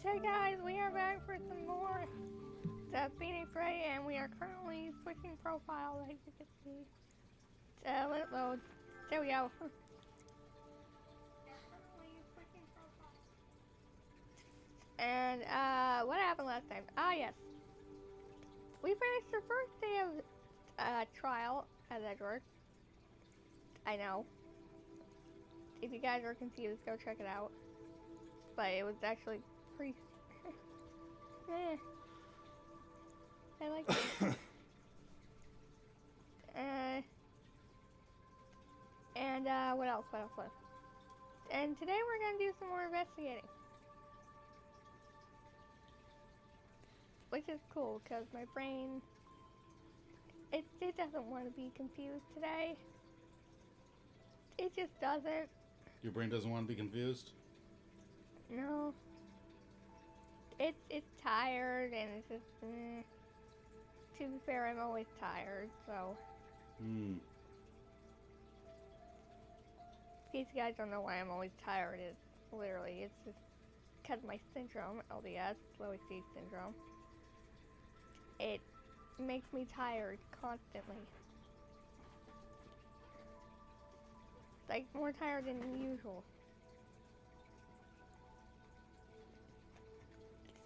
Okay guys, we are back for some more Phoenix Wright, and we are currently switching profile, as you can see. Let it load. There we go. And what happened last time? Ah yes. We finished the first day of trial at Edward. I know. If you guys are confused, go check it out. But it was actually pretty I like it. What else? And today we're gonna do some more investigating. Which is cool, because my brain, it doesn't want to be confused today. It just doesn't. Your brain doesn't want to be confused? No. It's tired, and it's just, to be fair, I'm always tired, so. In case you guys don't know why I'm always tired, it's just because of my syndrome, LDS, low stage syndrome. It makes me tired constantly. Like, more tired than usual.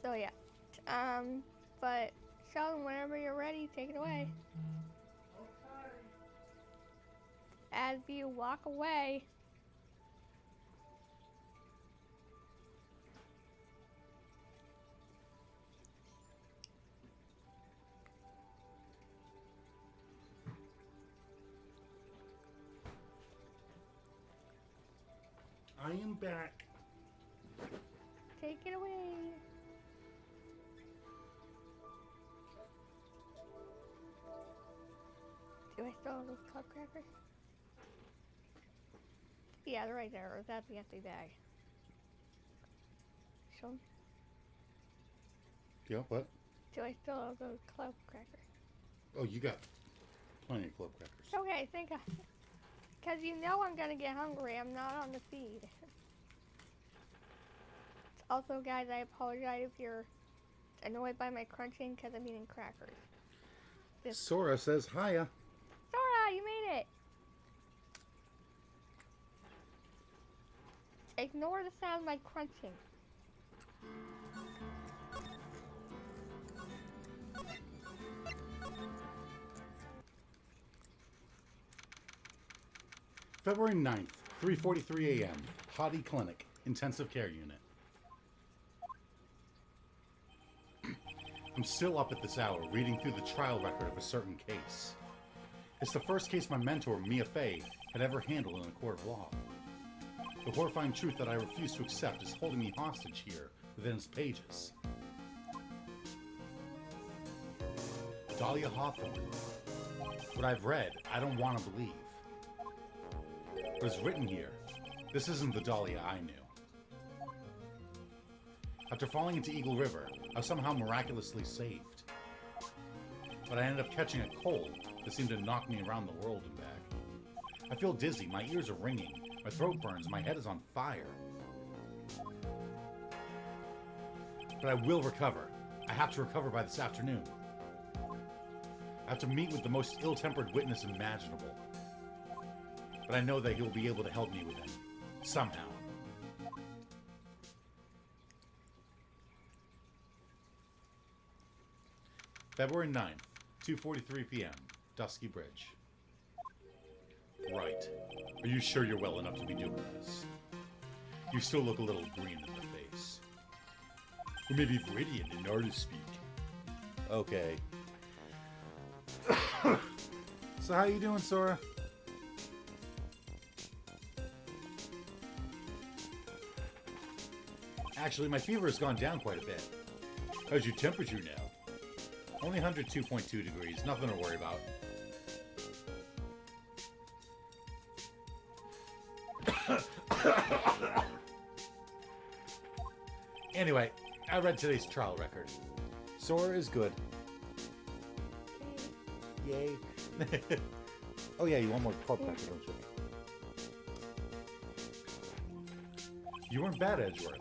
So yeah. But Sheldon, whenever you're ready, take it away. Okay. As you walk away. I am back. Take it away. Do I still have those club crackers? Yeah, they're right there. Or is that the empty bag? Show 'em. Yeah, what? Do I still have those club crackers? Oh, you got plenty of club crackers. Okay, because you know I'm gonna get hungry. I'm not on the feed. Also, guys, I apologize if you're annoyed by my crunching, because I'm eating crackers. Sora says hiya. Sora, you made it! Ignore the sound of my crunching. February 9th, 3:43 a.m. Hottie Clinic, Intensive Care Unit. I'm still up at this hour, reading through the trial record of a certain case. It's the first case my mentor, Mia Fey, had ever handled in a court of law. The horrifying truth that I refuse to accept is holding me hostage here, within its pages. Dahlia Hawthorne. What I've read, I don't want to believe. What is written here, this isn't the Dahlia I knew. After falling into Eagle River, I was somehow miraculously saved. But I ended up catching a cold that seemed to knock me around the world and back. I feel dizzy, my ears are ringing, my throat burns, my head is on fire. But I will recover. I have to recover by this afternoon. I have to meet with the most ill-tempered witness imaginable. But I know that he'll be able to help me with him. Somehow. February 9th, 2:43 p.m. Dusky Bridge. Right. Are you sure you're well enough to be doing this? You still look a little green in the face. Or maybe radiant in artist speak. Okay. So how you doing, Sora? Actually, my fever has gone down quite a bit. How's your temperature now? Only 102.2 degrees, nothing to worry about. Anyway, I read today's trial record. Sora is good. Yay. Oh yeah, you want more club crackers, don't you? You weren't bad, Edgeworth.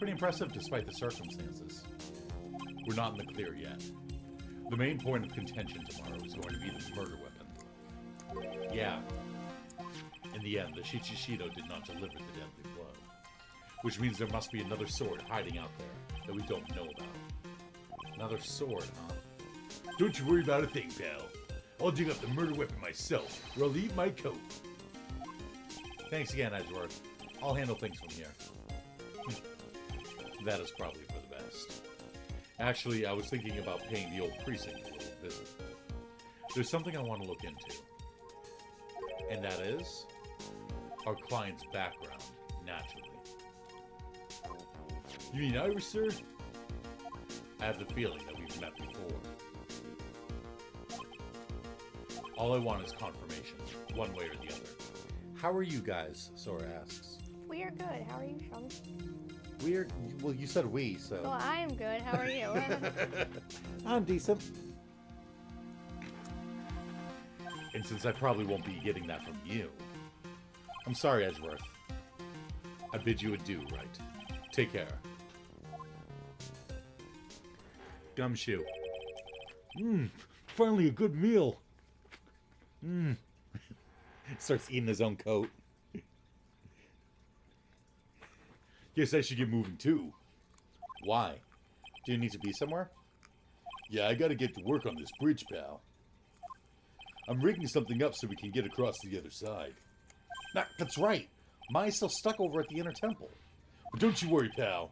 Pretty impressive despite the circumstances. We're not in the clear yet. The main point of contention tomorrow is going to be the murder weapon. Yeah. In the end, the Shichishido did not deliver the deadly blow. Which means there must be another sword hiding out there that we don't know about. Another sword, huh? Don't you worry about a thing, pal. I'll dig up the murder weapon myself, or I'll eat my coat. Thanks again, Edgeworth. I'll handle things from here. That is probably for the best. Actually, I was thinking about paying the old precinct a little visit. There's something I want to look into. And that is our client's background, naturally. You mean Irish, sir? I have the feeling that we've met before. All I want is confirmation, one way or the other. How are you guys? Sora asks. We are good. How are you, Sean? We're... Well, you said we, so... Well, I am good. How are you? I'm decent. And since I probably won't be getting that from you, I'm sorry, Edgeworth. I bid you adieu, Wright. Take care. Gumshoe. Finally a good meal. Starts eating his own coat. Guess I should get moving too. Why? Do you need to be somewhere? Yeah, I gotta get to work on this bridge, pal. I'm rigging something up so we can get across to the other side. Nah, that's right. Maya's still stuck over at the inner temple. But don't you worry, pal.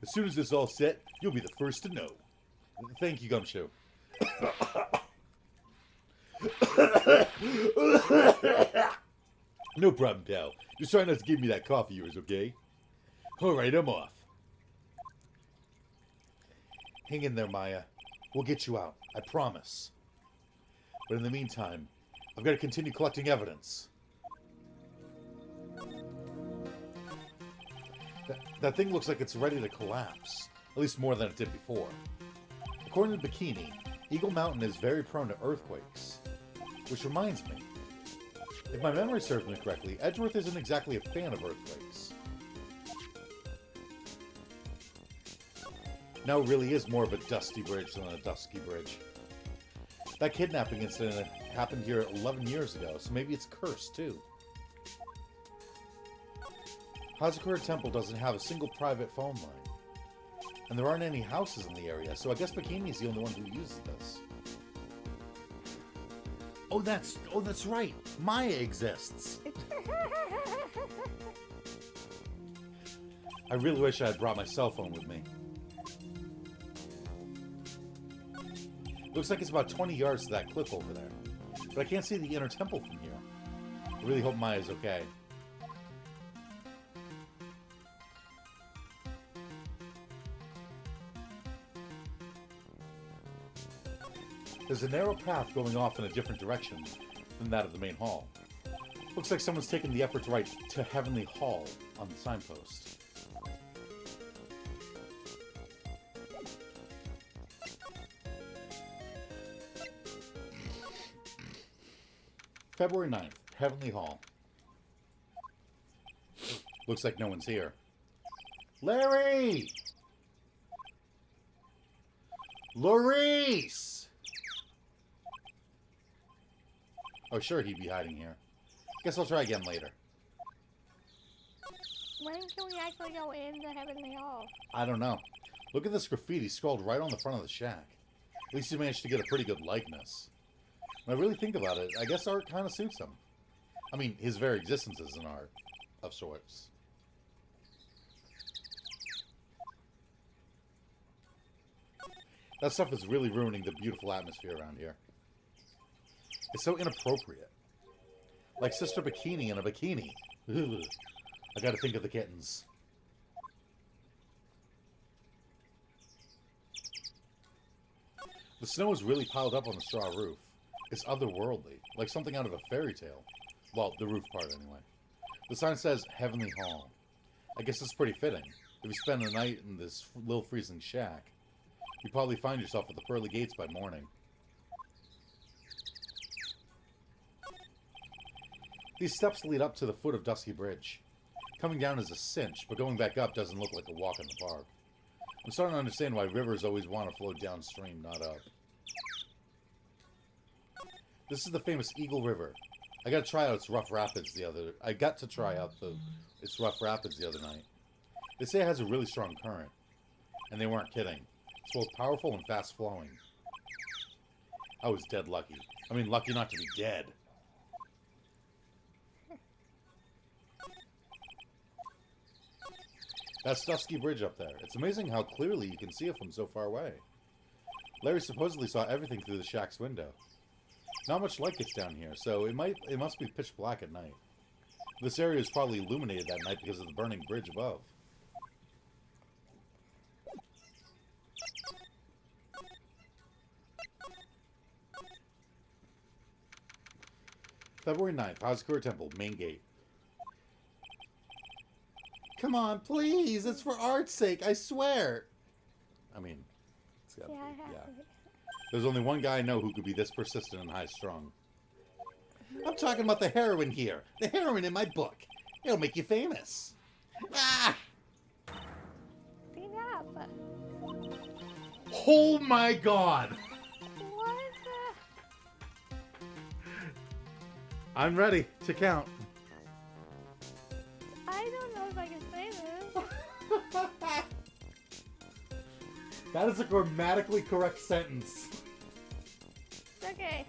As soon as it's all set, you'll be the first to know. Thank you, Gumshoe. No problem, pal. Just try not to give me that cough of yours, okay? Alright, I'm off. Hang in there, Maya. We'll get you out. I promise. But in the meantime, I've got to continue collecting evidence. That thing looks like it's ready to collapse. At least more than it did before. According to Bikini, Eagle Mountain is very prone to earthquakes. Which reminds me, if my memory serves me correctly, Edgeworth isn't exactly a fan of earthquakes. Now it really is more of a dusty bridge than a dusky bridge. That kidnapping incident happened here 11 years ago, so maybe it's cursed too. Hazakura Temple doesn't have a single private phone line. And there aren't any houses in the area, so I guess Bikini's the only one who uses this. Oh, that's right. Maya exists. I really wish I had brought my cell phone with me. Looks like it's about 20 yards to that cliff over there. But I can't see the inner temple from here. I really hope Maya's okay. There's a narrow path going off in a different direction than that of the main hall. Looks like someone's taken the effort to write "to Heavenly Hall" on the signpost. February 9th, Heavenly Hall. Looks like no one's here. Larry! Laurice! Oh, sure, he'd be hiding here. Guess I'll try again later. When can we actually go into Heavenly Hall? I don't know. Look at this graffiti scrawled right on the front of the shack. At least he managed to get a pretty good likeness. When I really think about it, I guess art kind of suits him. I mean, his very existence is an art, of sorts. That stuff is really ruining the beautiful atmosphere around here. It's so inappropriate. Like Sister Bikini in a bikini. Ugh. I gotta think of the kittens. The snow is really piled up on the straw roof. It's otherworldly, like something out of a fairy tale. Well, the roof part anyway. The sign says Heavenly Hall. I guess it's pretty fitting. If you spend the night in this little freezing shack, you probably find yourself at the pearly gates by morning. These steps lead up to the foot of Dusky Bridge. Coming down is a cinch, but going back up doesn't look like a walk in the park. I'm starting to understand why rivers always want to flow downstream, not up. This is the famous Eagle River. I got to try out its rough rapids the other night. They say it has a really strong current. And they weren't kidding. It's both powerful and fast flowing. I was dead lucky. I mean, lucky not to be dead. That's Dusky Bridge up there. It's amazing how clearly you can see it from so far away. Larry supposedly saw everything through the shack's window. Not much light gets down here, so it must be pitch black at night. This area is probably illuminated that night because of the burning bridge above. February 9th, Hazakura Temple, main gate. Come on, please! It's for art's sake, I swear! I mean, it's gotta be, yeah. There's only one guy I know who could be this persistent and high-strung. I'm talking about the heroine here. The heroine in my book. It'll make you famous. Ah! Clean up. Oh my god! What the? I'm ready to count. I don't know if I can say this. That is a grammatically correct sentence. Okay.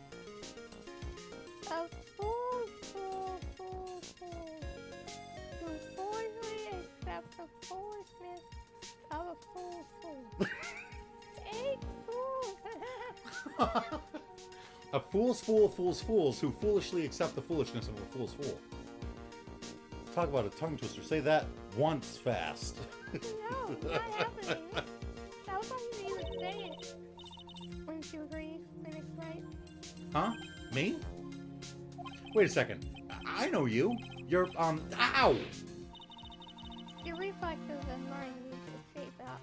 A fool who foolishly accepts the foolishness of a fool. 8 fools. A fool's fools who foolishly accept the foolishness of a fool's fool. Talk about a tongue twister. Say that once fast. No, not happening. That was something you would say it. Wouldn't you agree, Phoenix Wright? Huh? Me? Wait a second. I know you. You're, ow! Your reflexes and mine need to shape up.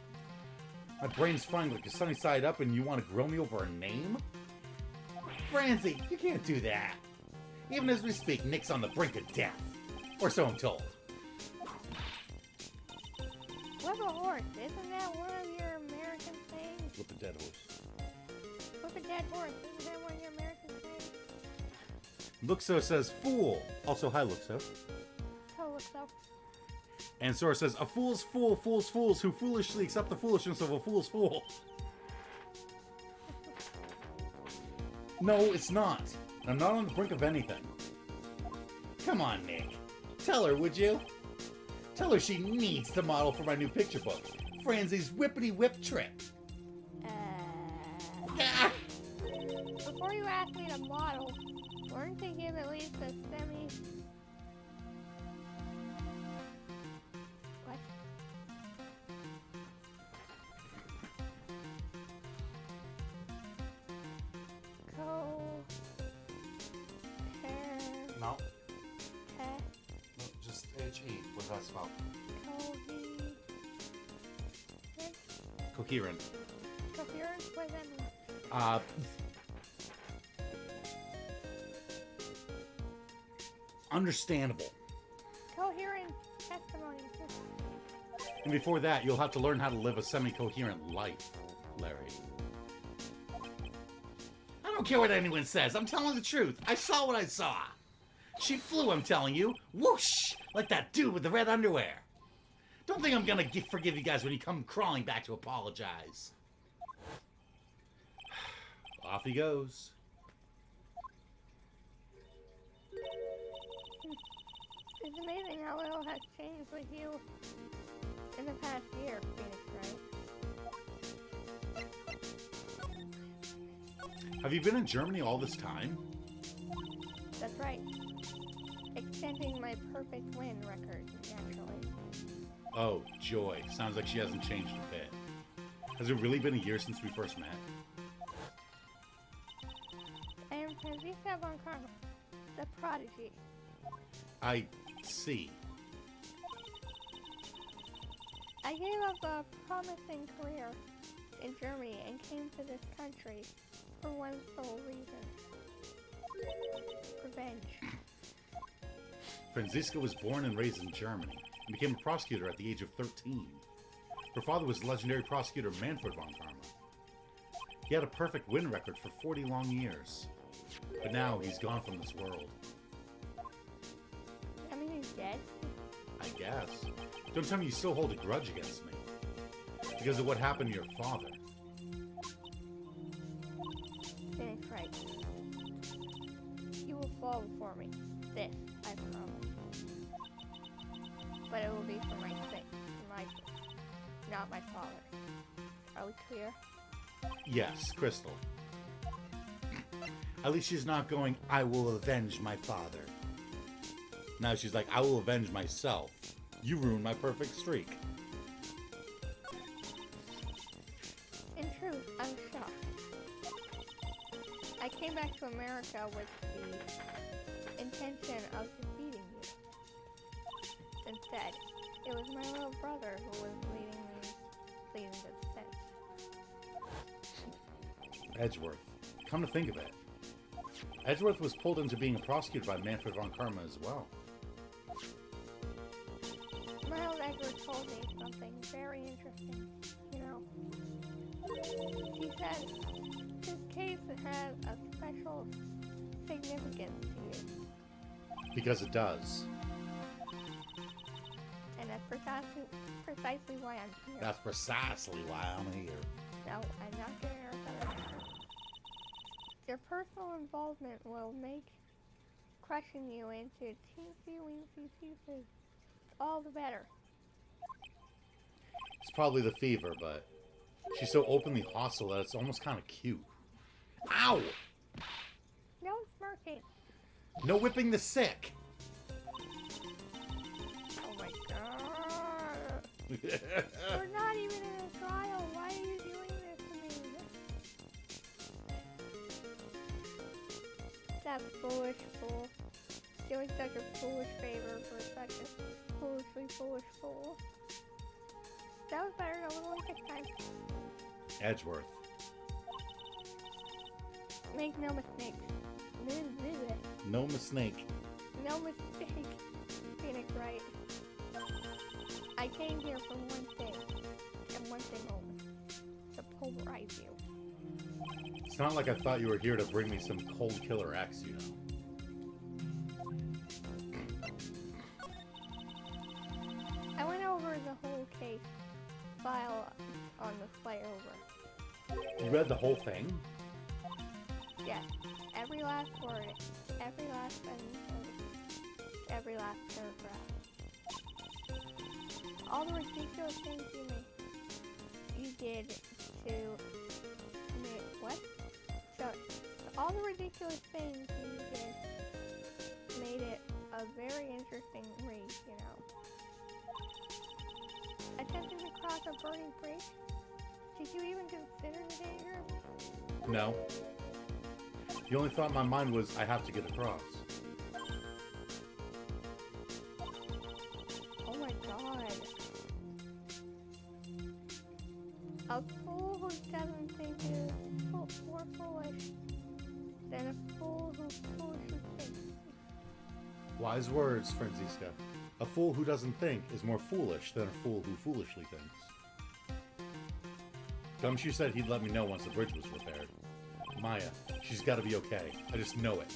My brain's frying like a sunny side up and you want to grill me over a name? Francie, you can't do that. Even as we speak, Nick's on the brink of death. Or so I'm told. Whip a horse. Isn't that one of your American sayings? With the dead horse. Whip a dead horse. Isn't that one of your American sayings? Luxo says fool. Also, hi Luxo. Tell us so. And Sora says, a fool's fool fools fools who foolishly accept the foolishness of a fool's fool. No, it's not. I'm not on the brink of anything. Come on, Nick. Tell her, would you? Tell her she needs to model for my new picture book, Franzie's Whippity Whip Trip. Ah! Before you ask me to model, weren't to give at least a semi... What? No. No, just H-E. What's that spell? Coherent. Coherence? What does that mean? Understandable. Coherent testimony. And before that, you'll have to learn how to live a semi-coherent life, Larry. I don't care what anyone says. I'm telling the truth. I saw what I saw. She flew, I'm telling you. Whoosh! Like that dude with the red underwear. Don't think I'm gonna forgive you guys when you come crawling back to apologize. Off he goes. It's amazing how little has changed with you in the past year, Phoenix Wright. Have you been in Germany all this time? That's right. Extending my perfect win record, naturally. Oh, joy. Sounds like she hasn't changed a bit. Has it really been a year since we first met? I am Franziska von Karma, the prodigy. I see. I gave up a promising career in Germany and came to this country for one sole reason. Revenge. Franziska was born and raised in Germany and became a prosecutor at the age of 13. Her father was legendary prosecutor Manfred von Karma. He had a perfect win record for 40 long years. But now he's gone from this world. I mean, he's dead. I guess. Don't tell me you still hold a grudge against me. Because of what happened to your father. Phoenix Wright. You will fall before me. This, I promise. But it will be for my sake. For my sake. Not my father. Are we clear? Yes, Crystal. At least she's not going, I will avenge my father. Now she's like, I will avenge myself. You ruined my perfect streak. In truth, I'm shocked. I came back to America with the intention of defeating you. Instead, it was my little brother who was leading the defense. Edgeworth. Come to think of it, Edgeworth was pulled into being a prosecutor by Manfred von Karma as well. My old Edward told me something very interesting, you know. He said this case has a special significance to you. Because it does. And that's precisely why I'm here. That's precisely why I'm here. No, I'm not getting her better. Your personal involvement will make crushing you into teensy-weensy pieces all the better. It's probably the fever, but she's so openly hostile that it's almost kind of cute. Ow! No smirking. No whipping the sick! Oh my god. We're not even in a trial. Why are you doing this to me? That foolish fool. Doing such a foolish favor for such a foolishly foolish fool. That was better than a little this time. Edgeworth. Make no mistake. No mistake. No mistake. Phoenix Wright. I came here for one thing, and one thing only. To pulverize you. It's not like I thought you were here to bring me some cold killer X, you know. I went over the whole case file on the flight over. You read the whole thing? Yes. Every last word, every last sentence, every last paragraph. All the ridiculous things you did to make what? So all the ridiculous things you did made it a very interesting read, you know. Attempting to cross a burning bridge? Did you even consider the danger? No. The only thought in my mind was, I have to get across. Oh my god. A fool who doesn't think is more foolish than a fool who foolishly thinks. Wise words, Franziska. A fool who doesn't think is more foolish than a fool who foolishly thinks. Gumshoe said he'd let me know once the bridge was repaired. Maya, she's gotta be okay. I just know it.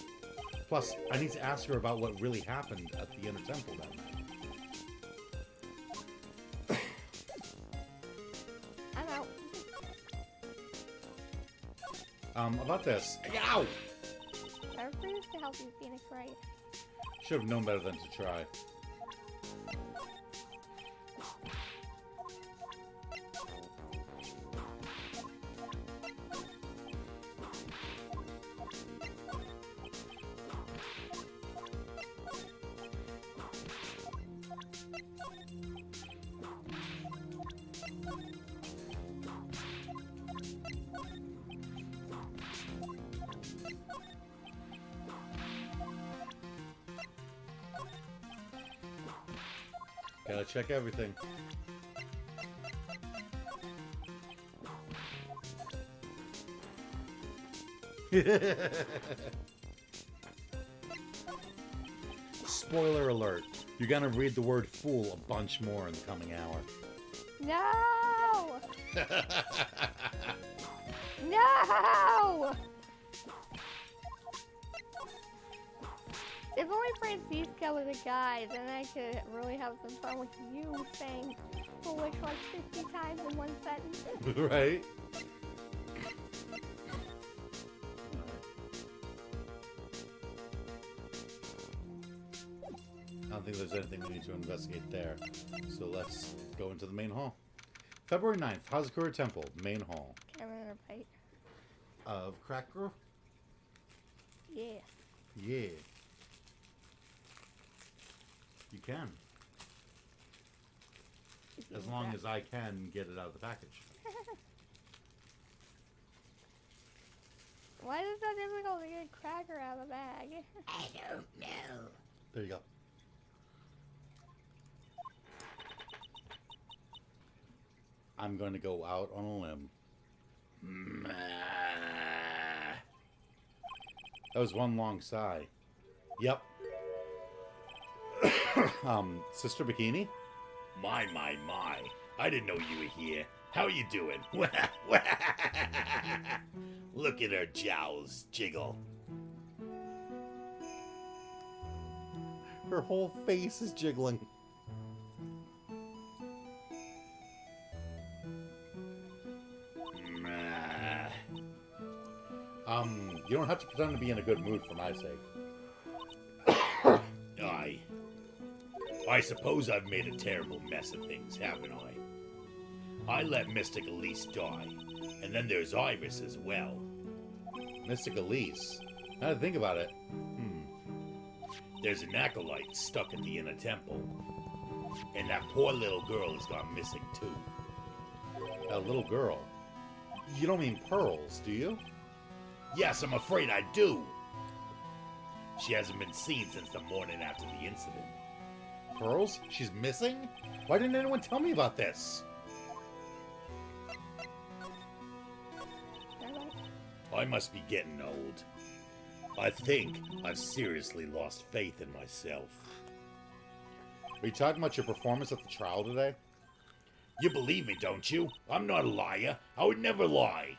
Plus, I need to ask her about what really happened at the Inner Temple that night. I'm out. About this. Ow! I refuse to help you, Phoenix Wright. Should have known better than to try. Gotta check everything. spoiler alert. You're gonna read the word fool a bunch more in the coming hour. No! No! If only Francisca was a guy, then I could really have some fun with you saying foolish like 50 times in one sentence. Right? I don't think there's anything we need to investigate there. So let's go into the main hall. February 9th, Hazakura Temple, main hall. Can I run a bite? Of cracker? Yeah. Yeah. You can. As long as I can get it out of the package. Why is it so difficult to get a cracker out of a bag? I don't know. There you go. I'm going to go out on a limb. That was one long sigh. Yep. Sister Bikini? My. I didn't know you were here. How are you doing? Look at her jowls jiggle. Her whole face is jiggling. You don't have to pretend to be in a good mood for my sake. I suppose I've made a terrible mess of things, haven't I? I let Mystic Elise die, and then there's Iris as well. Mystic Elise? Now to think about it. There's an acolyte stuck in the inner temple, and that poor little girl has gone missing too. A little girl? You don't mean Pearls, do you? Yes, I'm afraid I do. She hasn't been seen since the morning after the incident. Pearls? She's missing? Why didn't anyone tell me about this? I must be getting old. I think I've seriously lost faith in myself. Are you talking about your performance at the trial today? You believe me, don't you? I'm not a liar. I would never lie.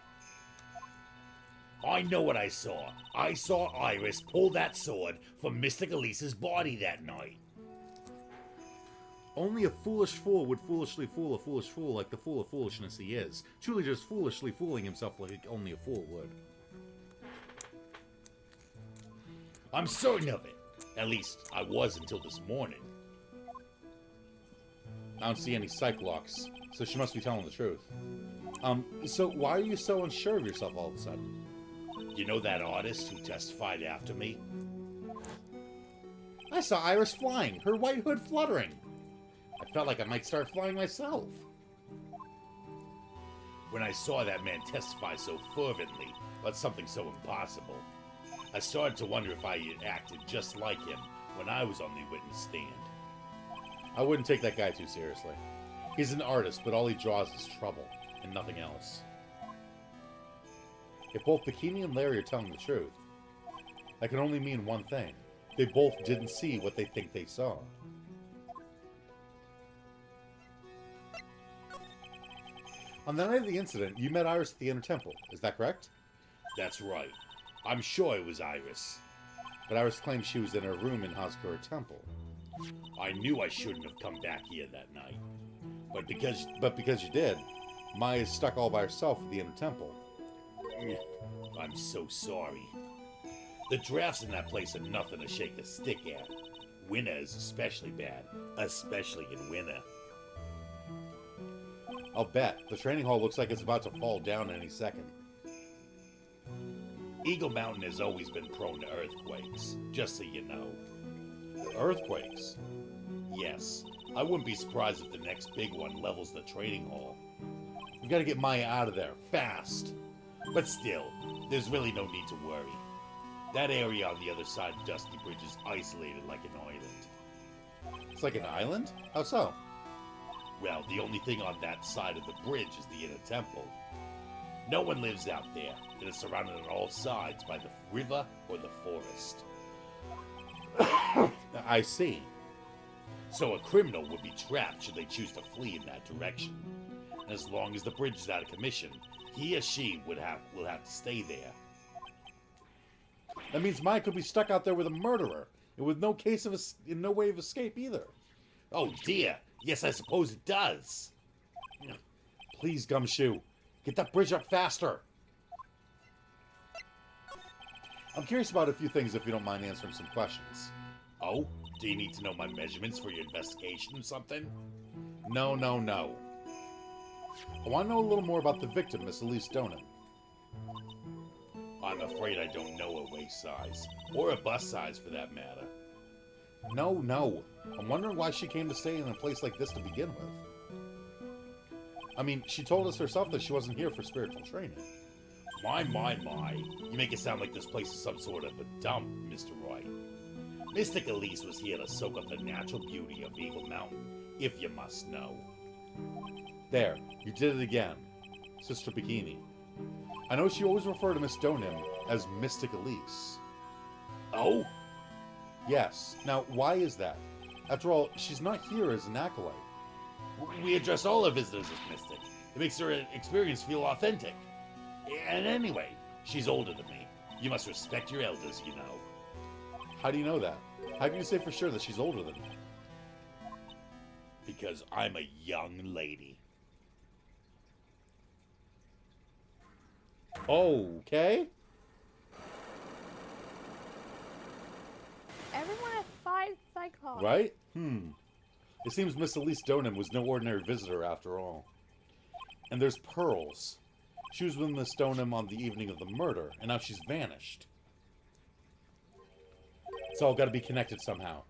I know what I saw. I saw Iris pull that sword from Mystic Elise's body that night. Only a foolish fool would foolishly fool a foolish fool like the fool of foolishness he is. Truly just foolishly fooling himself like only a fool would. I'm certain of it. At least, I was until this morning. I don't see any psych locks, so she must be telling the truth. So why are you so unsure of yourself all of a sudden? You know that artist who testified after me? I saw Iris flying, her white hood fluttering. I felt like I might start flying myself. When I saw that man testify so fervently about something so impossible, I started to wonder if I had acted just like him when I was on the witness stand. I wouldn't take that guy too seriously. He's an artist, but all he draws is trouble, and nothing else. If both Bikini and Larry are telling the truth, that can only mean one thing. They both didn't see what they think they saw. On the night of the incident, you met Iris at the Inner Temple. Is that correct? That's right. I'm sure it was Iris. But Iris claims she was in her room in Hazakura Temple. I knew I shouldn't have come back here that night. But because you did, Maya's stuck all by herself at the Inner Temple. I'm so sorry. The drafts in that place are nothing to shake a stick at. Winter is especially bad, especially in winter. I'll bet. The training hall looks like it's about to fall down any second. Eagle Mountain has always been prone to earthquakes, just so you know. Earthquakes? Yes. I wouldn't be surprised if the next big one levels the training hall. We've got to get Maya out of there, fast. But still, there's really no need to worry. That area on the other side of Dusty Bridge is isolated like an island. It's like an island? How so? Well, the only thing on that side of the bridge is the Inner Temple. No one lives out there. It is surrounded on all sides by the river or the forest. I see. So a criminal would be trapped should they choose to flee in that direction. And as long as the bridge is out of commission, he or she will have to stay there. That means Maya could be stuck out there with a murderer, and with no way of escape either. Oh dear, yes I suppose it does. Please, Gumshoe, get that bridge up faster. I'm curious about a few things if you don't mind answering some questions. Oh? Do you need to know my measurements for your investigation or something? No. I want to know a little more about the victim, Miss Elise Donen. I'm afraid I don't know her waist size, or her bust size for that matter. No. I'm wondering why she came to stay in a place like this to begin with. I mean, she told us herself that she wasn't here for spiritual training. My. You make it sound like this place is some sort of a dump, Mr. Wright. Mystic Elise was here to soak up the natural beauty of Eagle Mountain, if you must know. There, you did it again. Sister Bikini. I know she always referred to Miss Donen as Mystic Elise. Oh? Yes. Now, why is that? After all, she's not here as an acolyte. We address all our visitors as Mystic. It makes her experience feel authentic. And anyway, she's older than me. You must respect your elders, you know. How do you know that? How can you say for sure that she's older than me? Because I'm a young lady. Okay. Everyone has 5 cyclones. Right? It seems Miss Elise Donen was no ordinary visitor after all. And there's Pearls. She was with Miss Donen on the evening of the murder, and now she's vanished. It's all got to be connected somehow.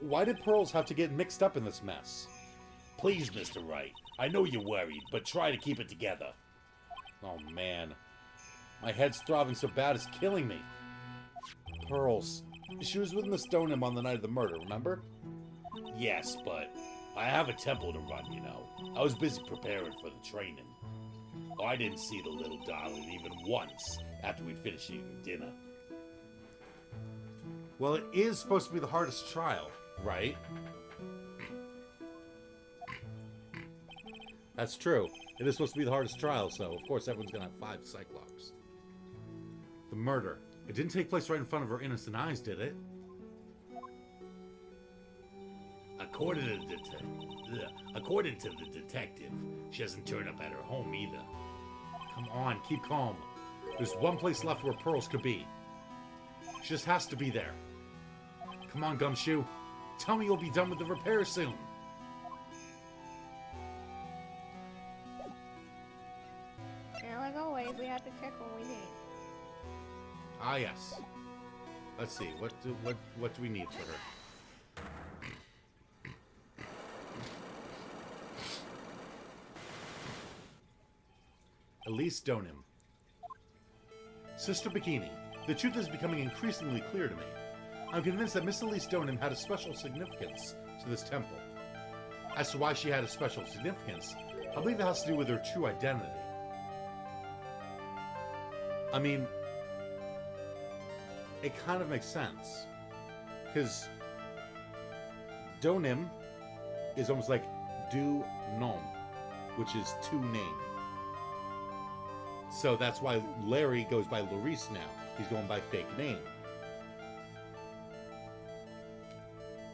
Why did Pearls have to get mixed up in this mess? Please, Mr. Wright. I know you're worried, but try to keep it together. Oh, man. My head's throbbing so bad it's killing me. Pearls. She was with Miss Donen on the night of the murder, remember? Yes, but I have a temple to run, you know. I was busy preparing for the training. I didn't see the little darling even once after we'd finished eating dinner. Well, it is supposed to be the hardest trial, right? That's true. It is supposed to be the hardest trial, so of course everyone's gonna have 5 Cyclops. The murder. It didn't take place right in front of her innocent eyes, did it? According to the detective, she hasn't turned up at her home either. Come on, keep calm. There's one place left where Pearls could be. She just has to be there. Come on, Gumshoe. Tell me you'll be done with the repair soon. And like always, we have to check what we need. Ah, yes. Let's see. What do we need for her? Elise Donen. Sister Bikini, the truth is becoming increasingly clear to me. I'm convinced that Miss Elise Donen had a special significance to this temple. As to why she had a special significance, I believe it has to do with her true identity. I mean, it kind of makes sense. Because Donim is almost like du nom, which is to name. So that's why Larry goes by Larice now. He's going by fake name.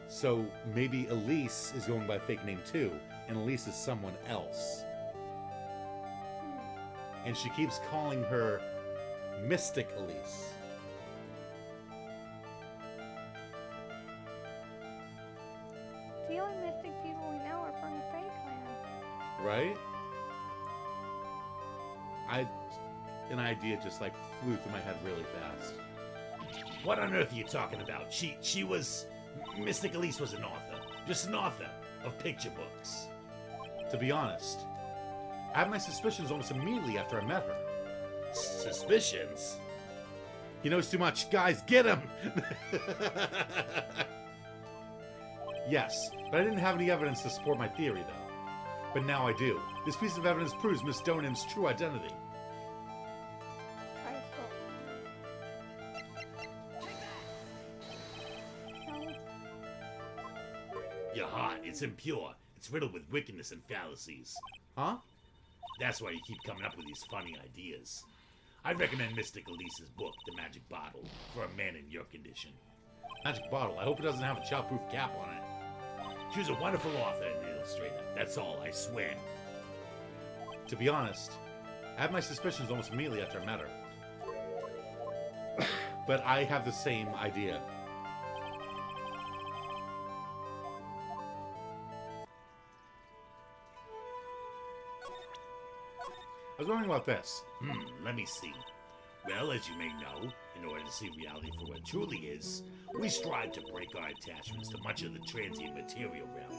So maybe Elise is going by fake name too, and Elise is someone else. And she keeps calling her Mystic Elise. The only mystic people we know are from the Fae clan. Right? An idea just like flew through my head really fast. What on earth are you talking about? She was... Mystic Elise was an author. Just an author of picture books. To be honest, I had my suspicions almost immediately after I met her. Suspicions? He knows too much. Guys, get him! Yes, but I didn't have any evidence to support my theory, though. But now I do. This piece of evidence proves Miss Donen's true identity. Try to Your heart, it's impure. It's riddled with wickedness and fallacies. Huh? That's why you keep coming up with these funny ideas. I recommend Mystic Elise's book, The Magic Bottle, for a man in your condition. Magic bottle. I hope it doesn't have a childproof cap on it. She was a wonderful author and illustrator. That's all, I swear. To be honest, I had my suspicions almost immediately after I met her. But I have the same idea. I was wondering about this. Let me see. Well, as you may know, in order to see reality for what it truly is, we strive to break our attachments to much of the transient material realm.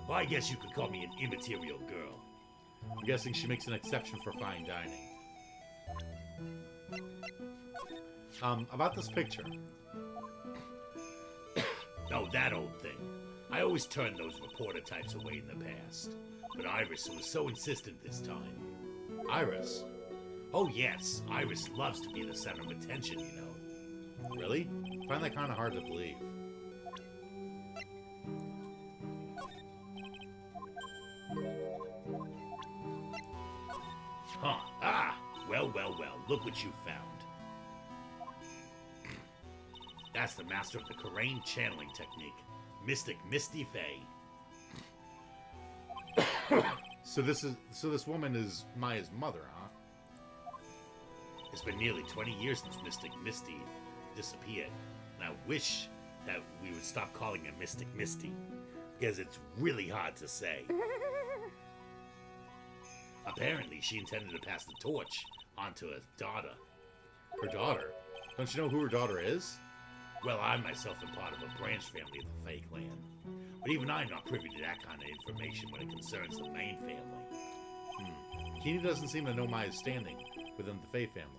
Well, I guess you could call me an immaterial girl. I'm guessing she makes an exception for fine dining. About this picture. Oh, that old thing. I always turned those reporter types away in the past. But Iris was so insistent this time. Iris? Oh yes, Iris loves to be the center of attention, you know. Really? I find that kind of hard to believe. Huh. Ah! Well, look what you found. That's the master of the Karain channeling technique. Mystic Misty Fae. So this woman is Maya's mother, huh? It's been nearly 20 years since Mystic Misty disappeared, and I wish that we would stop calling her Mystic Misty, because it's really hard to say. Apparently, she intended to pass the torch on to her daughter. Her daughter? Don't you know who her daughter is? Well, I myself am part of a branch family of the Fae clan, but even I'm not privy to that kind of information when it concerns the main family. Keeney doesn't seem to know Maya's standing within the Fae family.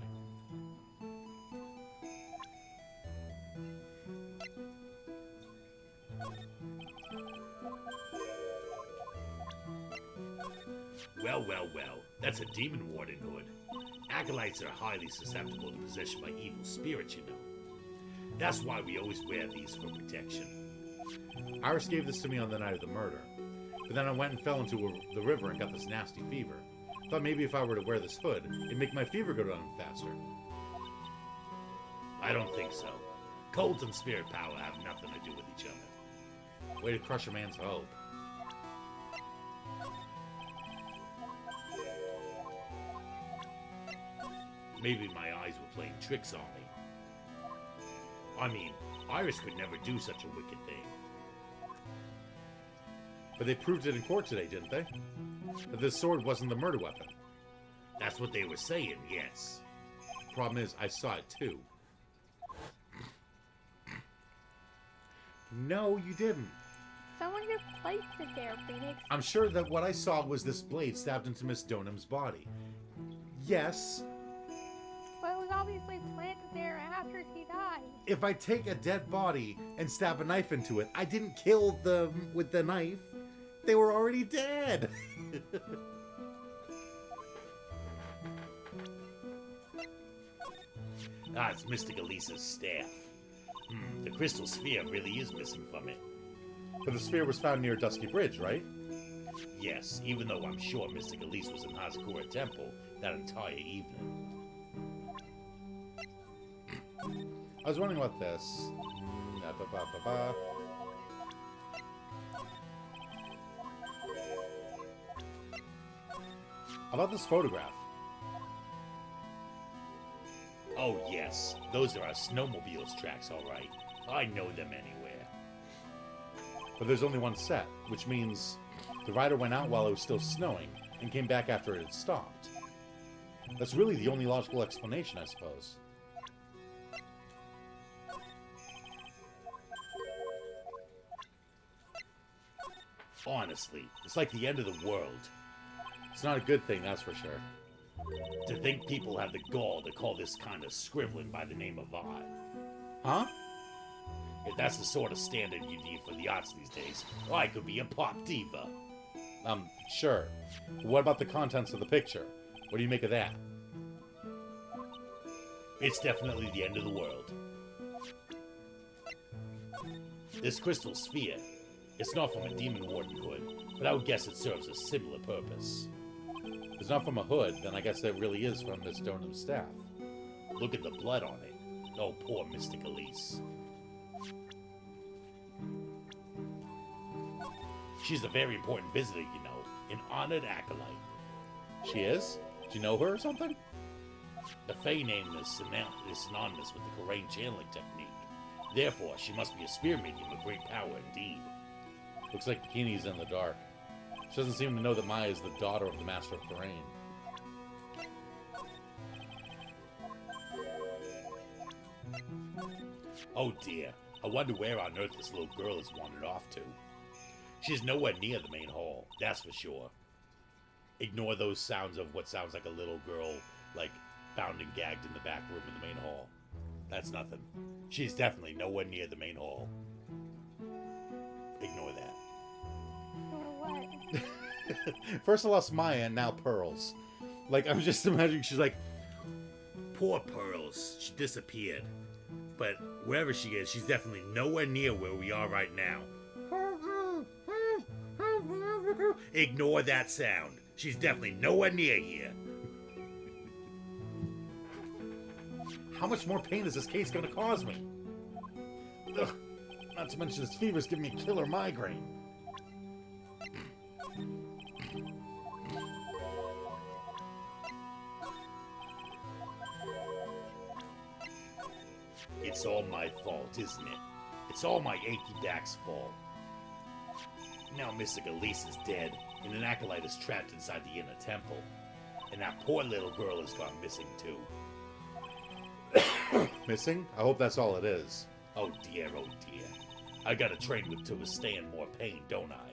Well, that's a demon warden hood. Acolytes are highly susceptible to possession by evil spirits, you know. That's why we always wear these for protection. Iris gave this to me on the night of the murder, but then I went and fell into the river and got this nasty fever. Thought maybe if I were to wear this hood, it'd make my fever go down faster. I don't think so. Colds and spirit power have nothing to do with each other. Way to crush a man's hope. Maybe my eyes were playing tricks on me. I mean, Iris could never do such a wicked thing. But they proved it in court today, didn't they? That this sword wasn't the murder weapon. That's what they were saying, yes. Problem is, I saw it too. No, you didn't. Someone just placed it there, Phoenix. I'm sure that what I saw was this blade stabbed into Miss Donham's body. Yes. Well, it was obviously planted there after she died. If I take a dead body and stab a knife into it, I didn't kill them with the knife. They were already dead. Ah, it's Mystic Elisa's staff. The crystal sphere really is missing from it. But the sphere was found near Dusky Bridge, right? Yes, even though I'm sure Mystic Elise was in Hazakura Temple that entire evening. I was wondering about this. About this photograph. Oh yes, those are our snowmobile's tracks, all right. I know them anywhere. But there's only one set, which means the rider went out while it was still snowing and came back after it had stopped. That's really the only logical explanation, I suppose. Honestly, it's like the end of the world. It's not a good thing, that's for sure. To think people have the gall to call this kind of scribbling by the name of art. Huh? If that's the sort of standard you need for the arts these days, I could be a pop diva. Sure. But what about the contents of the picture? What do you make of that? It's definitely the end of the world. This crystal sphere, It's not from a demon warden hood, but I would guess it serves a similar purpose. If it's not from a hood, then I guess it really is from Miss Donham's staff. Look at the blood on it. Oh, poor Mystic Elise. She's a very important visitor, you know, an honored acolyte. She is? Do you know her or something? The Fey name is synonymous with the Korean channeling technique. Therefore, she must be a spear medium of great power indeed. Looks like Bikini's in the dark. She doesn't seem to know that Maya is the daughter of the Master of Terrain. Oh dear, I wonder where on earth this little girl has wandered off to. She's nowhere near the main hall, that's for sure. Ignore those sounds of what sounds like a little girl, like, bound and gagged in the back room in the main hall. That's nothing. She's definitely nowhere near the main hall. Ignore that. Or what? First I lost Maya, and now Pearls. Like, I'm just imagining she's like, Poor Pearls, she disappeared. But wherever she is, she's definitely nowhere near where we are right now. Ignore that sound. She's definitely nowhere near here. how much more pain is this case going to cause me? Ugh. Not to mention this fever's giving me a killer migraine. It's all my fault, isn't it? It's all my achy Dack's fault. Now Mystic Elise is dead, and an acolyte is trapped inside the inner temple. And that poor little girl has gone missing too. Missing? I hope that's all it is. Oh dear, oh dear. I gotta train with to withstand more pain, don't I?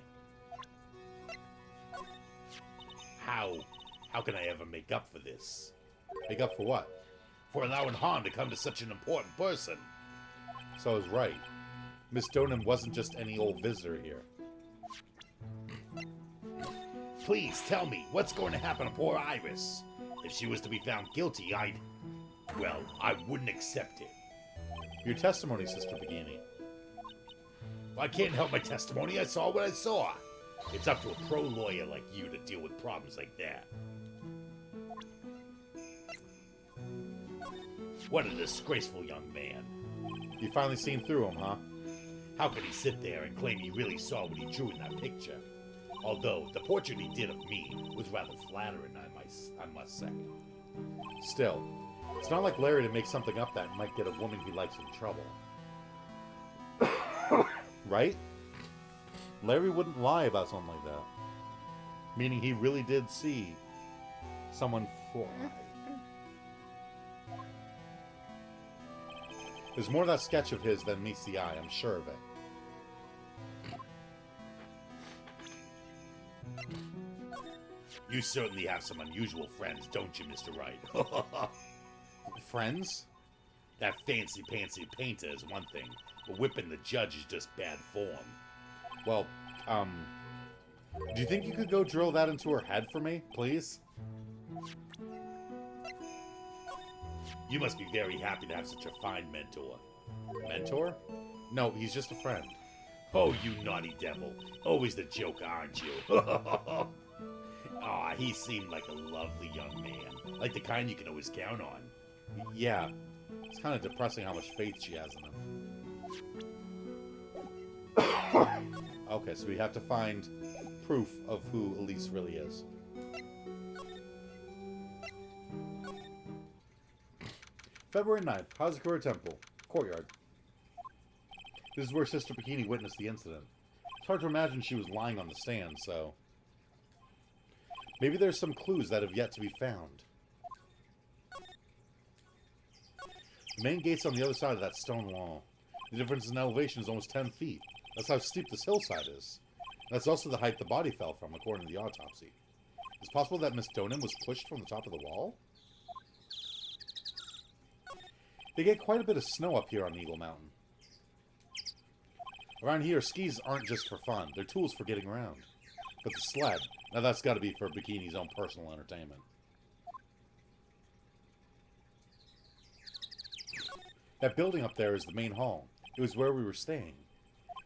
How can I ever make up for this? Make up for what? For allowing harm to come to such an important person. So I was right. Miss Donham wasn't just any old visitor here. Please tell me, what's going to happen to poor Iris? If she was to be found guilty, I wouldn't accept it. Your testimony, Sister Bikini. I can't help my testimony. I saw what I saw. It's up to a pro lawyer like you to deal with problems like that. What a disgraceful young man. You finally seen through him, huh? How could he sit there and claim he really saw what he drew in that picture? Although, the portrait he did of me was rather flattering, I must say. Still, it's not like Larry to make something up that might get a woman he likes in trouble. Right? Larry wouldn't lie about something like that. Meaning he really did see someone fly. There's more of that sketch of his than meets the eye, I'm sure of it. You certainly have some unusual friends, don't you, Mr. Wright? Friends? That fancy-pantsy painter is one thing, but whipping the judge is just bad form. Well, do you think you could go drill that into her head for me, please? You must be very happy to have such a fine mentor. Mentor? No, he's just a friend. Oh, you naughty devil. Always the joker, aren't you? Aw, he seemed like a lovely young man. Like the kind you can always count on. Yeah. It's kind of depressing how much faith she has in him. Okay, so we have to find proof of who Elise really is. February 9th, Hazakura Temple, courtyard. This is where Sister Bikini witnessed the incident. It's hard to imagine she was lying on the stand, so... maybe there's some clues that have yet to be found. The main gate's on the other side of that stone wall. The difference in elevation is almost 10 feet. That's how steep this hillside is. That's also the height the body fell from, according to the autopsy. Is it possible that Miss Donham was pushed from the top of the wall? They get quite a bit of snow up here on Eagle Mountain. Around here, skis aren't just for fun. They're tools for getting around. But the sled, now that's got to be for Bikini's own personal entertainment. That building up there is the main hall. It was where we were staying.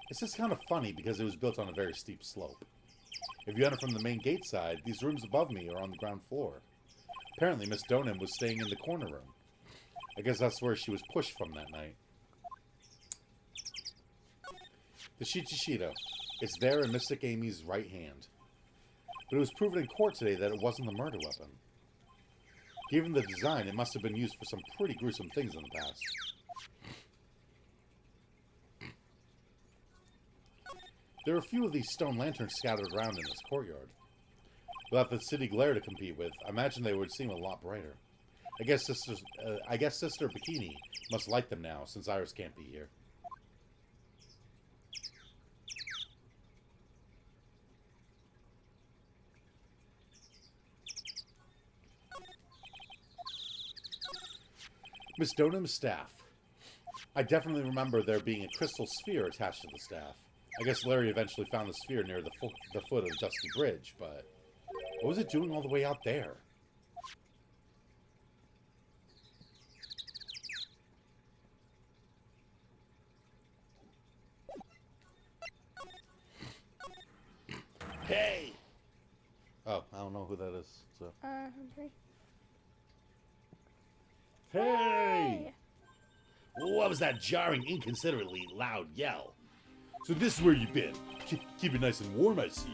It's just kind of funny because it was built on a very steep slope. If you enter from the main gate side, these rooms above me are on the ground floor. Apparently, Miss Donham was staying in the corner room. I guess that's where she was pushed from that night. The Shichishita. It's there in Mystic Amy's right hand. But it was proven in court today that it wasn't the murder weapon. Given the design, it must have been used for some pretty gruesome things in the past. There are a few of these stone lanterns scattered around in this courtyard. Without the city glare to compete with, I imagine they would seem a lot brighter. I guess Sister Bikini must light them now, since Iris can't be here. Miss Donham's staff. I definitely remember there being a crystal sphere attached to the staff. I guess Larry eventually found the sphere near the foot of the Dusty Bridge, but what was it doing all the way out there? Hey! Oh, I don't know who that is. So. Hungry. Hey! What was that jarring, inconsiderately loud yell? So this is where you've been. Keep it nice and warm, I see.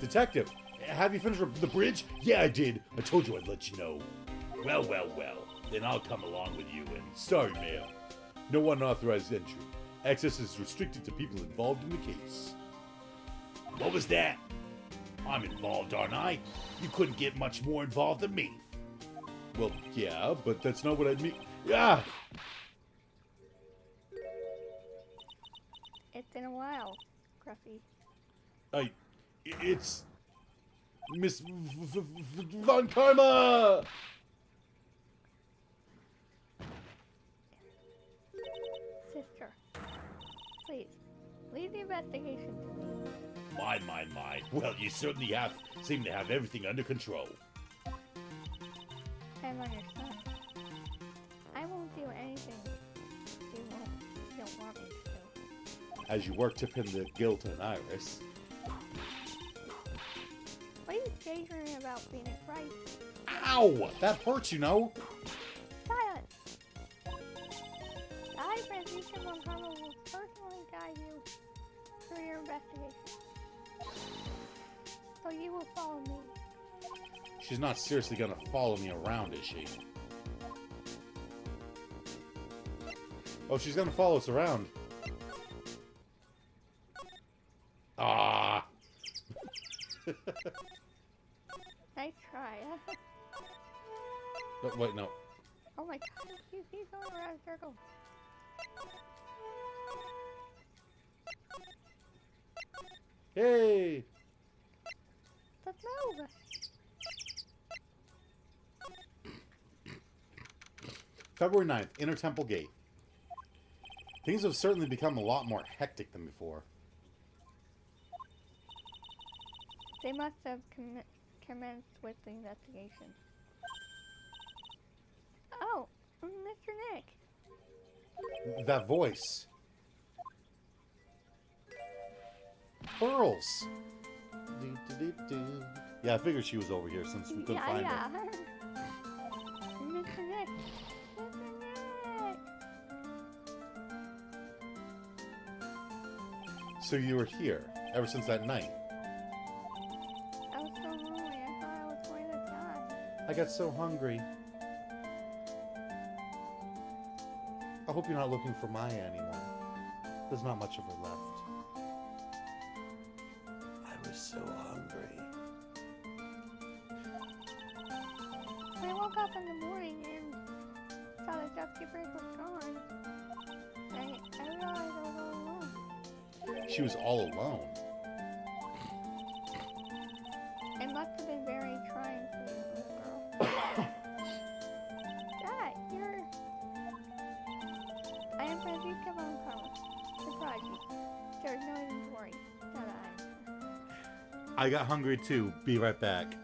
Detective, have you finished the bridge? Yeah, I did. I told you I'd let you know. Well, well, well. Then I'll come along with you and... Sorry, ma'am. No unauthorized entry. Access is restricted to people involved in the case. What was that? I'm involved, aren't I? You couldn't get much more involved than me. Well, yeah, but that's not what I mean. Ah! It's been a while, Gruffy. It's... Miss Von Karma! Sister, please, leave the investigation to me. My. Well, you certainly seem to have everything under control. I'm on your side. I won't do anything you don't want me to do. As you work to pin the guilt on Iris. What are you daydreaming about, Phoenix Wright? Ow! That hurts, you know. Silence! I, Francisca Montano, will personally guide you through your investigation. So you will follow me. She's not seriously gonna follow me around, is she? Oh, she's gonna follow us around. Ah! Nice try. But wait, no. Oh my god, he's going around in a circle. Hey! Let's move! February 9th, Inner Temple Gate. Things have certainly become a lot more hectic than before. They must have commenced with the investigation. Oh, Mr. Nick. That voice. Pearls. Yeah, I figured she was over here since we couldn't find her. Mr. Nick. Mr. Nick. So you were here ever since that night. I was so lonely. I thought I was going to die. I got so hungry. I hope you're not looking for Maya anymore. There's not much of her left. I was so hungry. I woke up in the morning and saw the Dusty Bridge was gone. I realized I was all alone. She was all alone. It must have been very trying for you, little girl. Dad, you're... I am Francisca Von Carlos. Surprise you. There's no reason to worry. Not I. I got hungry too. Be right back.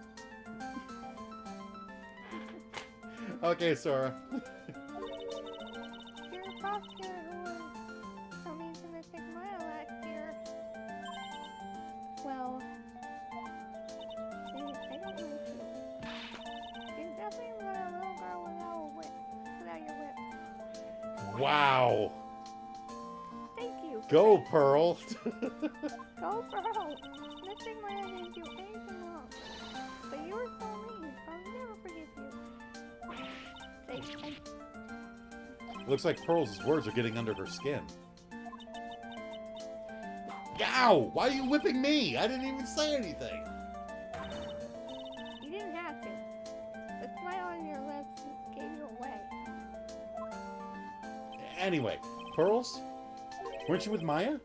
Okay, Sora. You're a prosecutor who was coming to Mystic Mile at Wow. Thank you. Go, Pearl. Go, Pearl. Missing Maya didn't do anything wrong. But you were so mean, so I'll never forgive you. Looks like Pearl's words are getting under her skin. Ow! Why are you whipping me? I didn't even say anything. You didn't have to. The smile on your lips gave you away. Anyway, Pearls? Weren't you with Maya?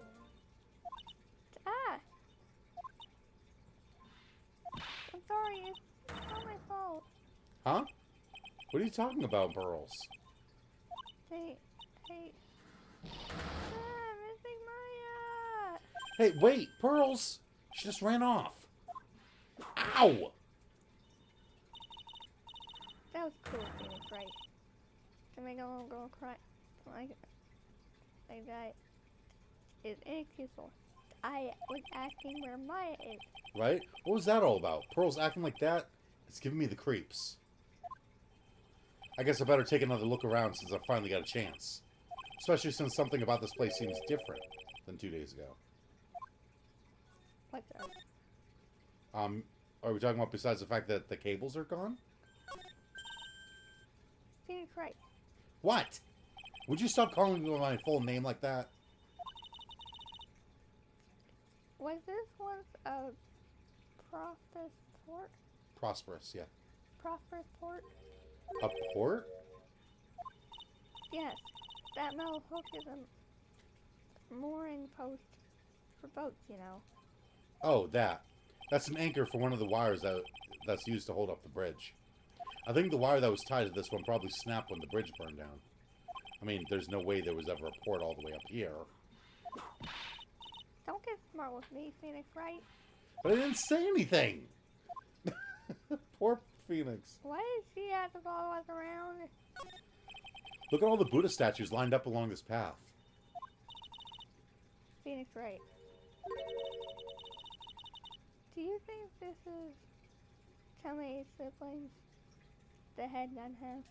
Ah! I'm sorry, it's not my fault. Huh? What are you talking about, Pearls? Hey. Ah, missing Maya! Hey, wait! Pearls! She just ran off. Ow! That was cool, Phoenix, right? To make a little girl cry like that is inexcusable. I was asking where Maya is. Right? What was that all about? Pearls acting like that? It's giving me the creeps. I guess I better take another look around since I finally got a chance. Especially since something about this place seems different than 2 days ago. What's up? Are we talking about besides the fact that the cables are gone? Phoenix, right? What? Would you stop calling me by my full name like that? Was this once a prosperous port? Prosperous, yeah. Prosperous port? A port? Yes. That metal hook is a mooring post for boats, you know. Oh, that. That's an anchor for one of the wires that's used to hold up the bridge. I think the wire that was tied to this one probably snapped when the bridge burned down. I mean, there's no way there was ever a port all the way up here. Don't get smart with me, Phoenix, right? But I didn't say anything! Poor Phoenix. Why did she have to follow us around? Look at all the Buddha statues lined up along this path. Phoenix, right? Do you think this is Tommy's siblings? The head none has?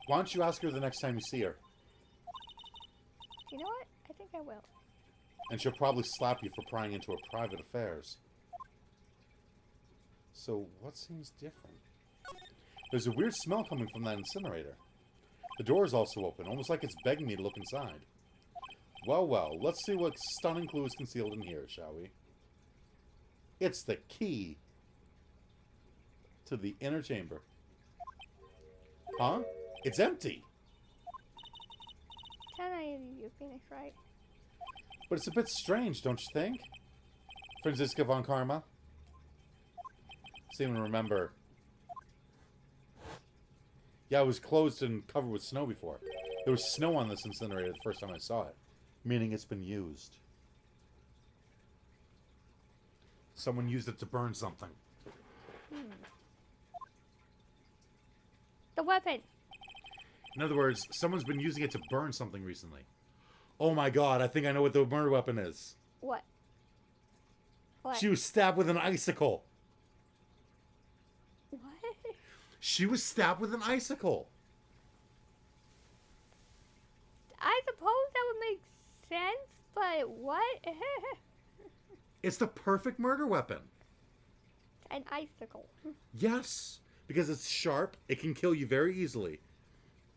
Why don't you ask her the next time you see her? You know what? I think I will. And she'll probably slap you for prying into her private affairs. So, what seems different? There's a weird smell coming from that incinerator. The door is also open, almost like it's begging me to look inside. Well, let's see what stunning clue is concealed in here, shall we? It's the key to the inner chamber. Huh? It's empty! 10 out of you, Phoenix, right? But it's a bit strange, don't you think? Franziska von Karma? Seem to remember. Yeah, it was closed and covered with snow before. There was snow on this incinerator the first time I saw it. Meaning it's been used. Someone used it to burn something. The weapon! In other words, someone's been using it to burn something recently. Oh my god, I think I know what the murder weapon is. What? What? She was stabbed with an icicle. What? She was stabbed with an icicle. I suppose that would make sense, but what? It's the perfect murder weapon. An icicle. Yes, because it's sharp, it can kill you very easily.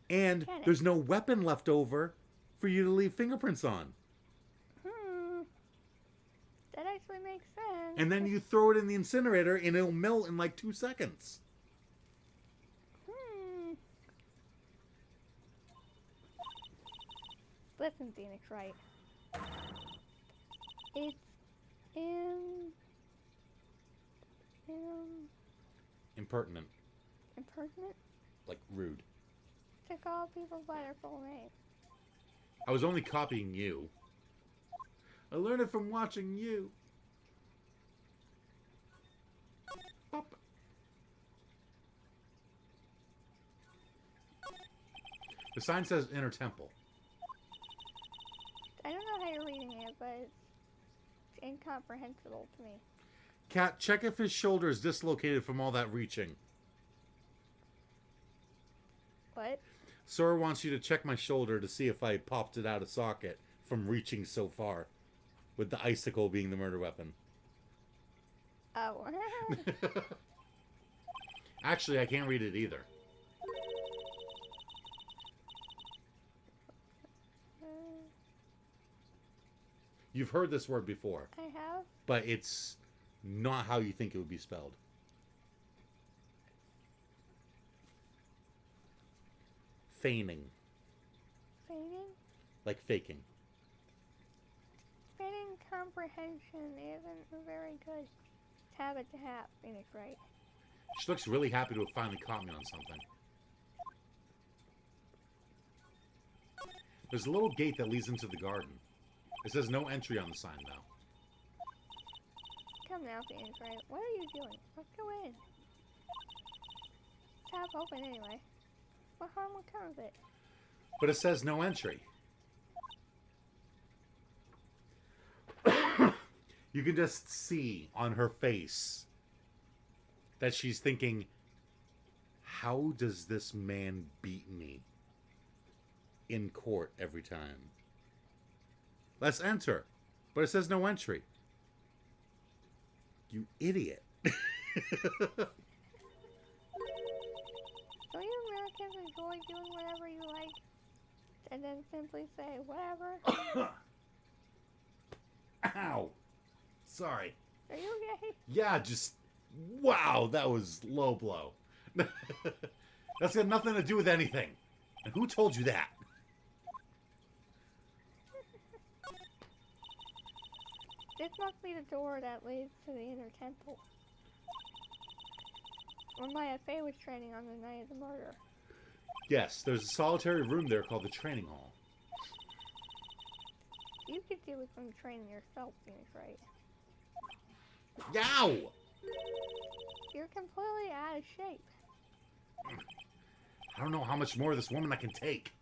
And Can it? there's no weapon left over for you to leave fingerprints on. That actually makes sense. And then you throw it in the incinerator and it'll melt in like 2 seconds. Listen, Phoenix, right? It's Impertinent. impertinent Like rude. to call people by their full name. I was only copying you. I learned it from watching you. Pop. The sign says Inner Temple. I don't know how you're reading it, but it's incomprehensible to me. Cat, check if his shoulder is dislocated from all that reaching. What? Sora wants you to check my shoulder to see if I popped it out of socket from reaching so far, with the icicle being the murder weapon. Oh. Actually, I can't read it either. You've heard this word before, I have. but it's not how you think it would be spelled. Feigning. Feigning? Like faking. Feigning comprehension isn't very good. Habit to have, Phoenix Wright. She looks really happy to have finally caught me on something. There's a little gate that leads into the garden. It says no entry on the sign, though. Come now, Phoenix Wright. What are you doing? Let's go in. It's half open anyway. What harm will come of it? But it says no entry. You can just see on her face that she's thinking, how does this man beat me in court every time? Let's enter. But it says no entry. You idiot. Don't you Americans enjoy doing whatever you like? And then simply say, whatever? Ow. Sorry. Are you okay? Yeah, just... Wow, that was low blow. That's got nothing to do with anything. And who told you that? This must be the door that leads to the inner temple. Where Maya Fey was training on the night of the murder. Yes, there's a solitary room there called the training hall. You could do with some training yourself, Phoenix Wright. Yow! You're completely out of shape. I don't know how much more of this woman I can take.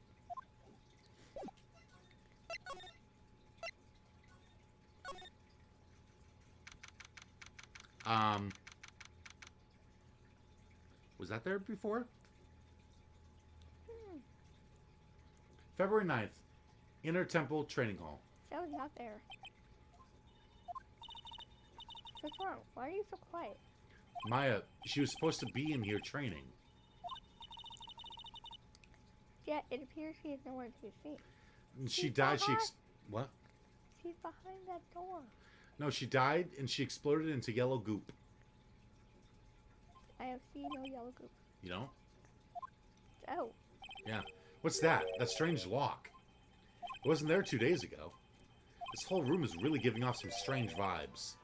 Was that there before? February 9th, Inner Temple Training Hall. That was not there. What's wrong? Why are you so quiet? Maya, she was supposed to be in here training. Yet it appears she is nowhere to be seen. She She's died, behind- What? She's behind that door. No, she died and she exploded into yellow goop. I have seen no yellow goop. You know? Oh, Yeah. What's that? That strange lock. It wasn't there 2 days ago. This whole room is really giving off some strange vibes.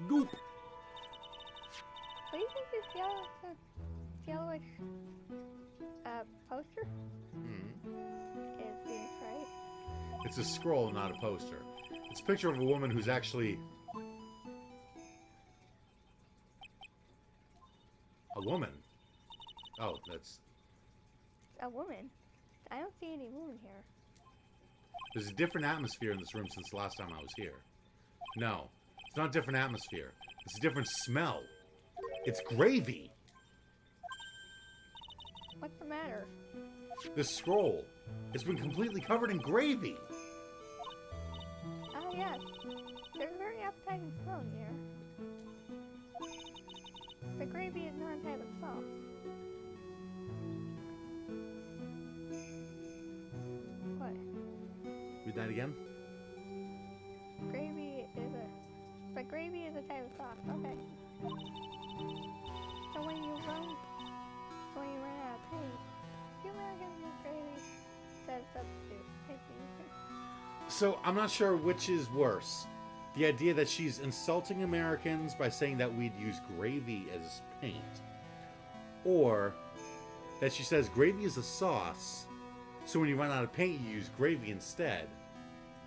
Goop! what do you think this yellowish poster is, Phoenix Wright? It's a scroll, not a poster. It's a picture of a woman who's actually... a woman. Oh, that's... A woman? I don't see any woman here. There's a different atmosphere in this room since the last time I was here. No, it's not a different atmosphere. It's a different smell. It's gravy. What's the matter? This scroll has been completely covered in gravy. Ah, yes. There's a very appetizing smell in here. The gravy is not a type of sauce. What? Read that again? But gravy is a type of sauce. Okay. So when you run out of paint, you Americans use gravy as a substitute. Thank you. So, I'm not sure which is worse. The idea that she's insulting Americans by saying that we'd use gravy as paint. Or that she says gravy is a sauce, so when you run out of paint, you use gravy instead.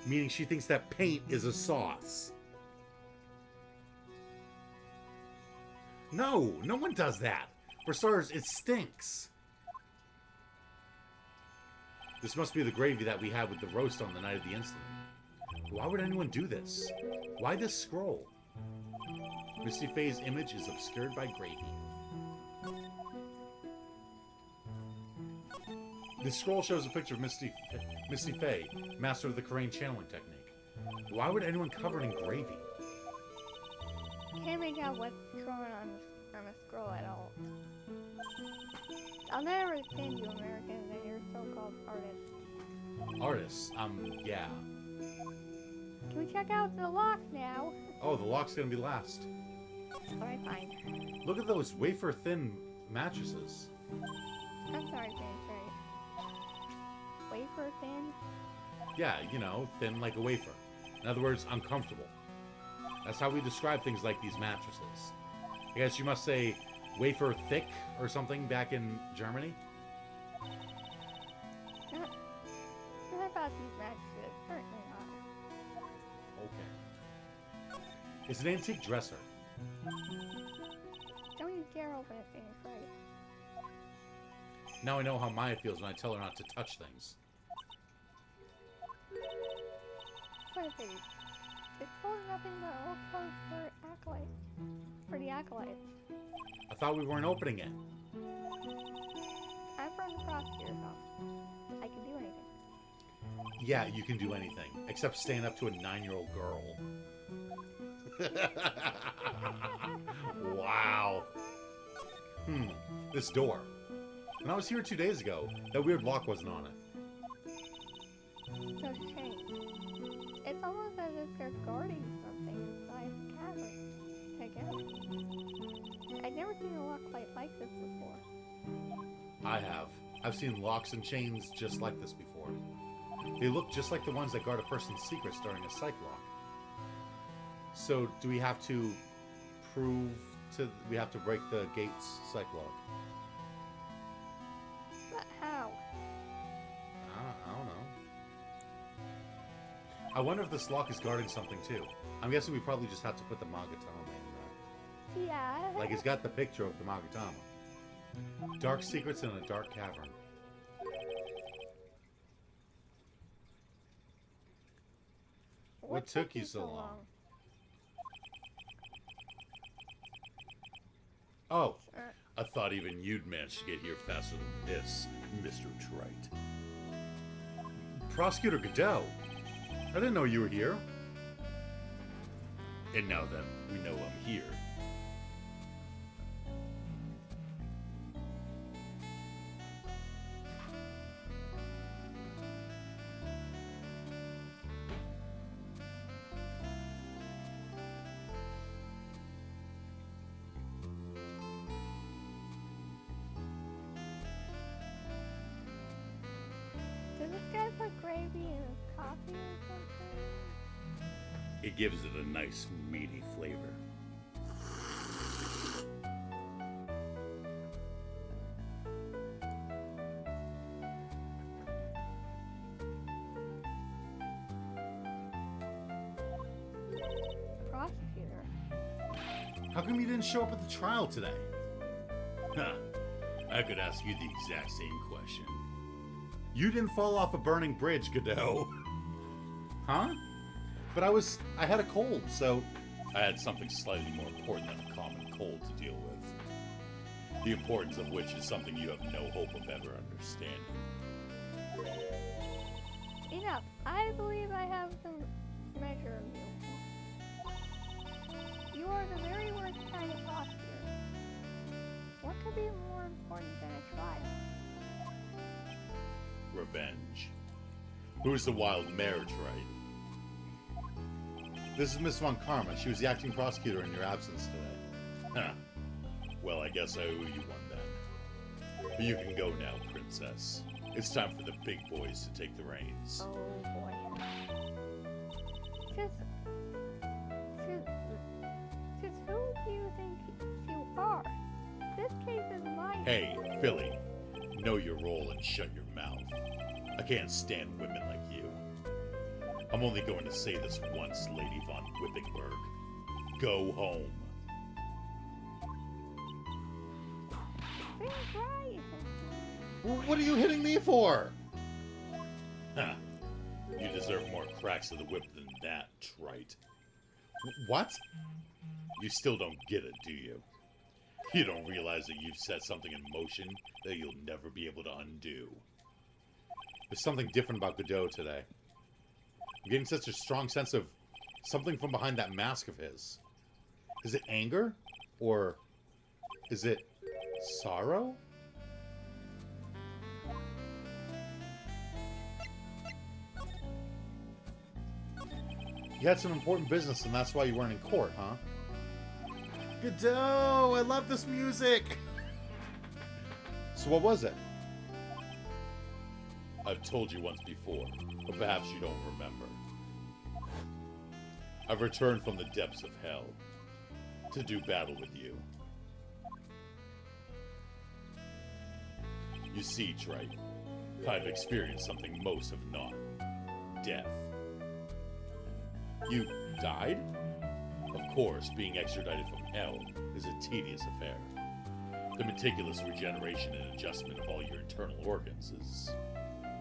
Meaning she thinks that paint is a sauce. No, no one does that. For starters, it stinks. This must be the gravy that we had with the roast on the night of the incident. Why would anyone do this? Why this scroll? Misty Faye's image is obscured by gravy. The scroll shows a picture of Misty Fey, master of the Korean channeling technique. Why would anyone cover it in gravy? Can't make out what's going on the scroll at all. I'll never understand you Americans and your so-called artists. Artists, yeah. Can we check out the lock now? Oh, the lock's gonna be last. Alright, fine. Look at those wafer-thin mattresses. I'm sorry, Fancy. Wafer thin? Yeah, you know, thin like a wafer. In other words, uncomfortable. That's how we describe things like these mattresses. I guess you must say wafer thick or something back in Germany? Not about these mattresses. Certainly not. Okay. It's an antique dresser. Don't you dare open it, Fancy. Now I know how Maya feels when I tell her not to touch things. What is it? It's for nothing but old clothes for acolytes. For the acolytes. I thought we weren't opening it. I'm from the prosecutor's office. I can do anything. Yeah, you can do anything, except stand up to a 9-year-old girl. Wow. This door. When I was here 2 days ago, that weird lock wasn't on it. So strange. It's almost as if they're guarding something inside the cavern. Check out. I've never seen a lock quite like this before. I have. I've seen locks and chains just like this before. They look just like the ones that guard a person's secrets during a psych lock. So, do we have to prove we have to break the gate's psych lock? But how? I don't know. I wonder if this lock is guarding something too. I'm guessing we probably just have to put the Magatama in there. Yeah. Like, it's got the picture of the Magatama. Dark secrets in a dark cavern. What took you so long? Oh, I thought even you'd manage to get here faster than this, Mr. Wright. Prosecutor Godot. I didn't know you were here. And now that we know I'm here, Does this guy put gravy in his coffee or something? it gives it a nice meaty flavor. Prosecutor. How come you didn't show up at the trial today? Huh. I could ask you the exact same question. You didn't fall off a burning bridge, Godot. Huh? But I had a cold, so... I had something slightly more important than a common cold to deal with. The importance of which is something you have no hope of ever understanding. Enough. I believe I have the measure of you. You are the very worst kind of prosecutor. What could be more important than a trial? Revenge. Who's the wild marriage, right? This is Miss Von Karma. She was the acting prosecutor in your absence today. Huh. Well, I guess I owe you one then. But you can go now, Princess. It's time for the big boys to take the reins. Oh boy. Just who do you think you are? This case is mine. Hey, Philly. Know your role and shut your mouth. I can't stand women like you. I'm only going to say this once, Lady von Whippingberg. Go home. That's right. What are you hitting me for? Huh. You deserve more cracks of the whip than that, Trite. What? You still don't get it, do you? You don't realize that you've set something in motion that you'll never be able to undo. There's something different about Godot today. I'm getting such a strong sense of something from behind that mask of his. Is it anger? Or is it sorrow? You had some important business and that's why you weren't in court, huh? Godot, I love this music. So what was it? I've told you once before, but perhaps you don't remember. I've returned from the depths of hell to do battle with you. You see, Wright, I've experienced something most have not. Death. You died? Of course, being extradited from hell is a tedious affair. The meticulous regeneration and adjustment of all your internal organs is,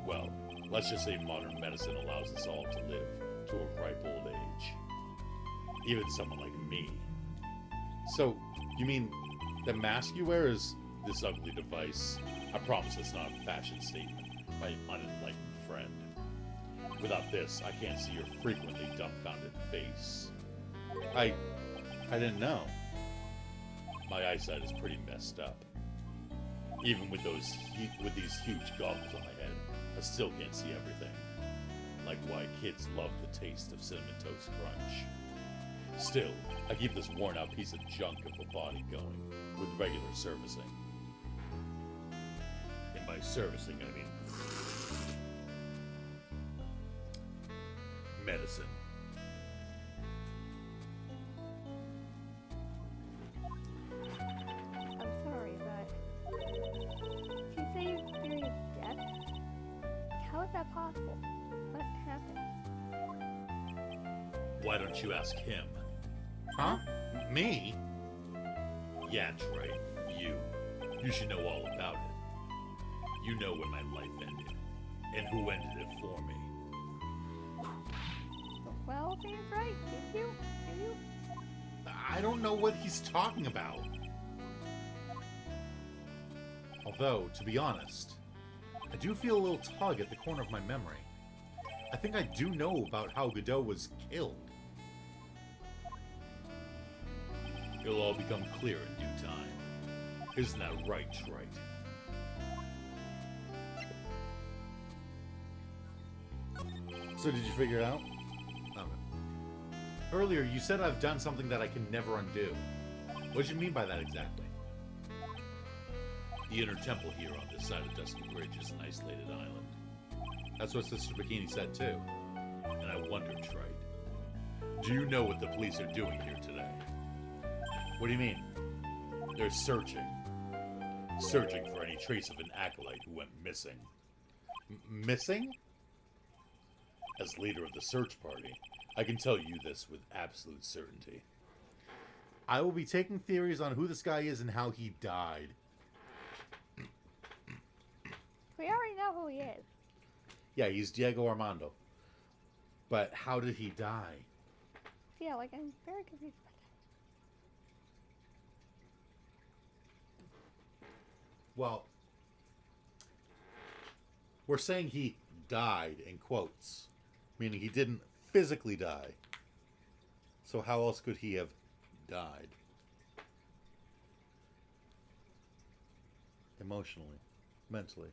well, let's just say modern medicine allows us all to live to a ripe old age. Even someone like me. So, you mean the mask you wear is... This ugly device, I promise it's not a fashion statement, my unenlightened friend. Without this, I can't see your frequently dumbfounded face. I didn't know. My eyesight is pretty messed up. Even with these huge goggles on my head, I still can't see everything. Like why kids love the taste of Cinnamon Toast Crunch. Still, I keep this worn-out piece of junk of a body going with regular servicing. And by servicing, I mean medicine. I'm sorry, but you say you experienced death? How is that possible? What happened? Why don't you ask him? Huh? Me? Yeah, Trey, you. You should know all about it. You know when my life ended, and who ended it for me. Well, James Wright, did you? Did you? I don't know what he's talking about. Although, to be honest, I do feel a little tug at the corner of my memory. I think I do know about how Godot was killed. It'll all become clear in due time. Isn't that right, Trey? So did you figure it out? Okay. Earlier, you said I've done something that I can never undo. What did you mean by that exactly? The inner temple here on this side of Dusky Bridge is an isolated island. That's what Sister Bikini said too. And I wonder, Trey, do you know what the police are doing here today? What do you mean? They're searching. Searching for any trace of an acolyte who went missing. Missing? As leader of the search party, I can tell you this with absolute certainty. I will be taking theories on who this guy is and how he died. We already know who he is. Yeah, he's Diego Armando. But how did he die? Yeah, like, I'm very confused about Well, we're saying he died in quotes, meaning he didn't physically die. So how else could he have died? Emotionally, mentally.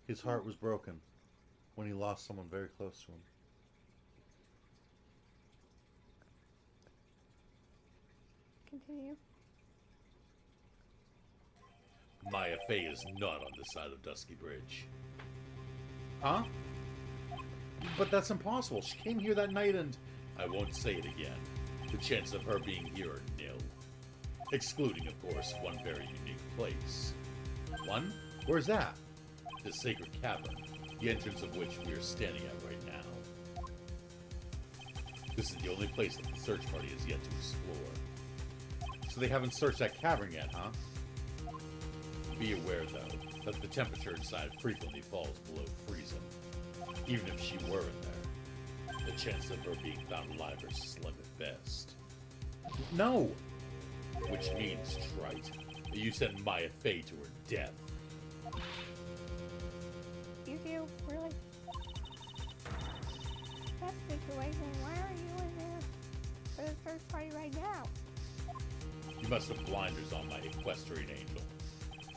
His heart was broken when he lost someone very close to him. that. Continue. Maya Fey is not on this side of Dusky Bridge. Huh? But that's impossible. She came here that night and... I won't say it again. The chances of her being here are nil. Excluding, of course, one very unique place. One? Where's that? The Sacred Cavern, the entrance of which we are standing at right now. This is the only place that the search party has yet to explore. So they haven't searched that cavern yet, huh? Be aware, though, that the temperature inside frequently falls below freezing. Even if she were in there, the chance of her being found alive are slim at best. No! Which means, Trite, that you sent Maya Fey to her death. you? Really? That situation, why are you in there for the search party right now? You must have blinders on, my equestrian angel.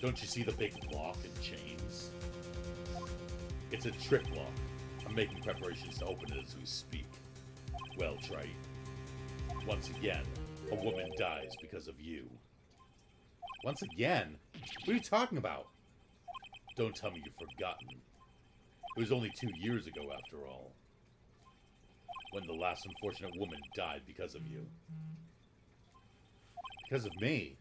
Don't you see the big lock and chains? It's a trick lock. I'm making preparations to open it as we speak. Well, Trite. Once again, a woman dies because of you. Once again? What are you talking about? Don't tell me you've forgotten. It was only 2 years ago, after all, when the last unfortunate woman died because of you. Because of me?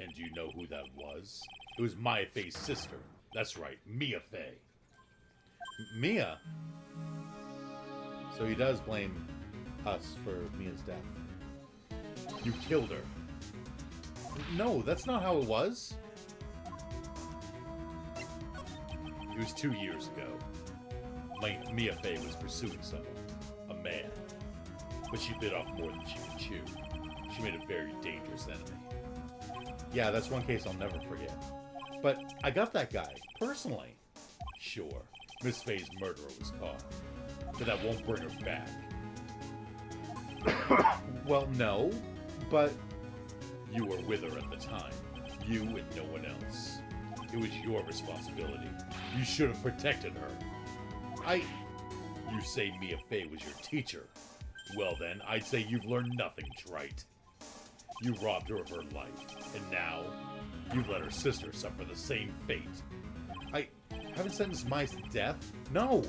And do you know who that was? It was Maya Fey's sister. That's right, Mia Fey. Mia? So he does blame us for Mia's death. You killed her. No, that's not how it was. It was 2 years ago. Mia Fey was pursuing someone, a man. But she bit off more than she could chew. She made a very dangerous enemy. Yeah, that's one case I'll never forget. But I got that guy, personally. Sure, Miss Fey's murderer was caught. But that won't bring her back. Well, no, but... You were with her at the time. You and no one else. It was your responsibility. You should have protected her. You say Mia Fey was your teacher. Well then, I'd say you've learned nothing, Trite. You robbed her of her life, and now you've let her sister suffer the same fate. I haven't sentenced Maya to death. No!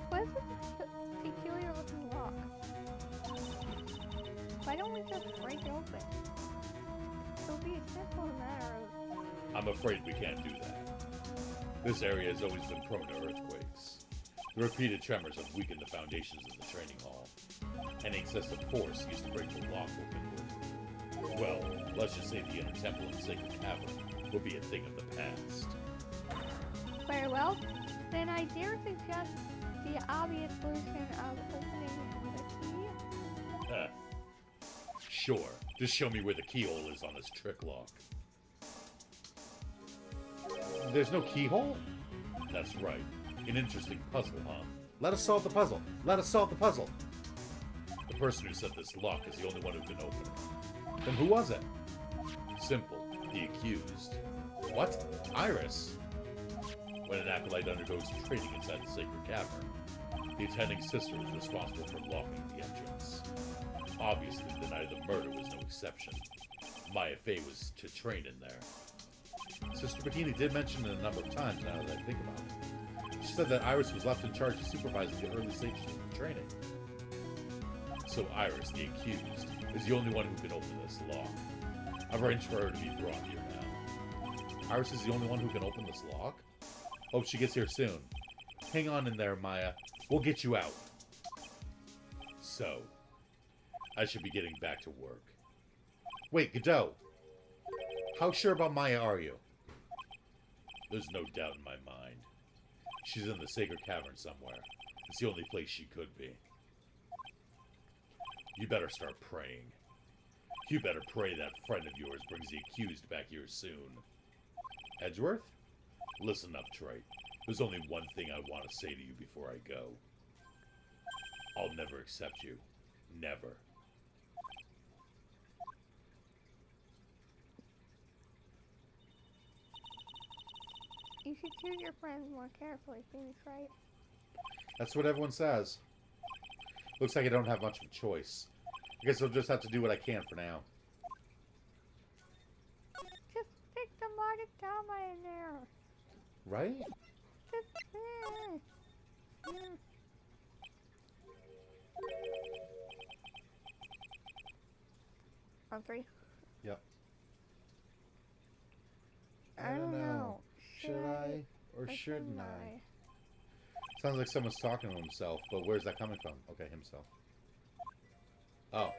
What is this peculiar looking lock? Why don't we just break it open? It'll be a simple matter of... I'm afraid we can't do that. This area has always been prone to earthquakes. The repeated tremors have weakened the foundations of the training hall. Any excessive force used to break the lock open would... Well, let's just say the inner temple and sacred cavern will be a thing of the past. Very well. Then I dare suggest the obvious solution of opening the key. Sure. Just show me where the keyhole is on this trick lock. There's no keyhole? That's right. An interesting puzzle, huh? Let us solve the puzzle. Let us solve the puzzle. The person who set this lock is the only one who can open it. Then who was it? Simple. The accused. What? Iris? When an acolyte undergoes training inside the sacred cavern, the attending sister is responsible for locking the entrance. Obviously, the night of the murder was no exception. Maya Fey was to train in there. Sister Bikini did mention it a number of times now that I think about it. She said that Iris was left in charge of supervising the early stages of the training. So Iris, the accused, is the only one who can open this lock. I've arranged for her to be brought here now. Iris is the only one who can open this lock? Hope she gets here soon. Hang on in there, Maya. We'll get you out. So, I should be getting back to work. Wait, Godot. How sure about Maya are you? There's no doubt in my mind. She's in the sacred cavern somewhere. It's the only place she could be. You better start praying. You better pray that friend of yours brings the accused back here soon. Edgeworth? Listen up, Trite. There's only one thing I want to say to you before I go. I'll never accept you. Never. You should choose your friends more carefully, Phoenix, right? That's what everyone says. Looks like I don't have much of a choice. I guess I'll just have to do what I can for now. Just stick the Magatama in there. Right? Just, On three. Yep. I don't know. Should I or shouldn't I? Sounds like someone's talking to himself, but where's that coming from? Okay, himself. Oh.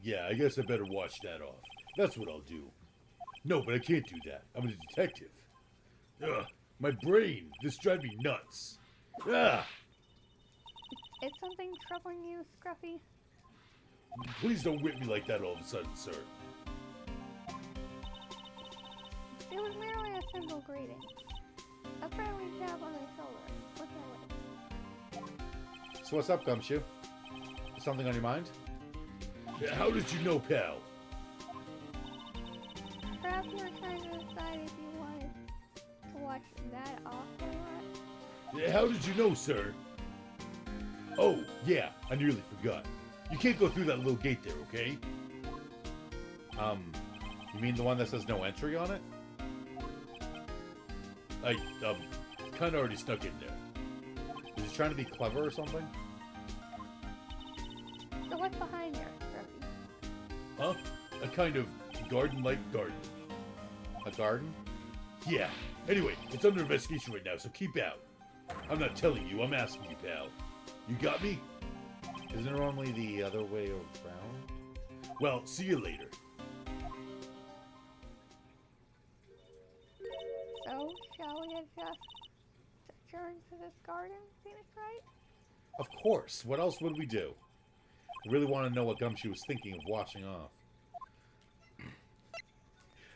Yeah, I guess I better wash that off. That's what I'll do. No, but I can't do that. I'm a detective. Ugh, my brain. This drives me nuts. Ugh. Is something troubling you, Scruffy? Please don't whip me like that all of a sudden, sir. It was merely a simple greeting. A friendly tap on the shoulder. What's that way? So what's up, Gumshoe? Something on your mind? How did you know, pal? Perhaps you were trying to decide if you wanted to watch that off or not. How did you know, sir? Oh, yeah, I nearly forgot. You can't go through that little gate there, okay? You mean the one that says no entry on it? I, kinda already snuck in there. Is he trying to be clever or something? So what's behind there, Scruffy? Huh? A kind of garden-like garden. A garden? Yeah. Anyway, it's under investigation right now, so keep out. I'm not telling you, I'm asking you, pal. You got me? Isn't it normally the other way around? Well, see you later. So, shall we just adjourn to this garden, Phoenix Wright? Of course. What else would we do? I really want to know what Gumshoe was thinking of washing off.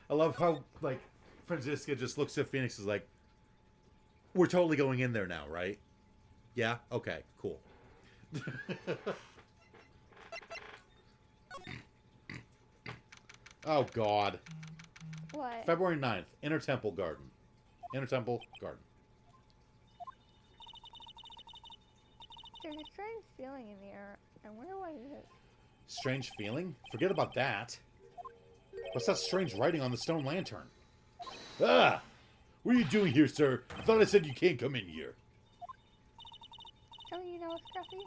I love how, like, Franziska just looks at Phoenix and is like, we're totally going in there now, right? Yeah? Okay, cool. Oh, God. What? February 9th, Inner Temple Garden. Inner Temple Garden. There's a strange feeling in the air. I wonder what it is. Strange feeling? Forget about that. What's that strange writing on the stone lantern? Ah! What are you doing here, sir? I thought I said you can't come in here. Don't you know, Scruffy?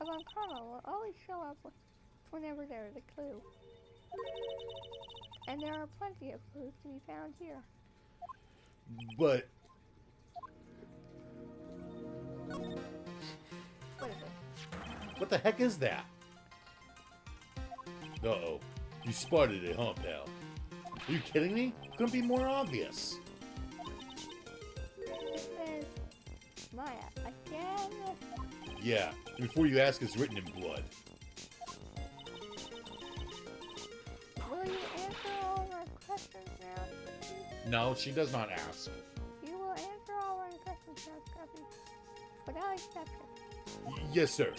Avant Karma will always show up whenever there is a clue. And there are plenty of clues to be found here. But What is it? What the heck is that? uh-oh. You spotted it, huh, pal? Are you kidding me? Couldn't be more obvious. It says, Maya, again? Yeah, and before you ask, it's written in blood. Will you answer all of our questions now, Scruffy? No, she does not ask. You will answer all our questions now, Scruffy. Without exception. Yes, sir.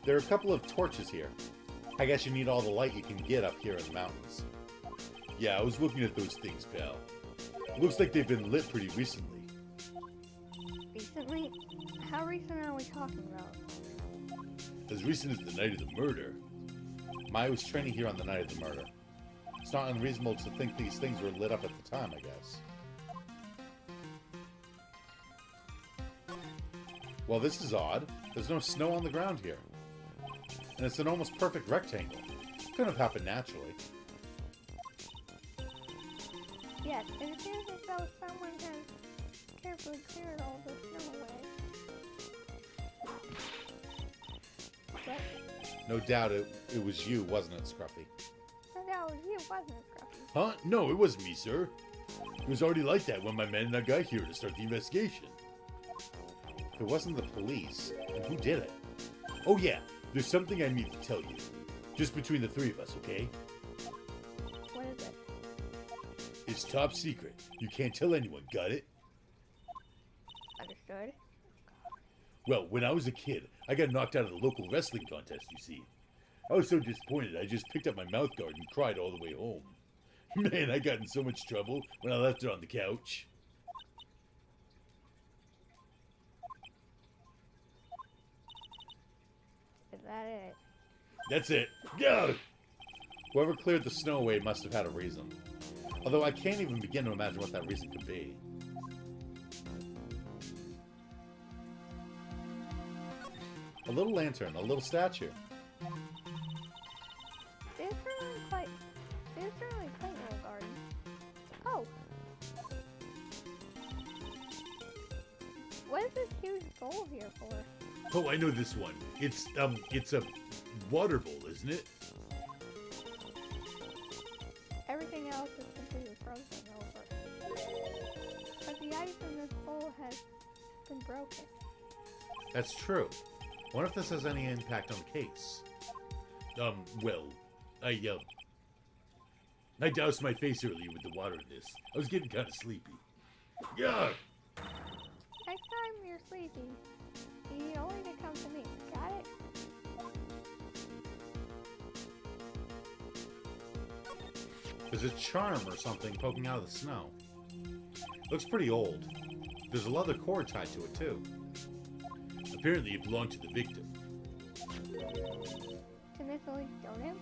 There are a couple of torches here. I guess you need all the light you can get up here in the mountains. Yeah, I was looking at those things, pal. Looks like they've been lit pretty recently. Recently? How recent are we talking about? As recent as the night of the murder. Maya was training here on the night of the murder. It's not unreasonable to think these things were lit up at the time, I guess. Well, this is odd. There's no snow on the ground here. And it's an almost perfect rectangle. Couldn't have happened naturally. Yes, it appears as though someone has carefully cleared all the snow away. What? No doubt it was you, wasn't it, Scruffy? No doubt it was you, wasn't it, Scruffy? Huh? No, it wasn't me, sir. It was already like that when my man and I got here to start the investigation. If it wasn't the police, then who did it? Oh yeah, there's something I need to tell you. Just between the three of us, okay? What is it? It's top secret. You can't tell anyone, got it? Understood? Well, when I was a kid, I got knocked out of the local wrestling contest, you see. I was so disappointed, I just picked up my mouth guard and cried all the way home. Man, I got in so much trouble when I left it on the couch. Is that it? That's it. Go! Whoever cleared the snow away must have had a reason. Although I can't even begin to imagine what that reason could be. A little lantern, a little statue. It's certainly quite a little garden. Oh! What is this huge bowl here for? Oh, I know this one. It's a water bowl, isn't it? Everything else is completely frozen over. But the ice in this bowl has been broken. That's true. I wonder if this has any impact on the case. Well, I doused my face earlier with the water in this. I was getting kind of sleepy. Yeah. Next time you're sleepy, you need only to come to me. Got it? There's a charm or something poking out of the snow. Looks pretty old. There's a leather cord tied to it, too. Apparently it belonged to the victim. To Miss Elise Donim?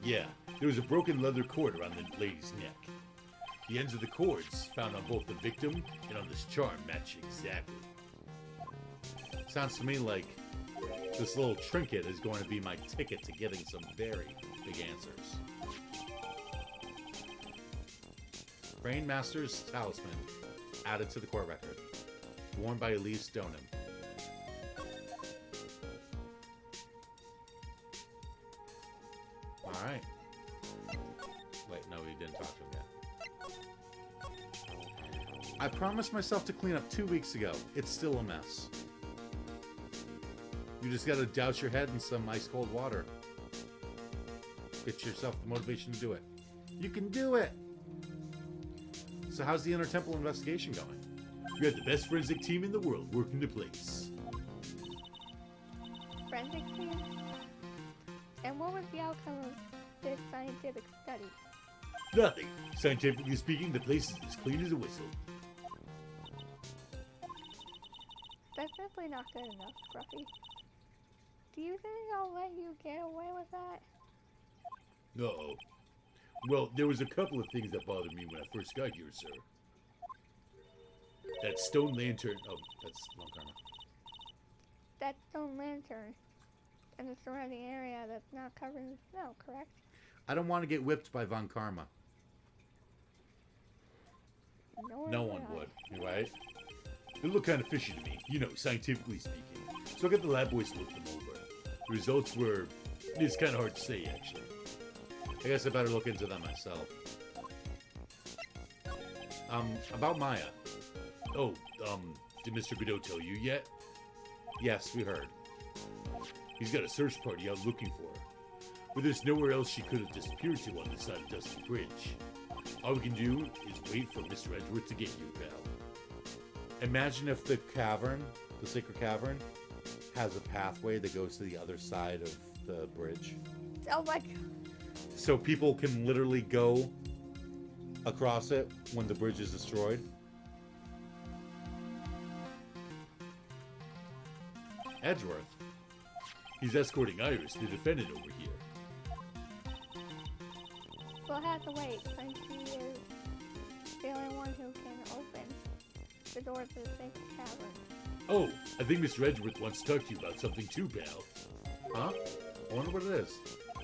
Yeah, there was a broken leather cord around the lady's neck. The ends of the cords found on both the victim and on this charm match exactly. Sounds to me like this little trinket is going to be my ticket to getting some very big answers. Rainmaster's Talisman, added to the court record. Worn by Elise Donim. Alright. Wait, no, we didn't talk to him yet. I promised myself to clean up 2 weeks ago. It's still a mess. You just gotta douse your head in some ice-cold water. Get yourself the motivation to do it. You can do it! So how's the Inter-Temple investigation going? We have the best forensic team in the world working the place. Forensic team? And what was the outcome of this scientific study? Nothing. Scientifically speaking, the place is as clean as a whistle. That's simply not good enough, Scruffy. Do you think I'll let you get away with that? No. Well, there was a couple of things that bothered me when I first got here, sir. That stone lantern... Oh, that's Von Karma. That stone lantern and the surrounding area that's not covered in snow, correct? I don't want to get whipped by Von Karma. No one would. You're right. They look kind of fishy to me, you know, scientifically speaking. So I got the lab boys to look them over. The results were... It's kind of hard to say, actually. I guess I better look into that myself. About Maya. Oh, did Mr. Godot tell you yet? Yes, we heard. He's got a search party out looking for her. But there's nowhere else she could have disappeared to on this side of Dusty Bridge. All we can do is wait for Mr. Edgeworth to get you, pal. Imagine if the cavern, the sacred cavern, has a pathway that goes to the other side of the bridge. Oh my god. So people can literally go across it when the bridge is destroyed. Edgeworth. He's escorting Iris, the defendant, over here. We'll have to wait since he is the only one who can open the door to the sacred cavern. Oh, I think Mr. Edgeworth wants to talk to you about something too, pal. Huh? I wonder what it is.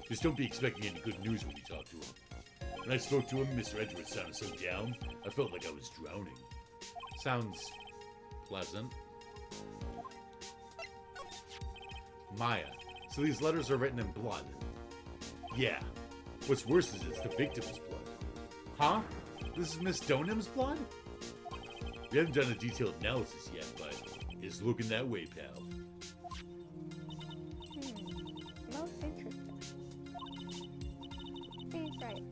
Just don't be expecting any good news when you talk to him. When I spoke to him, Mr. Edgeworth sounded so down, I felt like I was drowning. Sounds pleasant. Maya. So these letters are written in blood. Yeah. What's worse is it's the victim's blood. Huh? This is Miss Donim's blood? We haven't done a detailed analysis yet, but it's looking that way, pal. Most interesting. He's right.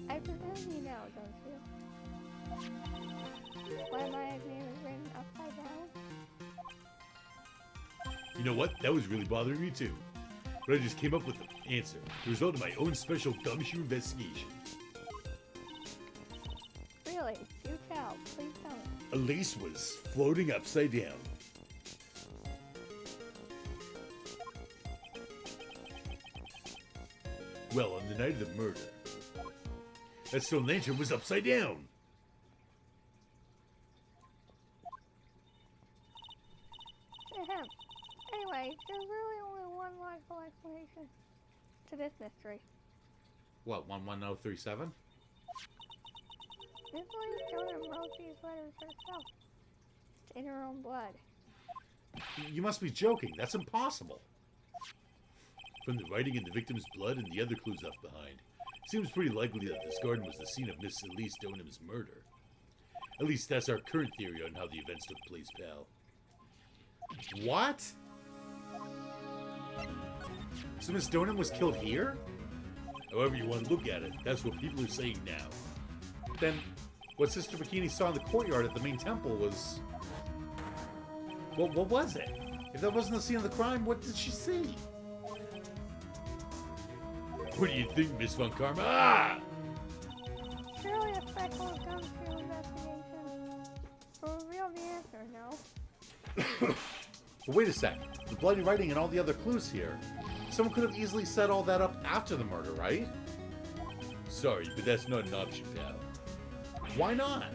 I presume you know, don't you? Why Maya's name is written upside down? You know what? That was really bothering me too. But I just came up with the answer. The result of my own special gumshoe investigation. Really? Do tell. Please don't. Elise was floating upside down. Well, on the night of the murder, that stone lantern was upside down. Ahem. Anyway, there's really only one logical explanation to this mystery. What, 11037? Miss Elise Donim wrote these letters herself. In her own blood. You must be joking. That's impossible. From the writing in the victim's blood and the other clues left behind, it seems pretty likely that this garden was the scene of Miss Elise Donim's murder. At least that's our current theory on how the events took place, pal. What? So Miss Donim was killed here? However you want to look at it, that's what people are saying now. Then, what Sister Bikini saw in the courtyard at the main temple was... What was it? If that wasn't the scene of the crime, what did she see? What do you think, Miss Von Karma? Ah! Surely a special gumshoe investigation will reveal the answer, no? But wait a sec. The bloody writing and all the other clues here. Someone could have easily set all that up after the murder, right? Sorry, but that's not an option, pal. Why not?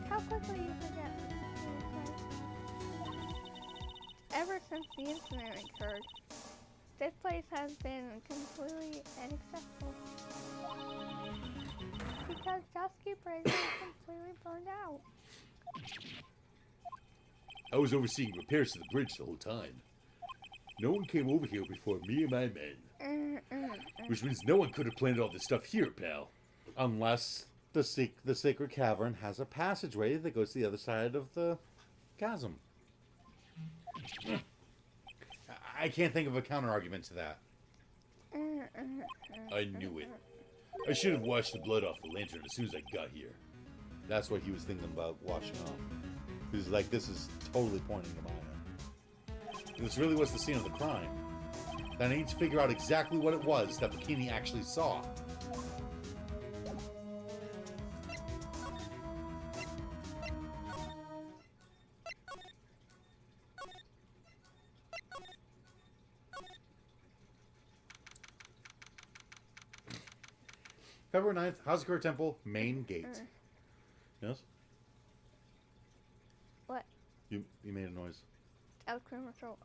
How quickly you forget. Ever since the incident occurred, this place has been completely inaccessible. Because Dusky Bridge is completely burned out. I was overseeing repairs to the bridge the whole time. No one came over here before me and my men. Which means no one could have planted all this stuff here, pal. Unless the sacred cavern has a passageway that goes to the other side of the chasm. I can't think of a counter-argument to that. I knew it. I should have washed the blood off the lantern as soon as I got here. That's what he was thinking about washing off. He was like, this is totally pointing to Maya. If this really was the scene of the crime, then I need to figure out exactly what it was that Bikini actually saw. February 9th, Hazakura Temple, main gate. Yes? What? You made a noise. I was clearing my throat.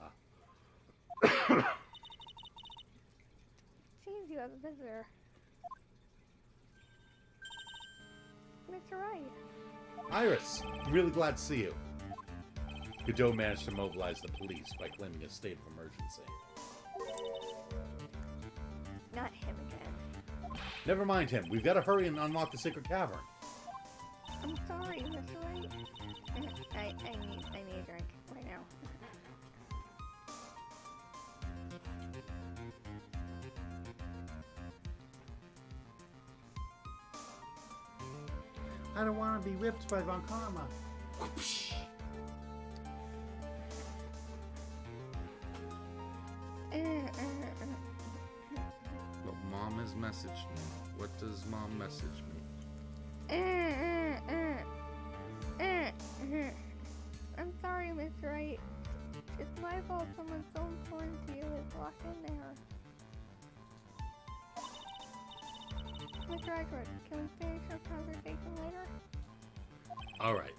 Seems you have a visitor. Mr. Wright. Iris, I'm really glad to see you. Godot managed to mobilize the police by claiming a state of emergency. Not him again. Never mind him. We've got to hurry and unlock the sacred cavern. I'm sorry, Mr. Wright. I need a drink right now. I don't want to be whipped by Von Karma. But Mom has messaged me. What does Mom message me? I'm sorry, Mr. Wright. It's my fault someone so important to you is locked in there. Mr. Edward, can we finish our conversation later? Alright.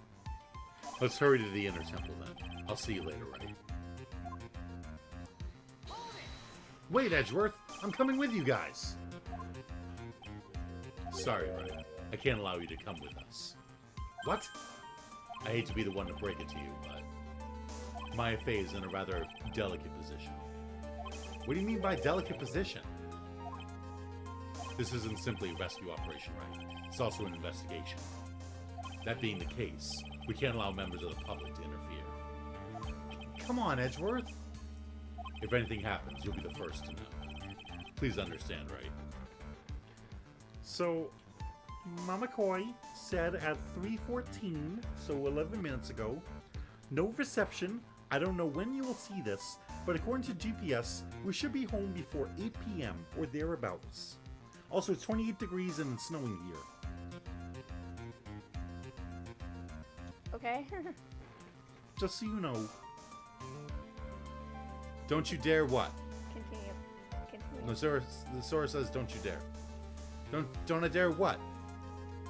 Let's hurry to the inner temple then. I'll see you later, Wright. Wait, Edgeworth! I'm coming with you guys! Sorry, Wright. I can't allow you to come with us. What? I hate to be the one to break it to you, but Maya Fey is in a rather delicate position. What do you mean by delicate position? This isn't simply a rescue operation, right? It's also an investigation. That being the case, we can't allow members of the public to interfere. Come on, Edgeworth! If anything happens, you'll be the first to know. Please understand, right? So, Mama Koi said at 3:14, so 11 minutes ago, no reception. I don't know when you will see this, but according to GPS, we should be home before 8 p.m. or thereabouts. Also, it's 28 degrees and it's snowing here. Okay. Just so you know. Don't you dare what? Continue. The Sora says, don't you dare. Don't I dare what?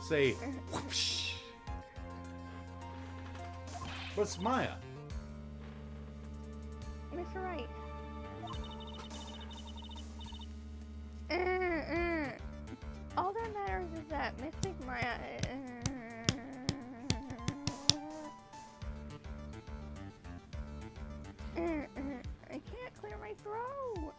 Say, whoosh. What's Maya? Mr. Wright. All that matters is that Mystic Maya. I can't clear my throat.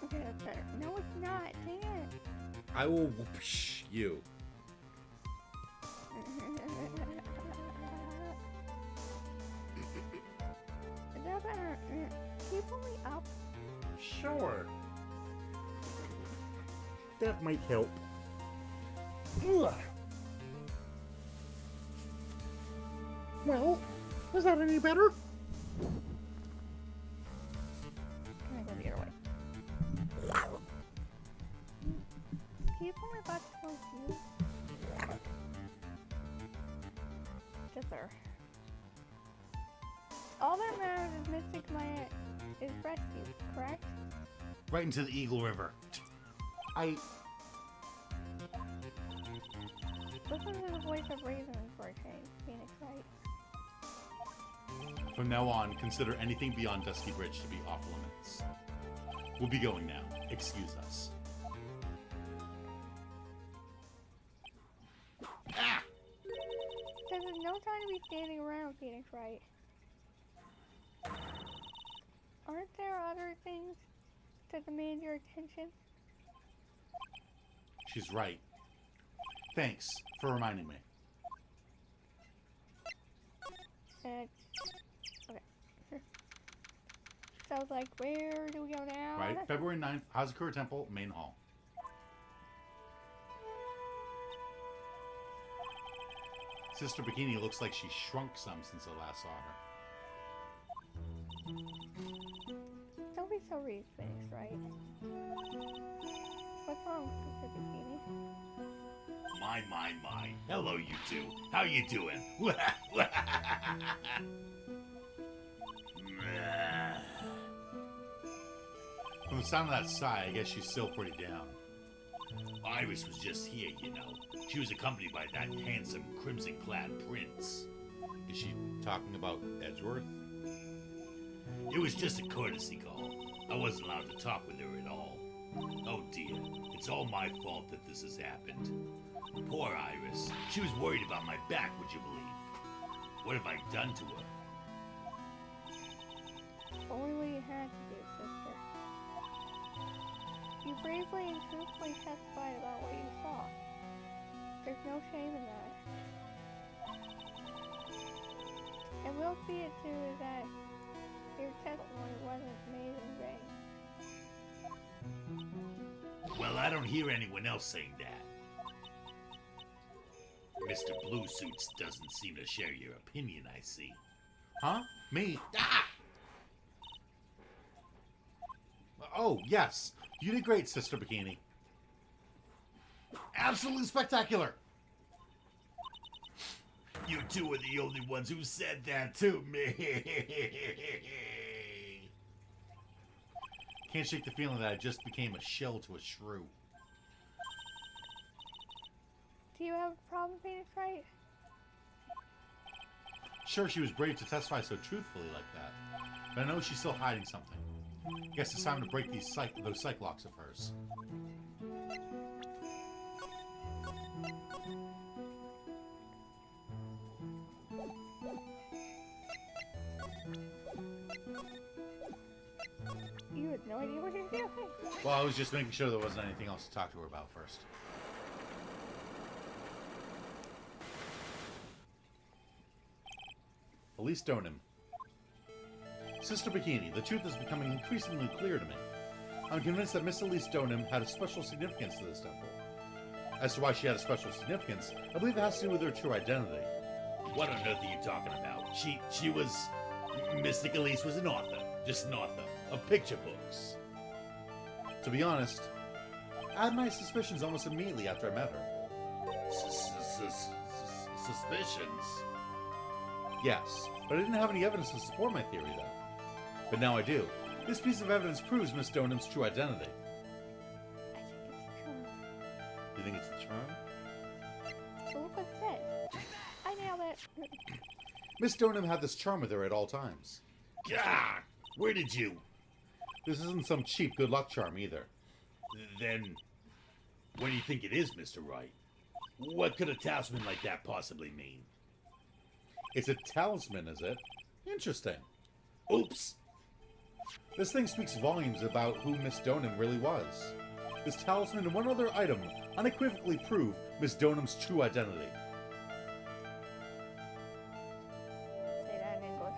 Okay, that's better. No, it's not. Dang it. I will whoosh you. better. Can you pull me up? Sure. That might help. Ugh. Well, is that any better? Can I go the other way? Can you pull my butt towards you? Just there. All that matters is Mystic Maya is rescued, correct? Right into the Eagle River. Listen to the voice of reason for a change, Phoenix Wright. From now on, consider anything beyond Dusky Bridge to be off limits. We'll be going now. Excuse us. Ah! There's no time to be standing around, Phoenix Wright. Aren't there other things that demand your attention? She's right. Thanks for reminding me. Okay. So I was like, where do we go now? Right? February 9th, Hazakura Temple, Main Hall. Sister Bikini looks like she shrunk some since I last saw her. Don't be so rude, Phoenix Wright. What's wrong, Sister Bikini? My. Hello, you two. How you doing? From the sound of that sigh, I guess she's still pretty down. Iris was just here, you know. She was accompanied by that handsome crimson-clad prince. Is she talking about Edgeworth? It was just a courtesy call. I wasn't allowed to talk with her at all. Oh dear, it's all my fault that this has happened. Poor Iris. She was worried about my back, would you believe? What have I done to her? Only what you had to do, sister. You bravely and truthfully testified about what you saw. There's no shame in that. And we'll see it too that your testimony wasn't made in vain. Well, I don't hear anyone else saying that. Mr. Blue Suits doesn't seem to share your opinion, I see. Huh? Me? Ah! Oh, yes. You did great, Sister Bikini. Absolutely spectacular. You two are the only ones who said that to me. Can't shake the feeling that I just became a shell to a shrew. Do you have a problem, Phoenix Wright? Sure, she was brave to testify so truthfully like that, but I know she's still hiding something. Guess it's time to break those psych locks of hers. You had no idea what you were doing. Well, I was just making sure there wasn't anything else to talk to her about first. Elise Stoneham. Sister Bikini, the truth is becoming increasingly clear to me. I'm convinced that Miss Elise Stoneham had a special significance to this temple. As to why she had a special significance, I believe it has to do with her true identity. What on earth are you talking about? She was... Mystic Elise was an author. Just an author. Of picture books. To be honest, I had my suspicions almost immediately after I met her. Suspicions? Yes, but I didn't have any evidence to support my theory then. But now I do. This piece of evidence proves Miss Stoneham's true identity. I think it's a charm. You think it's a charm? So look what's said. I nailed it. Miss Stoneham had this charm with her at all times. Gah! Where did you? This isn't some cheap good luck charm either. Then, what do you think it is, Mr. Wright? What could a talisman like that possibly mean? It's a talisman, is it? Interesting. Oops! This thing speaks volumes about who Miss Stoneham really was. This talisman and one other item unequivocally prove Miss Stoneham true identity. Say that in English.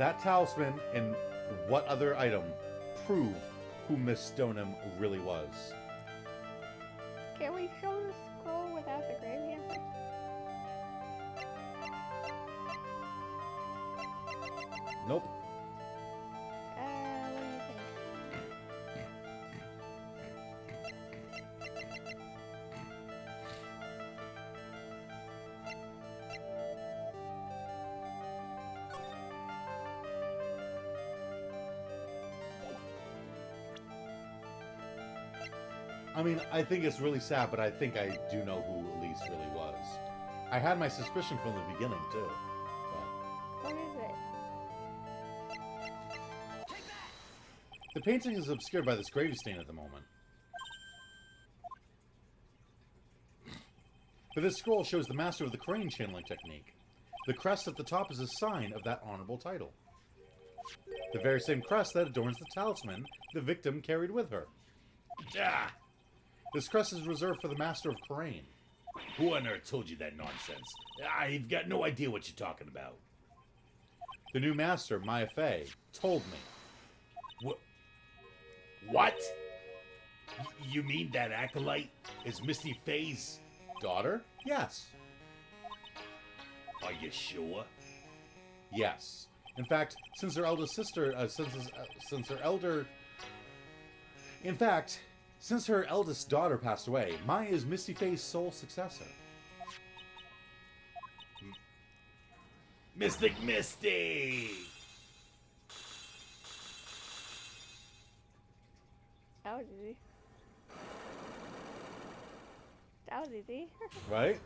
that talisman and what other item prove who Miss Stoneham really was? Can we show the scroll without the graveyard? Nope. What do you think? I mean, I think it's really sad, but I think I do know who Elise really was. I had my suspicion from the beginning, too. What is it? The painting is obscured by this gravy stain at the moment. But this scroll shows the master of the crane channeling technique. The crest at the top is a sign of that honorable title. The very same crest that adorns the talisman the victim carried with her. Ah! This crest is reserved for the master of Crane. Who on earth told you that nonsense? I've got no idea what you're talking about. The new master, Maya Fey, told me. What? You mean that acolyte is Misty Fey's Daughter? Yes. Are you sure? Yes. In fact, since her eldest sister, since her eldest daughter passed away, Maya is Misty Fey's sole successor. Mystic Misty! That was easy. That was easy. Right?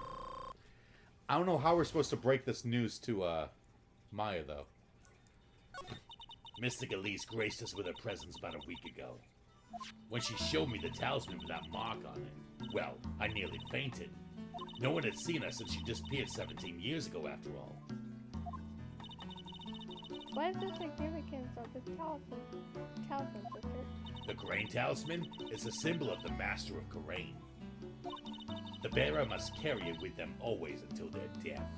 I don't know how we're supposed to break this news to, Maya, though. Mystic Elise graced us with her presence about a week ago. When she showed me the talisman with that mark on it, well, I nearly fainted. No one had seen her since she disappeared 17 years ago, after all. What is the significance of the talisman, sister? The Crane Talisman is a symbol of the Master of Karain. The bearer must carry it with them always until their death.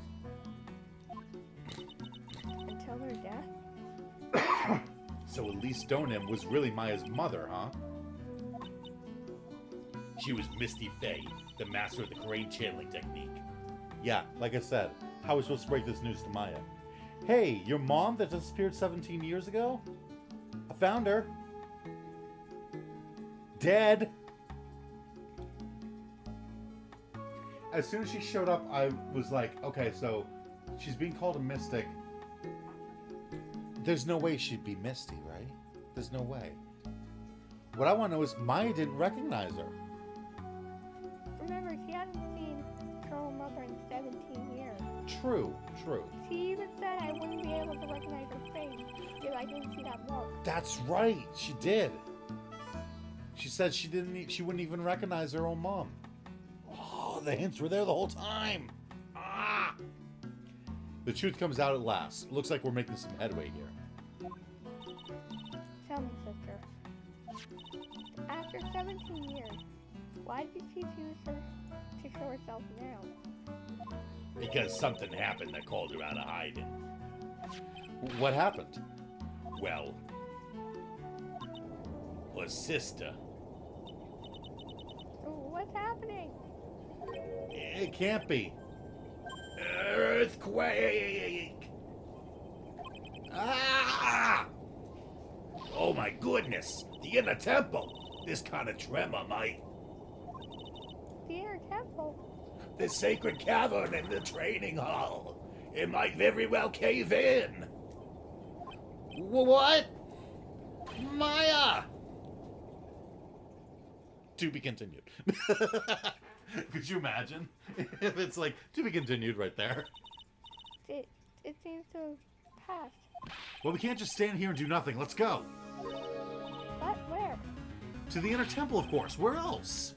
Until their death? So Elise Stoneham was really Maya's mother, huh? She was Misty Fey, the master of the Karain channeling technique. Yeah, like I said, how are we supposed to break this news to Maya? Hey, your mom that disappeared 17 years ago? I found her. Dead. As soon as she showed up, I was like, okay, so she's being called a mystic. There's no way she'd be Misty, right? There's no way. What I want to know is Maya didn't recognize her. Remember, she hadn't seen her own mother in 17 years. True, true. She even said I wouldn't be able to recognize her face if I didn't see that mark. That's right, she did. She said she wouldn't even recognize her own mom. Oh, the hints were there the whole time. Ah! The truth comes out at last. Looks like we're making some headway here. Tell me, sister. After 17 years, why did she choose to show herself now? Because something happened that called her out of hiding. What happened? Well, her sister. What's happening? It can't be. Earthquake! Ah! Oh my goodness! The inner temple! This kind of tremor might... The inner temple. The sacred cavern in the training hall. It might very well cave in. What? Maya! To be continued. Could you imagine if it's like, to be continued right there? It seems to have passed. Well, we can't just stand here and do nothing. Let's go. What? Where? To the inner temple, of course. Where else?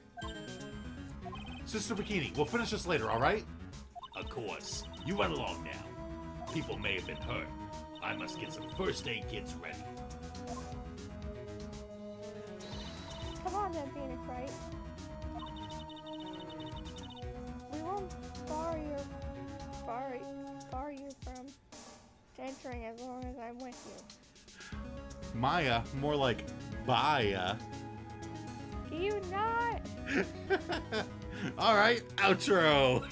Sister Bikini, we'll finish this later, all right? Of course. You run along now. People may have been hurt. I must get some first aid kits ready. Come on then, Phoenix, right? We won't borrow you from answering as long as I'm with you. Maya, more like Baya. Do you not? All right, outro.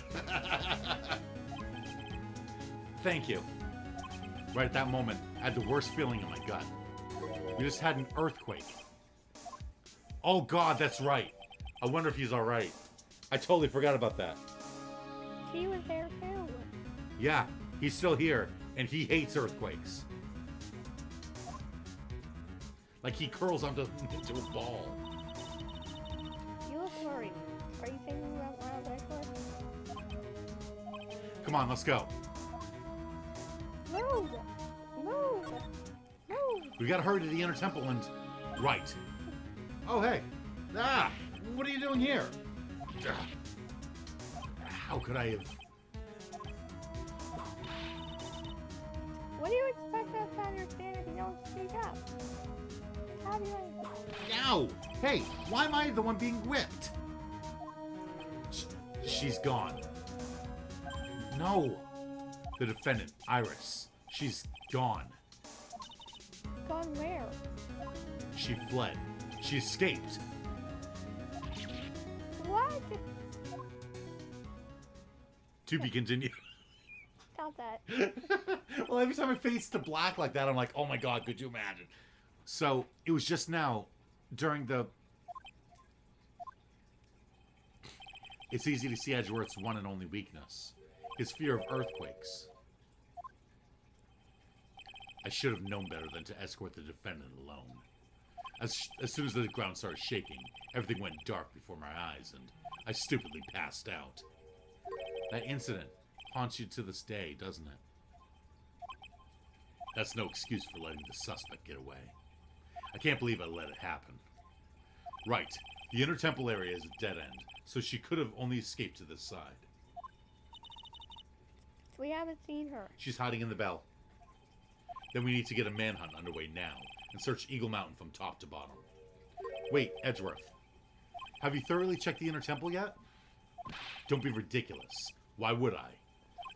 Thank you. Right at that moment, I had the worst feeling in my gut. We just had an earthquake. Oh God, that's right. I wonder if he's all right. I totally forgot about that. He was there too. Yeah, he's still here, and he hates earthquakes. Like he curls into a ball. You look worried. Are you thinking about wild Edward? Come on, let's go. Move! Move! Move! We gotta hurry to the inner temple and... Right. Oh, hey. Ah! What are you doing here? How could I have... What do you expect us to understand if you don't speak up? How do you... Ow! Hey, why am I the one being whipped? She's gone. No! The defendant, Iris. She's gone. Gone where? She fled. She escaped. What? To be continued. Stop that. Well, every time I face to black like that, I'm like, oh my God, could you imagine? So, it was just now, during the... It's easy to see Edgeworth's one and only weakness. His fear of earthquakes. I should have known better than to escort the defendant alone. As soon as the ground started shaking, everything went dark before my eyes, and I stupidly passed out. That incident haunts you to this day, doesn't it? That's no excuse for letting the suspect get away. I can't believe I let it happen. Right, the inner temple area is a dead end, so she could have only escaped to this side. We haven't seen her. She's hiding in the bell. Then we need to get a manhunt underway now, and search Eagle Mountain from top to bottom. Wait, Edgeworth. Have you thoroughly checked the inner temple yet? Don't be ridiculous. Why would I?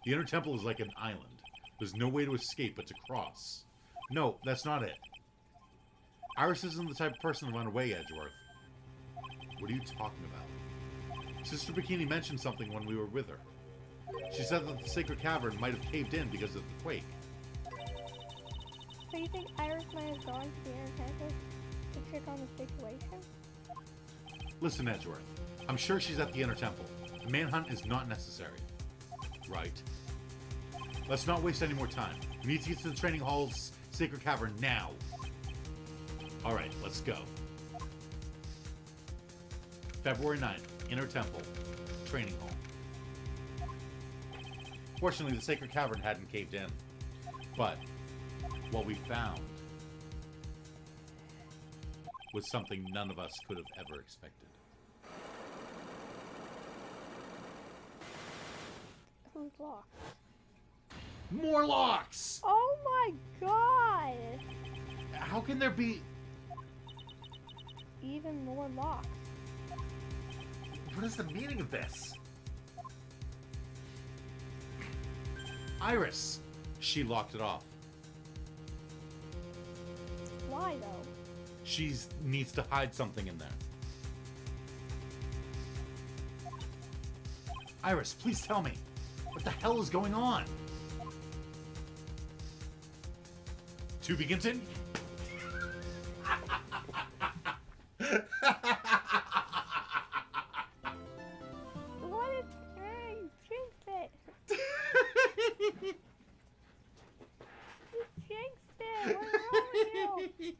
The inner temple is like an island. There's no way to escape but to cross. No, that's not it. Iris isn't the type of person to run away, Edgeworth. What are you talking about? Sister Bikini mentioned something when we were with her. She said that the sacred cavern might have caved in because of the quake. So you think Iris might have gone to the inner temple to check on the situation? Listen, Edgeworth. I'm sure she's at the inner temple. A manhunt is not necessary. Right. Let's not waste any more time. We need to get to the training hall's sacred cavern now. Alright, let's go. February 9th, Inner Temple, Training Hall. Fortunately, the sacred cavern hadn't caved in. But what we found was something none of us could have ever expected. Who's locked? More locks! Oh my god! How can there be... Even more locks. What is the meaning of this? Iris! She locked it off. Why though? She needs to hide something in there. Iris, please tell me. What the hell is going on? To be continued. What is... Hey, you jinxed it! You jinxed it! What's wrong with you?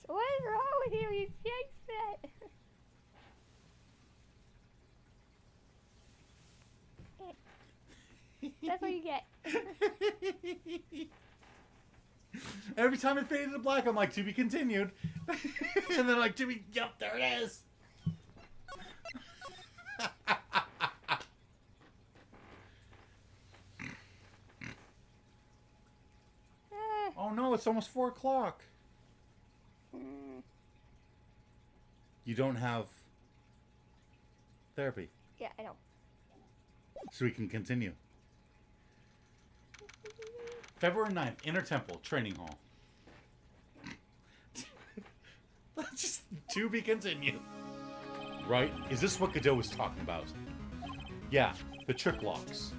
What is wrong with you? You jinxed it! That's what you get. Every time it faded to black, I'm like, to be continued. And then like, to be, yep, there it is. Oh no, it's almost 4 o'clock. You don't have therapy. Yeah, I know. So we can continue. February 9th, Inner Temple, Training Hall. That's just to be continued. Right? Is this what Godot was talking about? Yeah, the trick locks.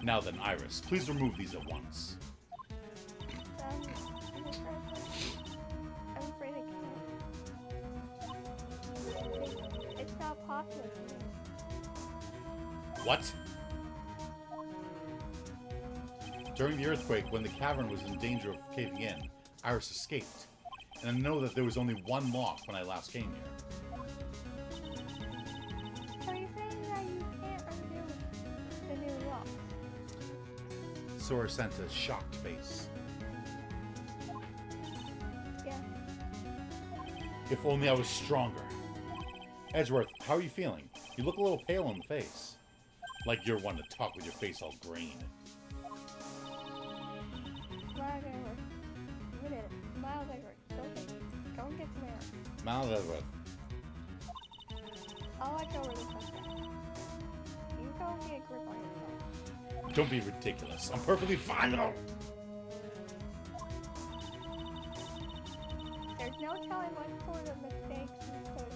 Now then, Iris, please remove these at once. I'm afraid I can't. It's not possible for me. What? During the earthquake, when the cavern was in danger of caving in, Iris escaped. And I know that there was only one lock when I last came here. So you're saying that you can't undo the new lock? Sora sent a shocked face. Yeah. If only I was stronger. Edgeworth, how are you feeling? You look a little pale in the face. Like you're one to talk with your face all green. Miles Edward. Don't get some air. Miles Edgeworth. I'll watch over this one. You don't get a grip on yourself. Don't be ridiculous. I'm perfectly fine though. There's no telling what sort of mistakes you could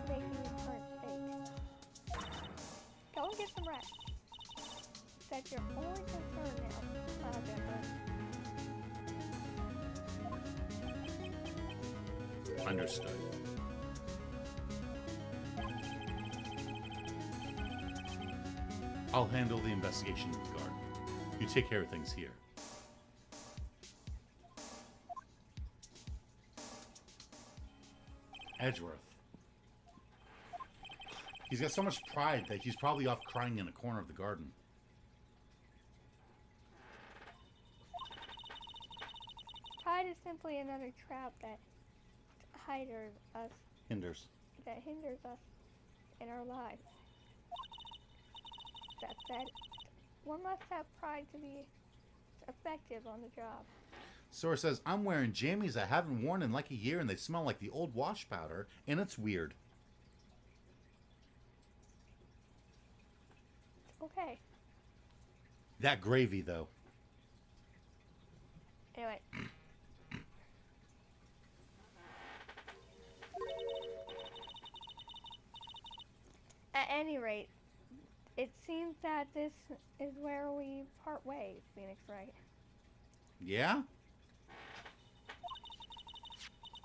make in your current state. Go and get some rest. That's your only concern now, Miles Edward. Understood. I'll handle the investigation with the guard. You take care of things here. Edgeworth. He's got so much pride that he's probably off crying in a corner of the garden. Pride is simply another trap that hinders us in our lives. That said, one must have pride to be effective on the job. Sora says, I'm wearing jammies I haven't worn in like a year and they smell like the old wash powder, and it's weird. Okay. That gravy, though. Anyway. At any rate, it seems that this is where we part ways, Phoenix Wright. Yeah?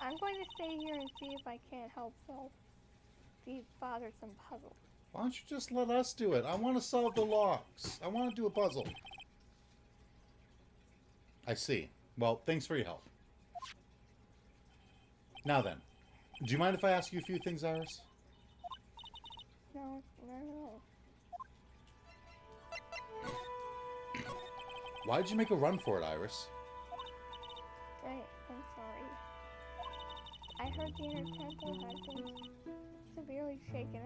I'm going to stay here and see if I can't help solve these bothersome puzzles. Why don't you just let us do it? I want to solve the locks. I want to do a puzzle. I see. Well, thanks for your help. Now then, do you mind if I ask you a few things, Iris? No. Why did you make a run for it, Iris? I'm sorry. I heard the inner temple had been severely shaken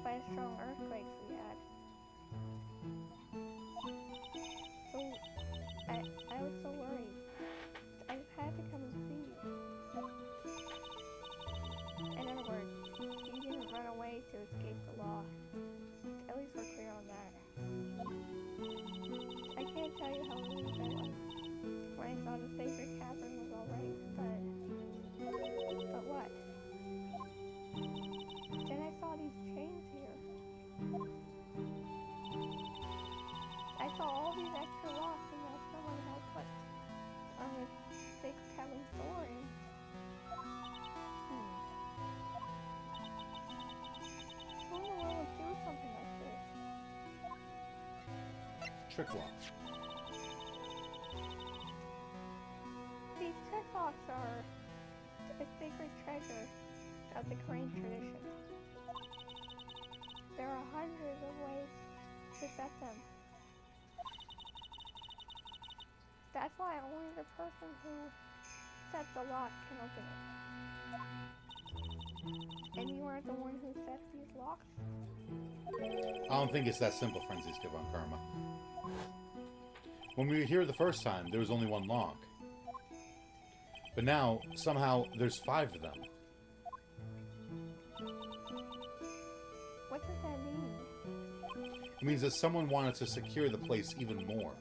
by a strong earthquake we had. So I was so worried. I had to come and see you. In other words, you didn't run away to escape the law. At least we're clear on that. I can't tell you how relieved I was when I saw the sacred cavern was all right, but what? Then I saw these chains here. I saw all these extra locks and that someone had put on the sacred cavern's door and who in the world would do something like this? Trick lock. These trick locks are a sacred treasure of the Korean tradition. There are hundreds of ways to set them. That's why only the person who set the lock can open it. And you aren't the one who set these locks? I don't think it's that simple, Frenzy Skip on Karma. When we were here the first time, there was only one lock. But now, somehow, there's 5 of them. What does that mean? It means that someone wanted to secure the place even more.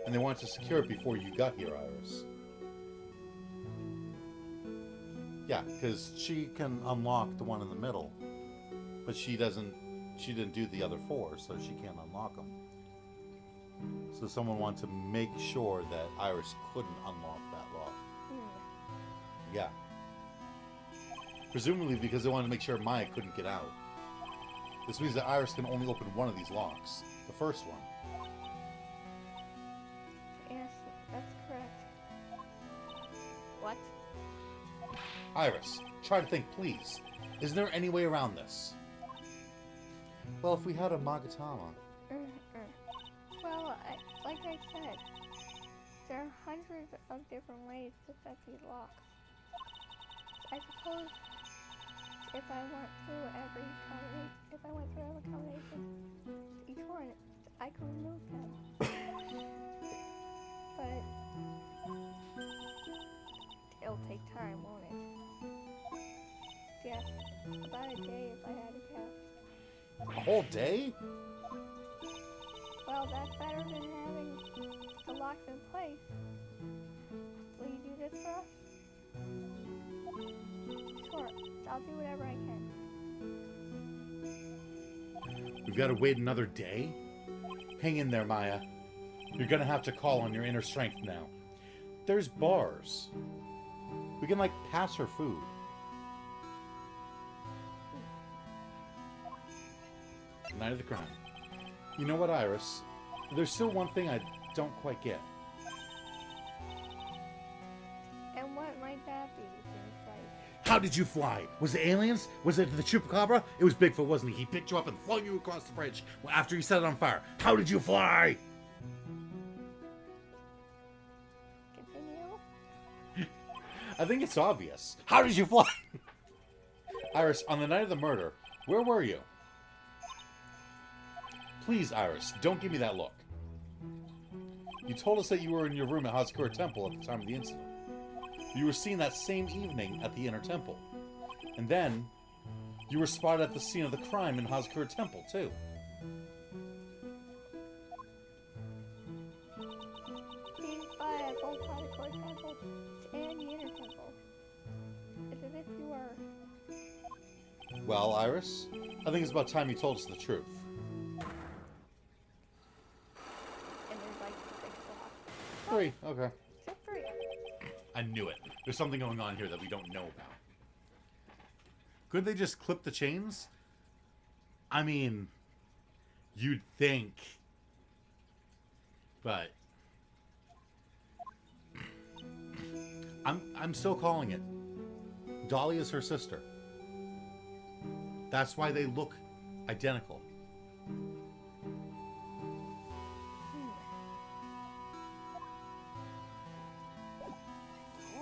And they wanted to secure it before you got here, Iris. Yeah, because she can unlock the one in the middle. But she didn't do the other 4, so she can't unlock them. So someone wanted to make sure that Iris couldn't unlock that lock. Yeah. Presumably because they wanted to make sure Maya couldn't get out. This means that Iris can only open one of these locks. The first one. Yes, that's correct. What? Iris, try to think, please. Isn't there any way around this? Well, if we had a Magatama. Well, like I said, there are hundreds of different ways to set these locks. I suppose if I went through every combination, each one, I could remove them. But it'll take time, won't it? Yeah, about a day if I had to guess. A whole day? Well, that's better than having the locks in place. Will you do this for us? Sure, I'll do whatever I can. We've got to wait another day? Hang in there, Maya. You're gonna have to call on your inner strength now. There's bars. We can, pass her food. Night of the crime. You know what, Iris? There's still one thing I don't quite get. And what might that be, things like? How did you fly? Was it aliens? Was it the Chupacabra? It was Bigfoot, wasn't he? He picked you up and flung you across the bridge after he set it on fire. How did you fly? Continue? I think it's obvious. How did you fly? Iris, on the night of the murder, where were you? Please, Iris, don't give me that look. You told us that you were in your room at Hazakura Temple at the time of the incident. You were seen that same evening at the Inner Temple. And then, you were spotted at the scene of the crime in Hazakura Temple, too. Being spotted at both Hazakura Temple and the Inner Temple. It's as if you were... Well, Iris, I think it's about time you told us the truth. And there's 6 locks. 3, okay. Just 3. I knew it. There's something going on here that we don't know about. Couldn't they just clip the chains? I mean, you'd think. But I'm still calling it. Dolly is her sister. That's why they look identical.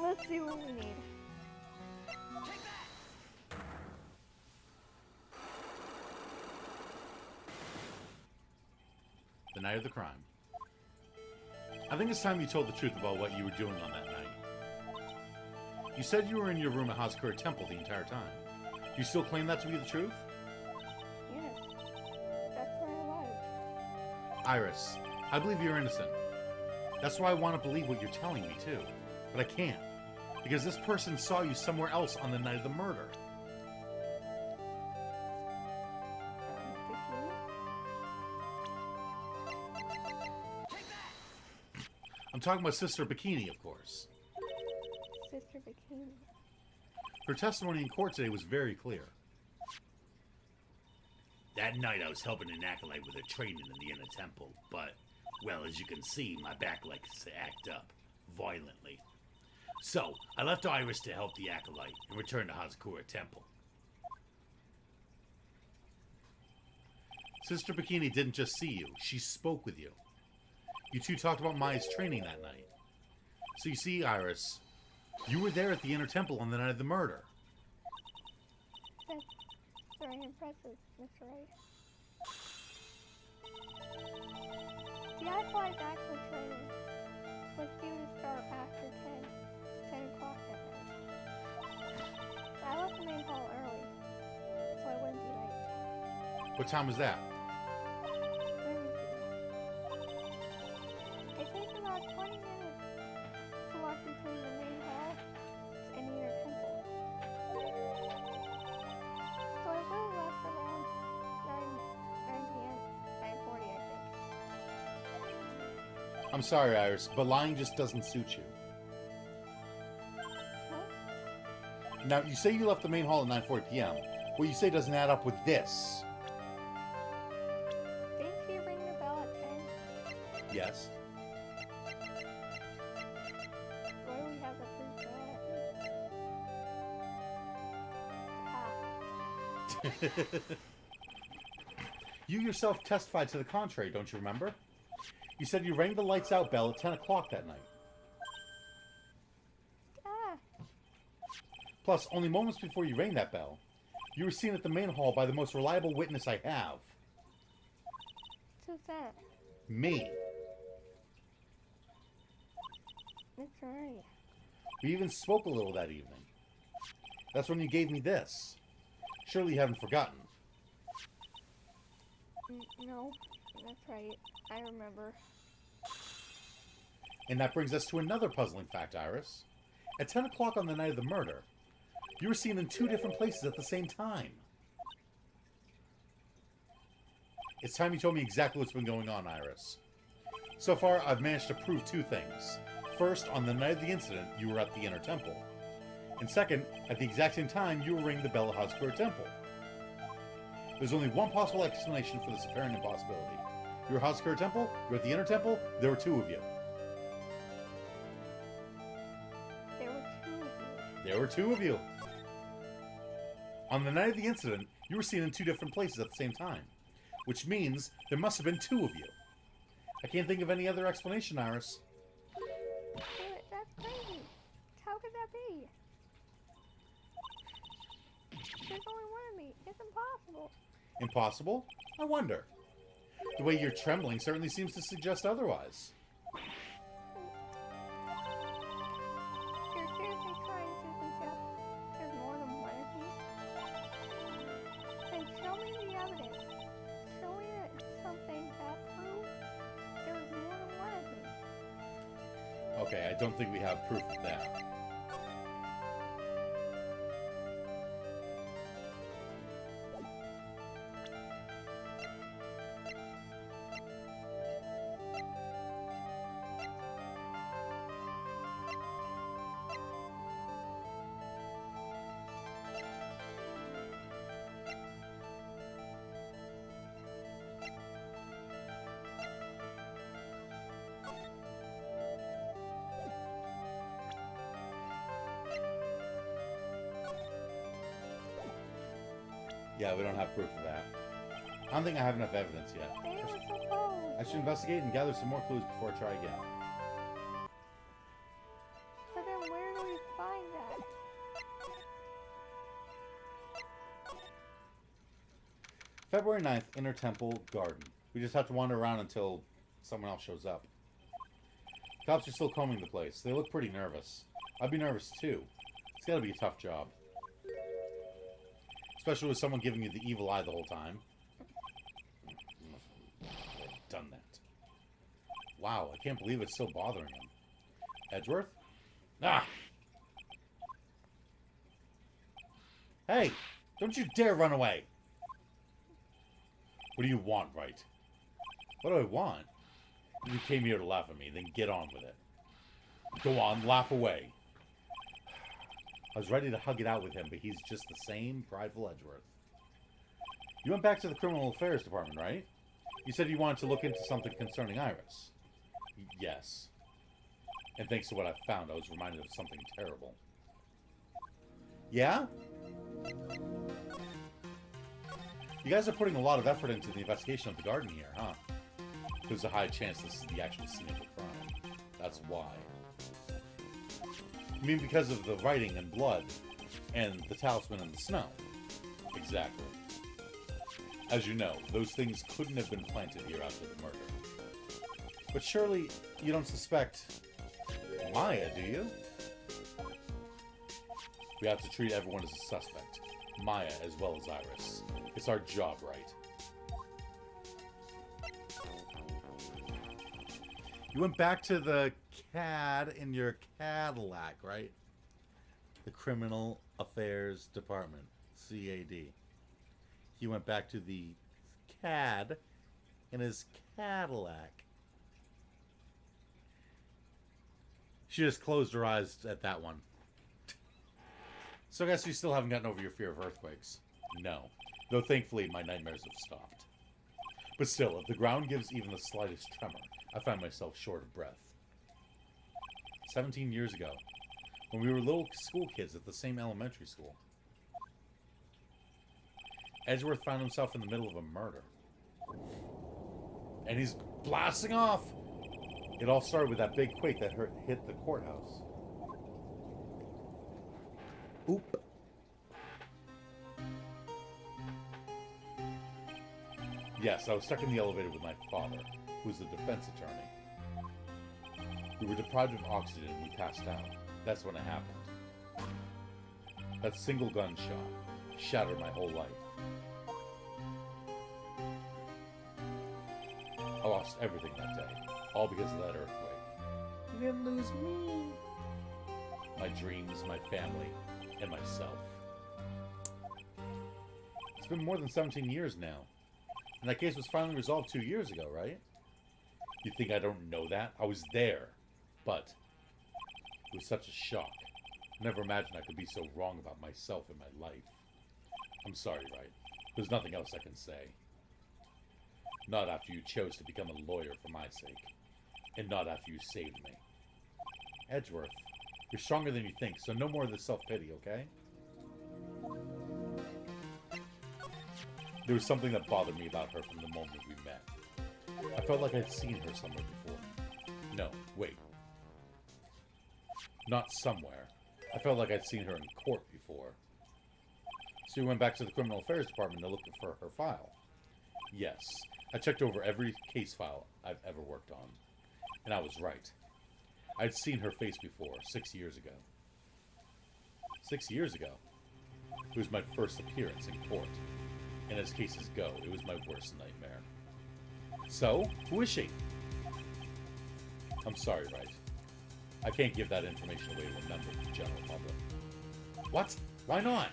Let's see what we need. The night of the crime. I think it's time you told the truth about what you were doing on that night. You said you were in your room at Hazakura Temple the entire time. Do you still claim that to be the truth? Yes. That's where I was. Iris, I believe you're innocent. That's why I want to believe what you're telling me, too. But I can't. Because this person saw you somewhere else on the night of the murder. I'm talking about Sister Bikini, of course. Sister Bikini. Her testimony in court today was very clear. That night I was helping an acolyte with her training in the Inner Temple, but, well, as you can see, my back likes to act up violently. So, I left Iris to help the acolyte and returned to Hazakura Temple. Sister Bikini didn't just see you, she spoke with you. You two talked about Maya's training that night. So you see, Iris, you were there at the Inner Temple on the night of the murder. That's very impressive, Mr. Wright. The acolyte's actual training was due to start after 10 o'clock that night. I left the main hall early, so I wouldn't be late. What time was that? I'm sorry, Iris, but lying just doesn't suit you. Huh? Now, you say you left the main hall at 9:40 p.m. What you say doesn't add up with this. Didn't she ring the bell at 10? Yes. Where do we have the proof that? Ah, You yourself testified to the contrary, don't you remember? You said you rang the lights out bell at 10 o'clock that night. ah, Plus, only moments before you rang that bell, you were seen at the main hall by the most reliable witness I have. who's that? Me. That's right. We even spoke a little that evening. That's when you gave me this. Surely you haven't forgotten. No, that's right. I remember. And that brings us to another puzzling fact, Iris. At 10 o'clock on the night of the murder, you were seen in 2 different places at the same time. It's time you told me exactly what's been going on, Iris. So far, I've managed to prove 2 things. First, on the night of the incident, you were at the Inner Temple. And second, at the exact same time, you were ringing the bell at Hot Square Temple. There's only one possible explanation for this apparent impossibility. You were at Hot Square Temple, you were at the Inner Temple, there were 2 of you. There were 2 of you. There were 2 of you. On the night of the incident, you were seen in 2 different places at the same time. Which means there must have been 2 of you. I can't think of any other explanation, Iris. That's crazy. How could that be? There's only one of me. It's impossible. Impossible? I wonder. The way you're trembling certainly seems to suggest otherwise. You're seriously trying to suggest there's more than one of me? Then show me the evidence. Show me something that proves there was more than one of me. Okay, I don't think we have proof of that. Yeah, we don't have proof of that. I don't think I have enough evidence yet. They were supposed. I should investigate and gather some more clues before I try again. But then where do we find that? February 9th, Inner Temple Garden. We just have to wander around until someone else shows up. Cops are still combing the place. They look pretty nervous. I'd be nervous too. It's gotta be a tough job. Especially with someone giving you the evil eye the whole time. I've done that. Wow, I can't believe it's still bothering him. Edgeworth? Ah! Hey! Don't you dare run away! What do you want, Wright? What do I want? If you came here to laugh at me, then get on with it. Go on, laugh away. I was ready to hug it out with him, but he's just the same prideful Edgeworth. You went back to the Criminal Affairs Department, right? You said you wanted to look into something concerning Iris. Yes. And thanks to what I found, I was reminded of something terrible. Yeah? You guys are putting a lot of effort into the investigation of the garden here, huh? There's a high chance this is the actual scene of the crime. That's why. I mean, because of the writing and blood, and the talisman in the snow. Exactly. As you know, those things couldn't have been planted here after the murder. But surely, you don't suspect Maya, do you? We have to treat everyone as a suspect. Maya as well as Iris. It's our job, right? You went back to the CAD in your Cadillac, right? The Criminal Affairs Department, CAD. He went back to the CAD in his Cadillac. She just closed her eyes at that one. So I guess you still haven't gotten over your fear of earthquakes. No. Though thankfully my nightmares have stopped. But still, if the ground gives even the slightest tremor, I find myself short of breath. 17 years ago, when we were little school kids at the same elementary school, Edgeworth found himself in the middle of a murder. And he's blasting off! It all started with that big quake that hit the courthouse. Oop. Yes, I was stuck in the elevator with my father, who was a defense attorney. We were deprived of oxygen and we passed out. That's when it happened. That single gunshot shattered my whole life. I lost everything that day, all because of that earthquake. You didn't lose me. My dreams, my family, and myself. It's been more than 17 years now. And that case was finally resolved 2 years ago, right? You think I don't know that? I was there. But it was such a shock. I never imagined I could be so wrong about myself and my life. I'm sorry, Wright. There's nothing else I can say. Not after you chose to become a lawyer for my sake. And not after you saved me. Edgeworth, you're stronger than you think, so no more of this self-pity, okay? There was something that bothered me about her from the moment we met. I felt like I'd seen her somewhere before. No, wait. Not somewhere. I felt like I'd seen her in court before. So we went back to the Criminal Affairs Department to look for her file. Yes, I checked over every case file I've ever worked on. And I was right. I'd seen her face before, 6 years ago. 6 years ago? It was my first appearance in court. And as cases go, it was my worst nightmare. So, who is she? I'm sorry, Wright. I can't give that information away to a member of the general public. What? Why not?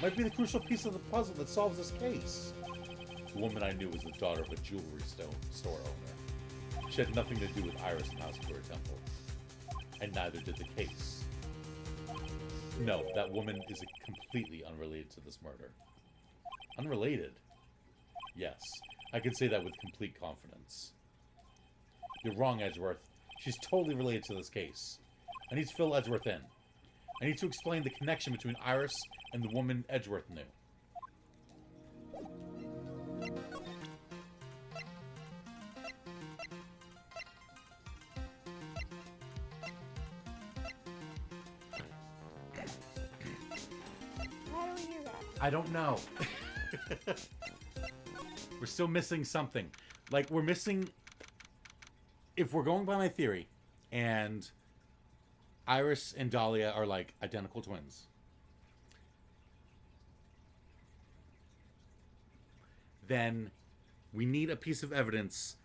Might be the crucial piece of the puzzle that solves this case. The woman I knew was the daughter of a jewelry store owner. She had nothing to do with Iris and House Tour Temple. And neither did the case. No, that woman is completely unrelated to this murder. Unrelated? Yes, I can say that with complete confidence. You're wrong, Edgeworth. She's totally related to this case. I need to fill Edgeworth in. I need to explain the connection between Iris and the woman Edgeworth knew. How do we do that? I don't know. We're still missing something. Like, we're missing... If we're going by my theory, and Iris and Dahlia are, like, identical twins, then we need a piece of evidence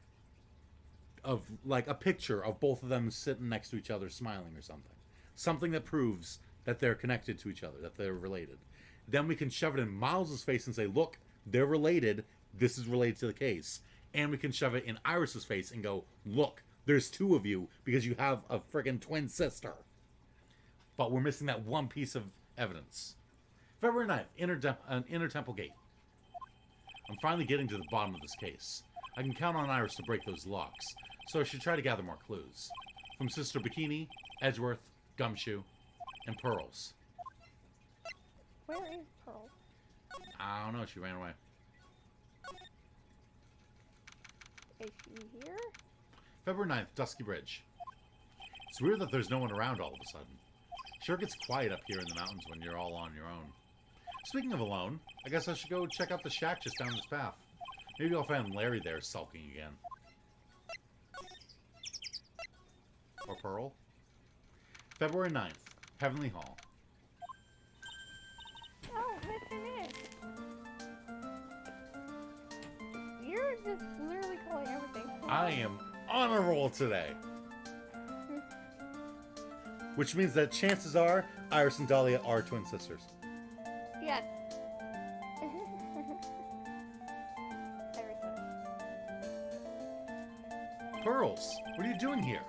of, like, a picture of both of them sitting next to each other smiling or something. Something that proves that they're connected to each other, that they're related. Then we can shove it in Miles's face and say, look, they're related. This is related to the case. And we can shove it in Iris's face and go, look, there's two of you because you have a friggin' twin sister. But we're missing that one piece of evidence. February 9th, Inner Temple Gate. I'm finally getting to the bottom of this case. I can count on Iris to break those locks, so I should try to gather more clues. From Sister Bikini, Edgeworth, Gumshoe, and Pearls. Where is Pearl? I don't know, she ran away. Is she here? February 9th, Dusky Bridge. It's weird that there's no one around all of a sudden. Sure gets quiet up here in the mountains when you're all on your own. Speaking of alone, I guess I should go check out the shack just down this path. Maybe I'll find Larry there sulking again. Or Pearl. February 9th, Heavenly Hall. Oh, listen in. You're just literally calling everything. I am on a roll today. Which means that chances are Iris and Dahlia are twin sisters. Yes. Pearls, what are you doing here?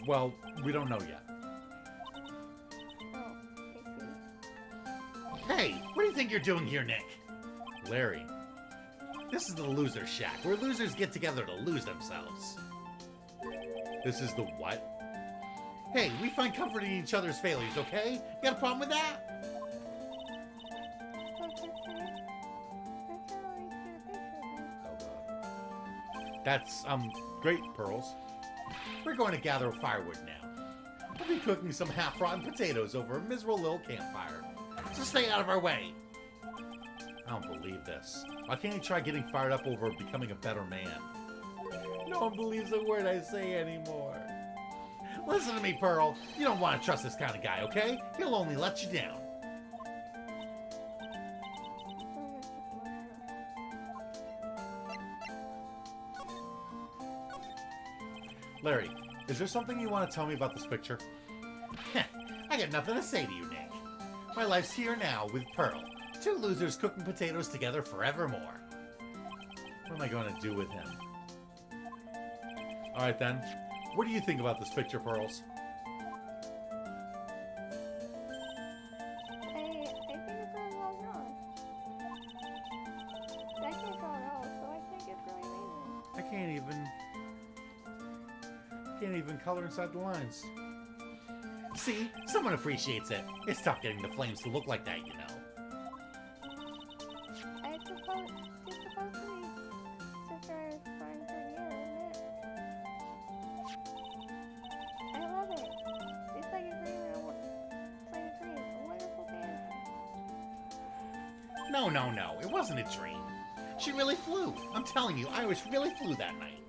Well, we don't know yet. Oh, I see. Hey, what do you think you're doing here, Nick? Larry. This is the loser shack, where losers get together to lose themselves. This is the what? Hey, we find comfort in each other's failures, okay? You got a problem with that? That's, great, Pearls. We're going to gather firewood now. We'll be cooking some half-rotten potatoes over a miserable little campfire. So stay out of our way. I don't believe this. Why can't you try getting fired up over becoming a better man? No one believes a word I say anymore. Listen to me, Pearl. You don't want to trust this kind of guy, okay? He'll only let you down. Larry, is there something you want to tell me about this picture? I got nothing to say to you, Nick. My life's here now with Pearl. Two losers cooking potatoes together forevermore. What am I going to do with him? Alright then. What do you think about this picture, Pearls? I think it's really well drawn. I can't draw at all, so I think it's really amazing. I can't even color inside the lines. See? Someone appreciates it. It's tough getting the flames to look like that, you know. It's supposed to be Sister fine for you, isn't it? I love it. It's like a dream. It's like a dream. A wonderful fantasy. No. It wasn't a dream. She really flew. I'm telling you, Iris really flew that night.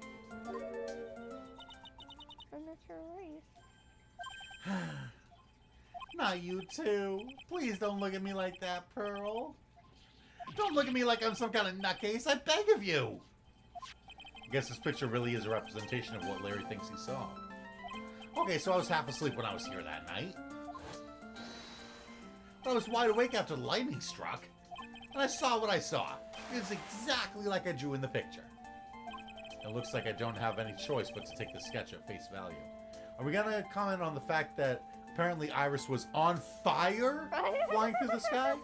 From Mr. Reese. Not you too. Please don't look at me like that, Pearl. Don't look at me like I'm some kind of nutcase. I beg of you. I guess this picture really is a representation of what Larry thinks he saw. Okay, so I was half asleep when I was here that night. But I was wide awake after the lightning struck. And I saw what I saw. It's exactly like I drew in the picture. It looks like I don't have any choice but to take the sketch at face value. Are we gonna comment on the fact that apparently Iris was on fire flying through the sky?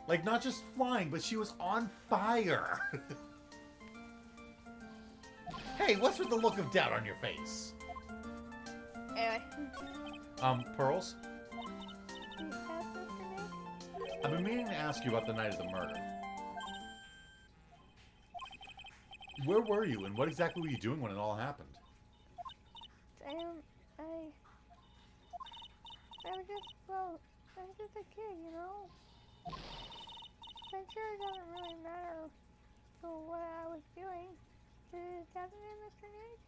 Like, not just flying, but she was on fire. Hey, what's with the look of doubt on your face? Anyway. Pearls? You have Mr. Nick? I've been meaning to ask you about the night of the murder. Where were you, and what exactly were you doing when it all happened? I was just a kid, you know? I'm sure it doesn't really matter for what I was doing. Doesn't it, Mr. Nick?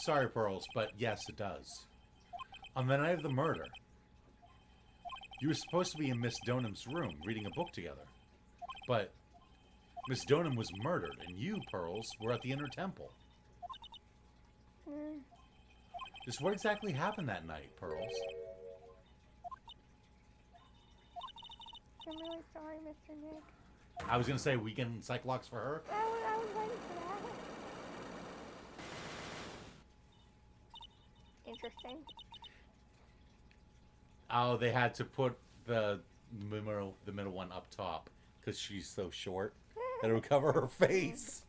Sorry, Pearls, but yes, it does. On the night of the murder, you were supposed to be in Miss Donham's room reading a book together. But Miss Donham was murdered, and you, Pearls, were at the Inner Temple. Just what exactly happened that night, Pearls? I'm really sorry, Mr. Nick. I was gonna say weekend Cyclops for her. I was waiting for that. Interesting. Oh, they had to put the middle one up top because she's so short that it would cover her face.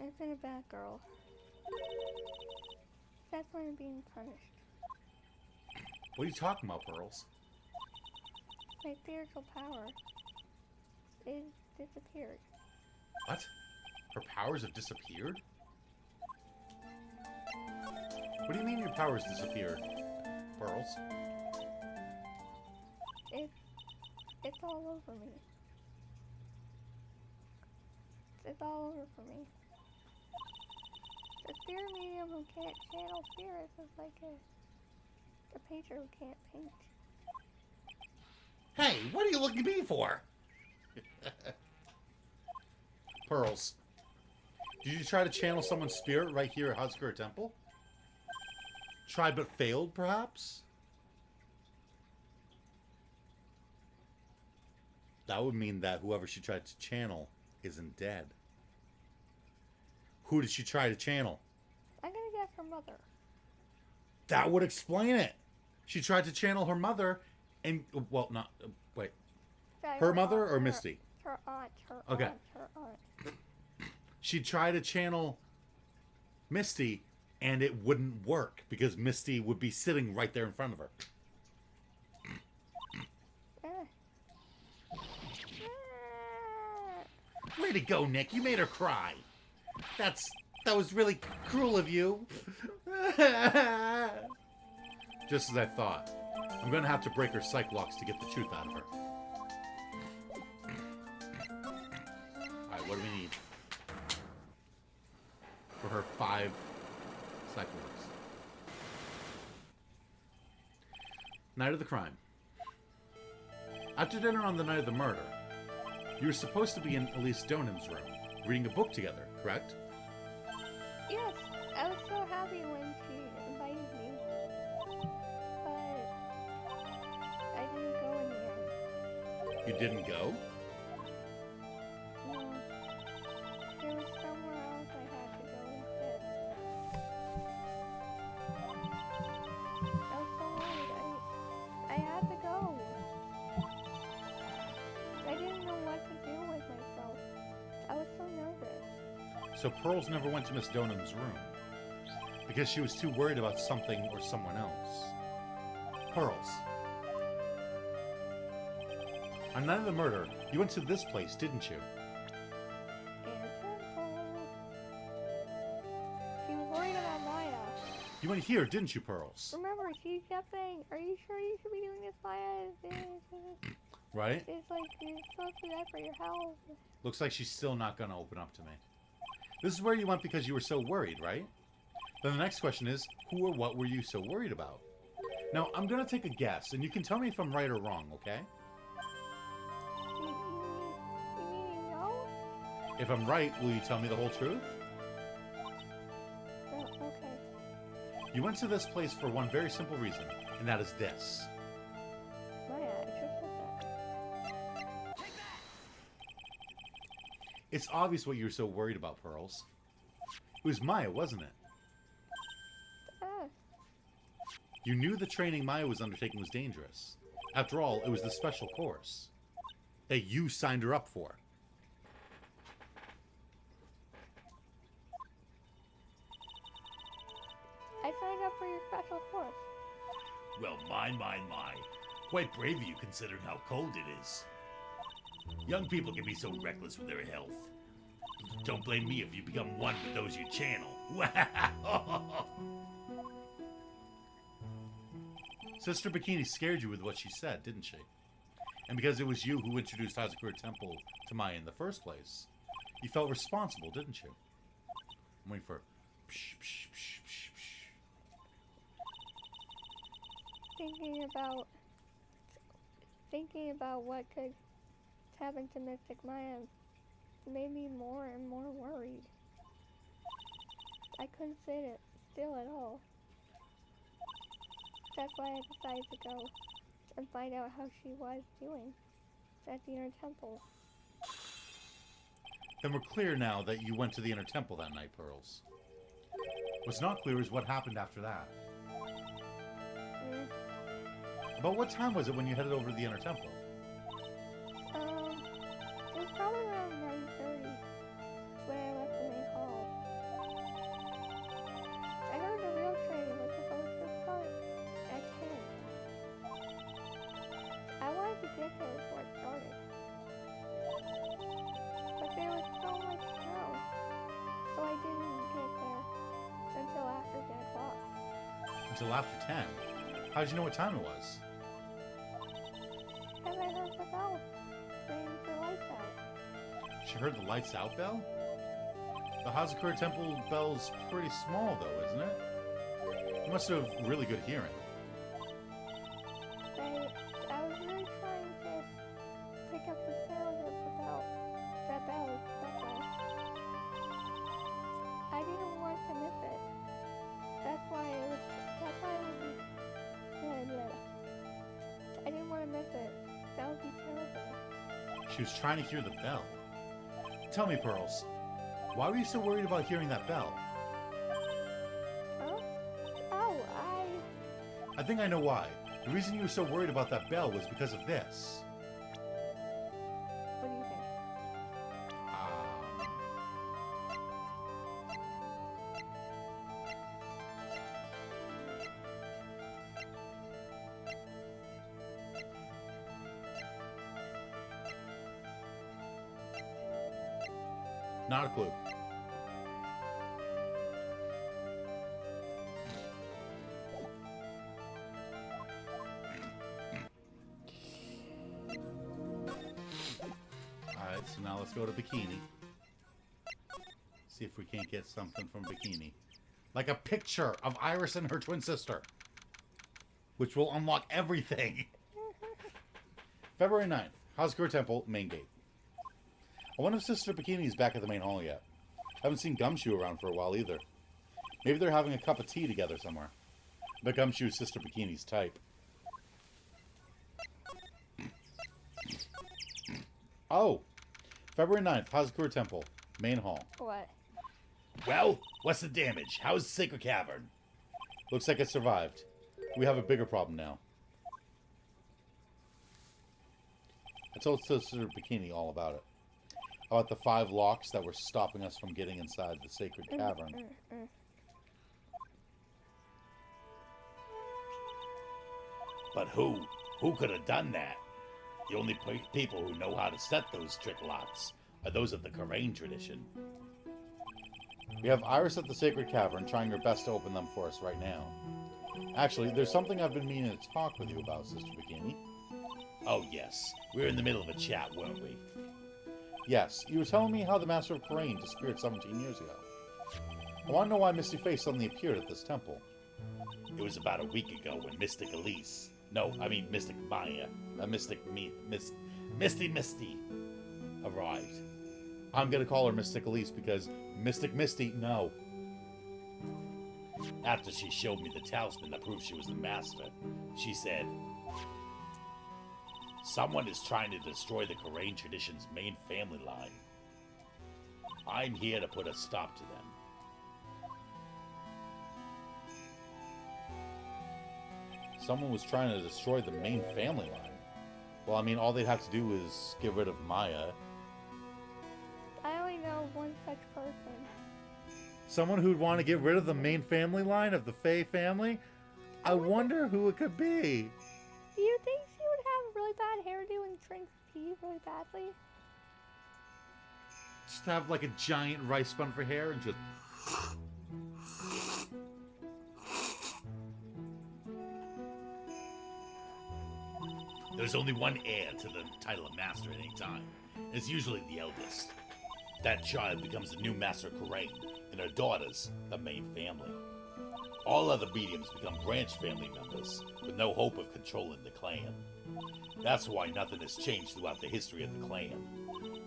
I've been a bad girl. That's why I'm being punished. What are you talking about, Pearls? My spiritual power is disappeared. What? Her powers have disappeared? What do you mean your powers disappeared, Pearls? It's all over me. It's all over for me. The spirit medium who can't channel spirits is like a painter who can't paint. Hey, what are you looking at me for? Pearls, did you try to channel someone's spirit right here at Hudsker Temple? Tried but failed, perhaps? That would mean that whoever she tried to channel isn't dead. Who did she try to channel? I'm gonna guess her mother. That would explain it. She tried to channel her mother and, well, not, wait. Sorry, Her mother aunt, or Misty? Her aunt, her Okay. aunt, her aunt. She tried to channel Misty and it wouldn't work because Misty would be sitting right there in front of her. Eh. Way to go, Nick. You made her cry. That was really cruel of you. Just as I thought. I'm going to have to break her psych locks to get the truth out of her. Alright, what do we need? For her 5 psych locks. Night of the crime. After dinner on the night of the murder, you were supposed to be in Elise Donham's room, reading a book together, correct? Yes, I was so happy when she invited me, but I didn't go in the end. You didn't go? No, there was somewhere else I had to go instead. I was so worried. I had to go. I didn't know what to do with myself. I was so nervous. So Pearls never went to Miss Donham's room because she was too worried about something or someone else. Pearls. On the night of the murder, you went to this place, didn't you? She was worried about Maya. You went here, didn't you, Pearls? Remember, she kept saying, "Are you sure you should be doing this, Maya? Right? It's like you're supposed to do that for your health." Looks like she's still not going to open up to me. This is where you went because you were so worried, right? Then the next question is, who or what were you so worried about? Now, I'm going to take a guess, and you can tell me if I'm right or wrong, okay? You mean no? If I'm right, will you tell me the whole truth? Oh, okay. You went to this place for one very simple reason, and that is this. Maya, I just said that. It's obvious what you were so worried about, Pearls. It was Maya, wasn't it? Ah, You knew the training Maya was undertaking was dangerous. After all, it was the special course that you signed her up for. I signed up for your special course. Well, my. Quite brave of you considering how cold it is. Young people can be so reckless with their health. Don't blame me if you become one with those you channel. Sister Bikini scared you with what she said, didn't she? And because it was you who introduced Hazakura Temple to Maya in the first place, you felt responsible, didn't you? I'm waiting for... Psh, psh, psh, psh, psh. Thinking about what could happen to Mystic Maya made me more and more worried. I couldn't sit still at all. That's why I decided to go and find out how she was doing at the inner temple. Then we're clear now that you went to the inner temple that night, Pearls. What's not clear is what happened after that. Mm. About what time was it when you headed over to the inner temple? It was probably around 9:30 when I left the main hall. I heard the real training was supposed to start at 10. I wanted to get there before it started. But there was so much snow, so I didn't get there until after 10 o'clock. Until after 10. How did you know what time it was? Because I heard the bell ring for lights out. She heard the lights out bell? The Hazakura Temple bell's pretty small, though, isn't it? You must have really good hearing. I was really trying to pick up the sound of the bell. That bell. I didn't want to miss it. That's why it was. I didn't want to miss it. That would be terrible. She was trying to hear the bell. Tell me, Pearls, why were you so worried about hearing that bell? Huh? Oh, I think I know why. The reason you were so worried about that bell was because of this. what do you think? Not a clue. Alright, so now let's go to Bikini. See if we can't get something from Bikini. Like a picture of Iris and her twin sister. Which will unlock everything. February 9th. Hazgur Temple, main gate. I wonder if Sister Bikini is back at the main hall yet. Haven't seen Gumshoe around for a while either. Maybe they're having a cup of tea together somewhere. But Gumshoe's Sister Bikini's type. Oh! February 9th, Hazgur Temple, main hall. What? Well, what's the damage? How's the Sacred Cavern? Looks like it survived. We have a bigger problem now. I told Sister Bikini all about it. About the 5 locks that were stopping us from getting inside the Sacred Cavern. But who? Who could have done that? The only people who know how to set those trick locks are those of the Karain tradition. We have Iris at the Sacred Cavern trying her best to open them for us right now. Actually, there's something I've been meaning to talk with you about, Sister Bikini. Oh yes, we were in the middle of a chat, weren't we? Yes, you were telling me how the Master of Karain disappeared 17 years ago. I want to know why Misty Face suddenly appeared at this temple. It was about a week ago when Mystic Elise... No, I mean Mystic Maya. Misty arrived. I'm gonna call her Mystic Elise because Mystic Misty, no. After she showed me the talisman that proved she was the master, she said, "Someone is trying to destroy the Karain tradition's main family line. I'm here to put a stop to them." Someone was trying to destroy the main family line. Well, I mean, all they'd have to do is get rid of Maya. I only know one such person. Someone who'd want to get rid of the main family line of the Fae family? I wonder who it could be. Do you think she would have a really bad hairdo and drink tea really badly? Just have like a giant rice bun for hair and just... There's only one heir to the title of master at any time. It's usually the eldest. That child becomes the new master of Karain, and her daughters, the main family. All other mediums become branch family members, with no hope of controlling the clan. That's why nothing has changed throughout the history of the clan.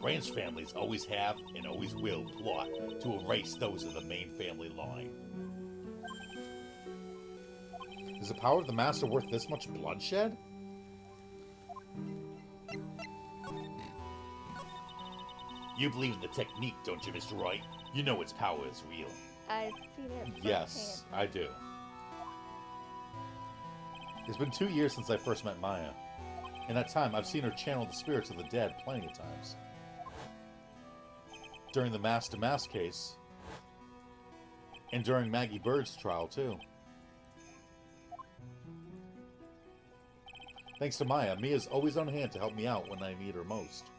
Branch families always have and always will plot to erase those of the main family line. Is the power of the Master worth this much bloodshed? You believe in the technique, don't you, Mr. Wright? You know its power is real. I've seen it. Yes, I do. It's been 2 years since I first met Maya. In that time, I've seen her channel the spirits of the dead plenty of times. During the Mass-to-Mass case, and during Maggie Bird's trial, too. Thanks to Maya, Mia's always on hand to help me out when I need her most.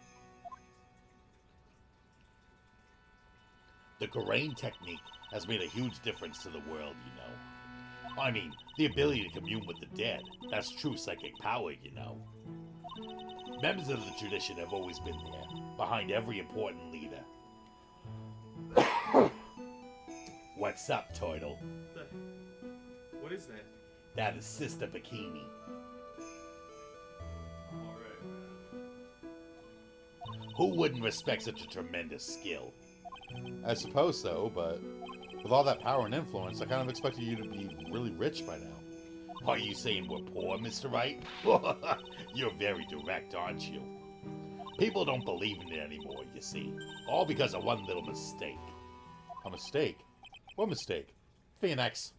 The Karain technique has made a huge difference to the world, you know. I mean, the ability to commune with the dead. That's true psychic power, you know. Members of the tradition have always been there, behind every important leader. What's up, Turtle? What is that? That is Sister Bikini. Who wouldn't respect such a tremendous skill? I suppose so, but with all that power and influence, I kind of expected you to be really rich by now. Are you saying we're poor, Mr. Wright? You're very direct, aren't you? People don't believe in it anymore, you see. All because of one little mistake. A mistake? What mistake? Phoenix.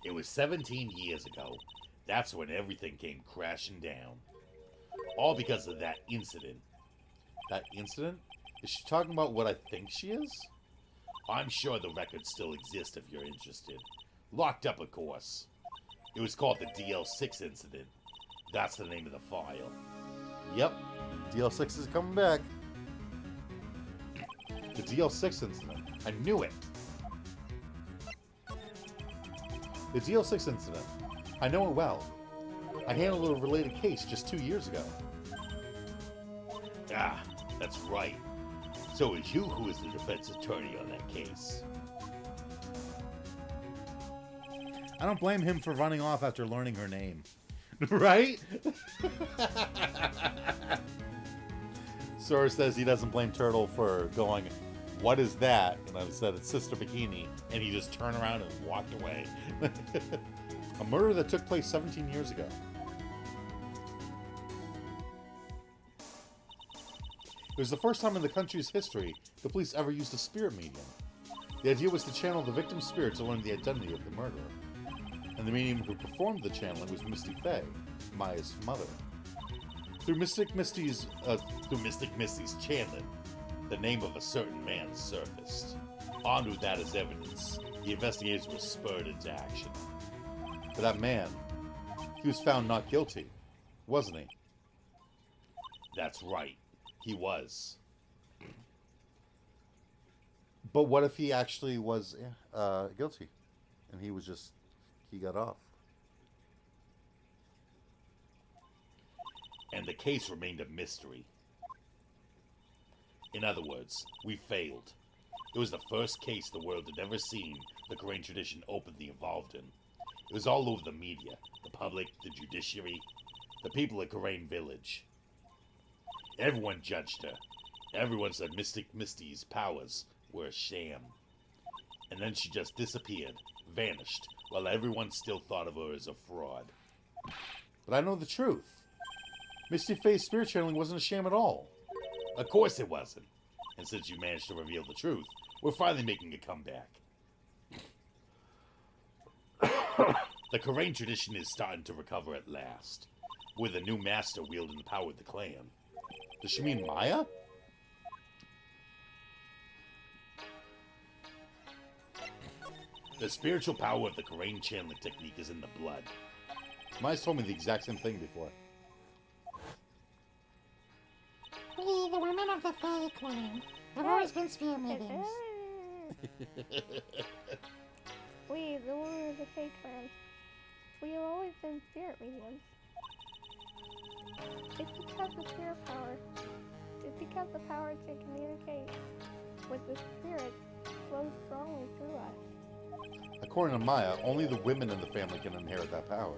It was 17 years ago. That's when everything came crashing down. All because of that incident. That incident? Is she talking about what I think she is? I'm sure the records still exist if you're interested. Locked up, of course. It was called the DL6 incident. That's the name of the file. Yep. DL6 is coming back. The DL6 incident. I knew it. The DL6 incident. I know it well. I handled a related case just 2 years ago. Ah, that's right. So it was you who was the defense attorney on that case. I don't blame him for running off after learning her name. Right? Sora says he doesn't blame Turtle for going, "What is that?" And I said, "It's Sister Bikini." And he just turned around and walked away. A murder that took place 17 years ago. It was the first time in the country's history the police ever used a spirit medium. The idea was to channel the victim's spirit to learn the identity of the murderer. And the medium who performed the channeling was Misty Faye, Maya's mother. Through Mystic Misty's channeling, the name of a certain man surfaced. Armed with that as evidence, the investigators were spurred into action. But that man, he was found not guilty, wasn't he? That's right. He was. But what if he actually was guilty? And he got off. And the case remained a mystery. In other words, we failed. It was the first case the world had ever seen the Korean tradition openly involved in. It was all over the media, the public, the judiciary, the people of Korean Village. Everyone judged her. Everyone said Mystic Misty's powers were a sham. And then she just disappeared, vanished, while everyone still thought of her as a fraud. But I know the truth. Misty Faye's spirit channeling wasn't a sham at all. Of course it wasn't. And since you managed to reveal the truth, we're finally making a comeback. The Korean tradition is starting to recover at last, with a new master wielding the power of the clan. Does she mean Maya? The spiritual power of the Korean channeling technique is in the blood. Maya's told me the exact same thing before. We, the women of the Fae clan, have always been spear mediums. We, the women of the Fae clan, we have always been spirit mediums. It's because of spirit power. It's because the power to communicate with the spirits flows strongly through us. According to Maya, only the women in the family can inherit that power.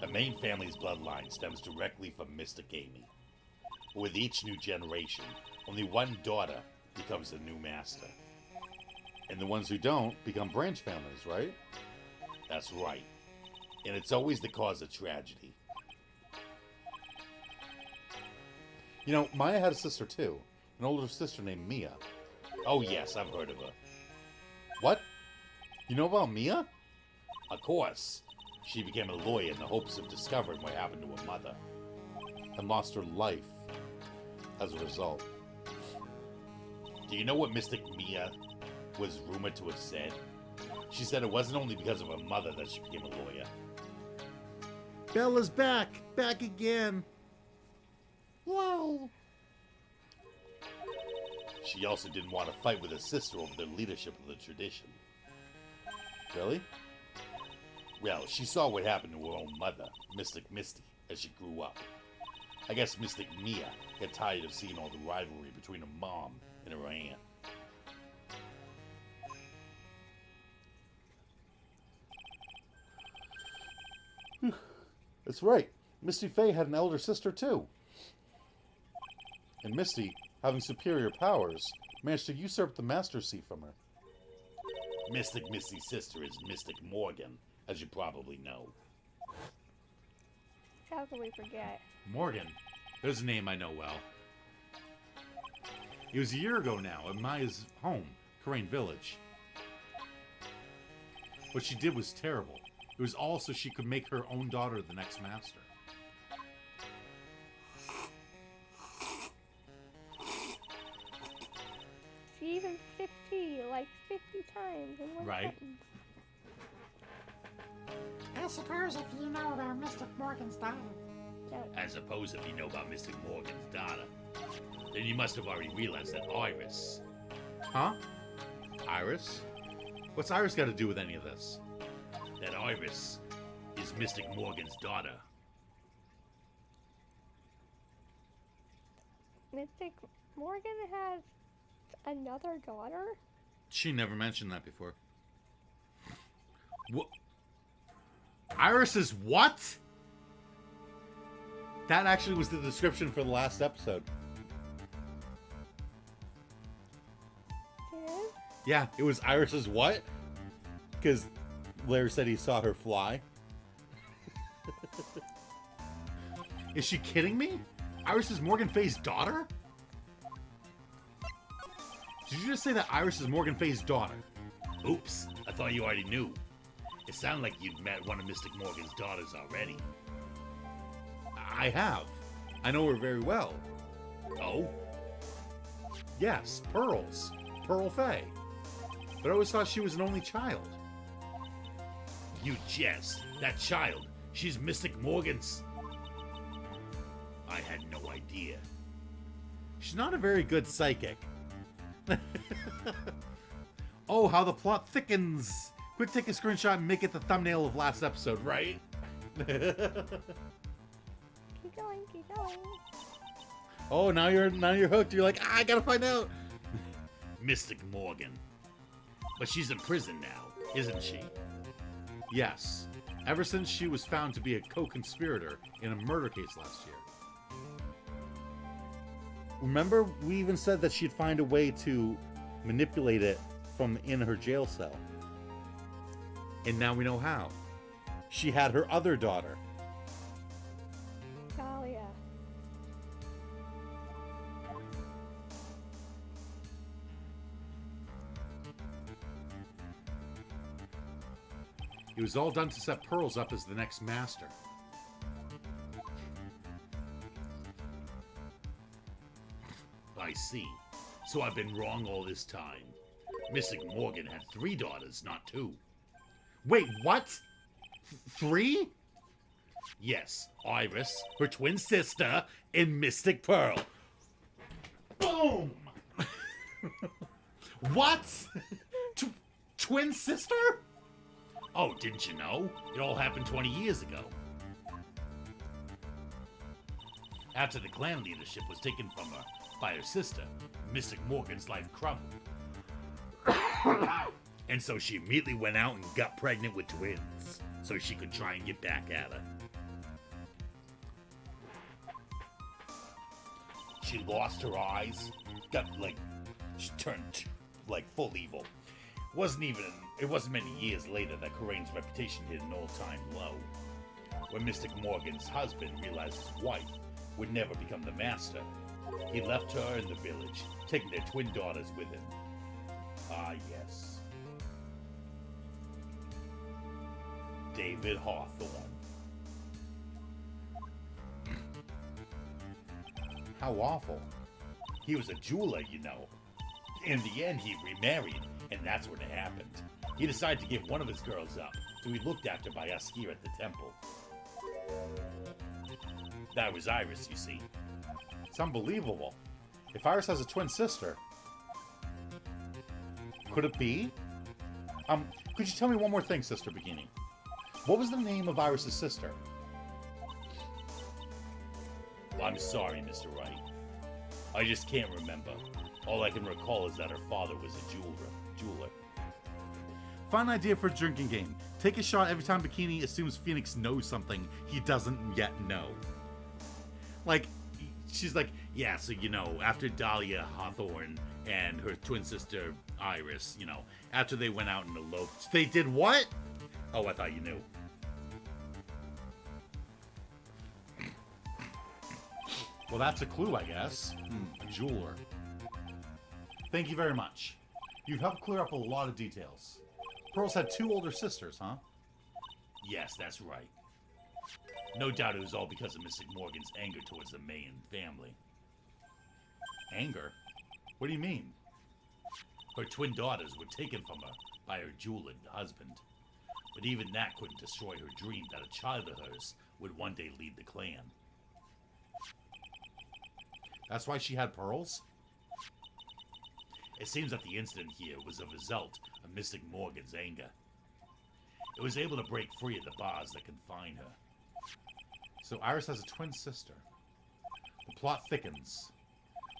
The main family's bloodline stems directly from Mystic Amy. But with each new generation, only one daughter becomes the new master. And the ones who don't become branch families, right? That's right. And it's always the cause of tragedy. You know, Maya had a sister too. An older sister named Mia. Oh yes, I've heard of her. What? You know about Mia? Of course. She became a lawyer in the hopes of discovering what happened to her mother. And lost her life as a result. Do you know what Mystic Mia was rumored to have said? She said it wasn't only because of her mother that she became a lawyer. Bella's back! Back again! Yay! She also didn't want to fight with her sister over the leadership of the tradition. Really? Well, she saw what happened to her own mother, Mystic Misty, as she grew up. I guess Mystic Mia got tired of seeing all the rivalry between her mom and her aunt. That's right. Misty Faye had an elder sister too. And Misty, having superior powers, managed to usurp the master seat from her. Mystic Misty's sister is Mystic Morgan, as you probably know. How can we forget? Morgan. There's a name I know well. It was a year ago now at Maya's home, Karain Village. What she did was terrible. It was all so she could make her own daughter the next master. She even sipped tea like 50 times in one Right. sentence. I suppose if you know about Mr. Morgan's daughter. No. I suppose if you know about Mr. Morgan's daughter, then you must have already realized that Iris. Huh? Iris? What's Iris got to do with any of this? That Iris is Mr. Morgan's daughter. Mystic Morgan has another daughter? She never mentioned that before. What? Iris is what? That actually was the description for the last episode. It is? Yeah, it was Iris's what? Because Larry said he saw her fly. Is she kidding me? Iris is Morgan Faye's daughter? Did you just say that Iris is Morgan Faye's daughter? Oops, I thought you already knew. It sounded like you'd met one of Mr. Morgan's daughters already. I have. I know her very well. Oh? Yes, Pearls. Pearl Faye. But I always thought she was an only child. You jest. That child. She's Mystic Morgan's. I had no idea. She's not a very good psychic. Oh, how the plot thickens! Quick, take a screenshot and make it the thumbnail of last episode, right? Keep going, keep going. Oh, now you're hooked. You're like, I gotta find out. Mystic Morgan. But she's in prison now, isn't she? Yes. Ever since she was found to be a co-conspirator in a murder case last year. Remember, we even said that she'd find a way to manipulate it from in her jail cell. And now we know how. She had her other daughter. Talia. It was all done to set Pearls up as the next master. I see. So I've been wrong all this time. Mystic Morgan had 3 daughters, not 2. Wait, what? 3? Yes, Iris, her twin sister, and Mystic Pearl. Boom! What? Twin sister? Oh, didn't you know? It all happened 20 years ago. After the clan leadership was taken from her by her sister, Mystic Morgan's life crumbled. And so she immediately went out and got pregnant with twins, so she could try and get back at her. She lost her eyes, she turned full evil. It wasn't many years later that Karain's reputation hit an all-time low. When Mystic Morgan's husband realized his wife would never become the master, he left her in the village, taking their twin daughters with him. Ah, yes. David Hawthorne. How awful. He was a jeweler, you know. In the end, he remarried, and that's when it happened. He decided to give one of his girls up, to be looked after by us here at the temple. That was Iris, you see. It's unbelievable. If Iris has a twin sister, could it be? Could you tell me one more thing, Sister Bikini? What was the name of Iris's sister? I'm sorry, Mr. Wright. I just can't remember. All I can recall is that her father was a jeweler. Fun idea for a drinking game. Take a shot every time Bikini assumes Phoenix knows something he doesn't yet know. Like, she's like, yeah, so, after Dahlia Hawthorne and her twin sister Iris, after they went out and eloped, they did what? Oh, I thought you knew. Well, that's a clue, I guess. A jeweler. Thank you very much. You've helped clear up a lot of details. Pearls had 2 older sisters, huh? Yes, that's right. No doubt it was all because of Mr. Morgan's anger towards the Mayan family. Anger? What do you mean? Her twin daughters were taken from her by her jeweler husband. But even that couldn't destroy her dream that a child of hers would one day lead the clan. That's why she had pearls? It seems that the incident here was a result of Mystic Morgan's anger. It was able to break free of the bars that confine her. So Iris has a twin sister. The plot thickens.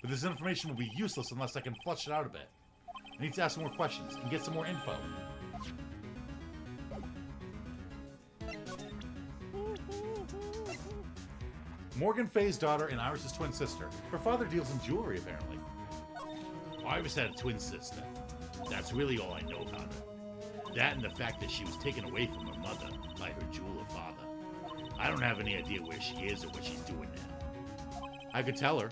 But this information will be useless unless I can flesh it out a bit. I need to ask some more questions and get some more info. Morgan Fay's daughter and Iris's twin sister. Her father deals in jewelry, apparently. Iris had a twin sister. That's really all I know about her. That and the fact that she was taken away from her mother by her jeweler father. I don't have any idea where she is or what she's doing now. I could tell her.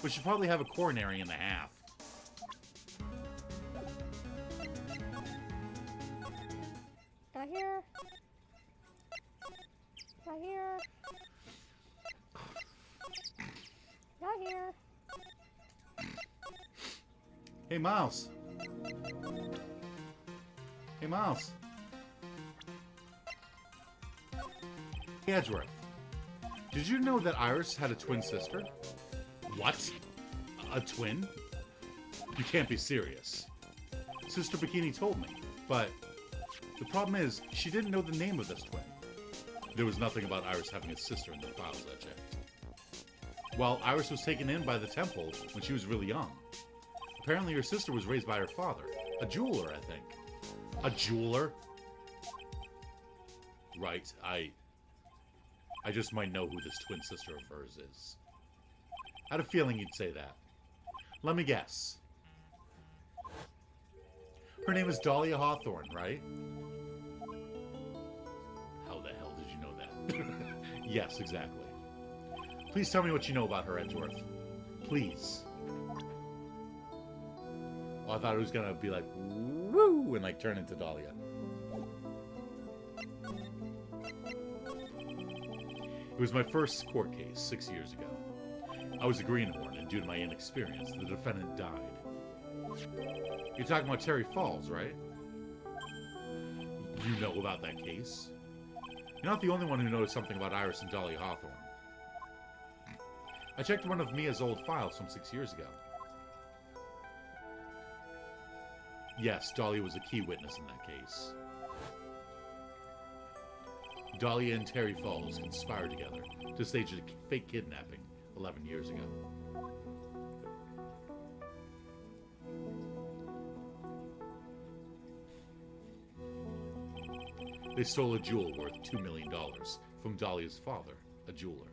But she'd probably have a coronary and a half. Not here. Not here. Not here. Hey, Miles. Hey, Miles. Hey, Edgeworth. Did you know that Iris had a twin sister? What? A twin? You can't be serious. Sister Bikini told me, but the problem is, she didn't know the name of this twin. There was nothing about Iris having a sister in the files I checked. Well, Iris was taken in by the temple when she was really young. Apparently her sister was raised by her father, a jeweler, I think. A jeweler? Right, I just might know who this twin sister of hers is. I had a feeling you'd say that. Let me guess. Her name is Dahlia Hawthorne, right? How the hell did you know that? Yes, exactly. Please tell me what you know about her, Edgeworth. Please. Oh, I thought it was gonna be like, woo, and like turn into Dahlia. It was my first court case 6 years ago. I was a greenhorn, and due to my inexperience, the defendant died. You're talking about Terry Falls, right? You know about that case? You're not the only one who knows something about Iris and Dahlia Hawthorne. I checked one of Mia's old files from 6 years ago. Yes, Dahlia was a key witness in that case. Dahlia and Terry Falls conspired together to stage a fake kidnapping 11 years ago. They stole a jewel worth $2 million from Dahlia's father, a jeweler.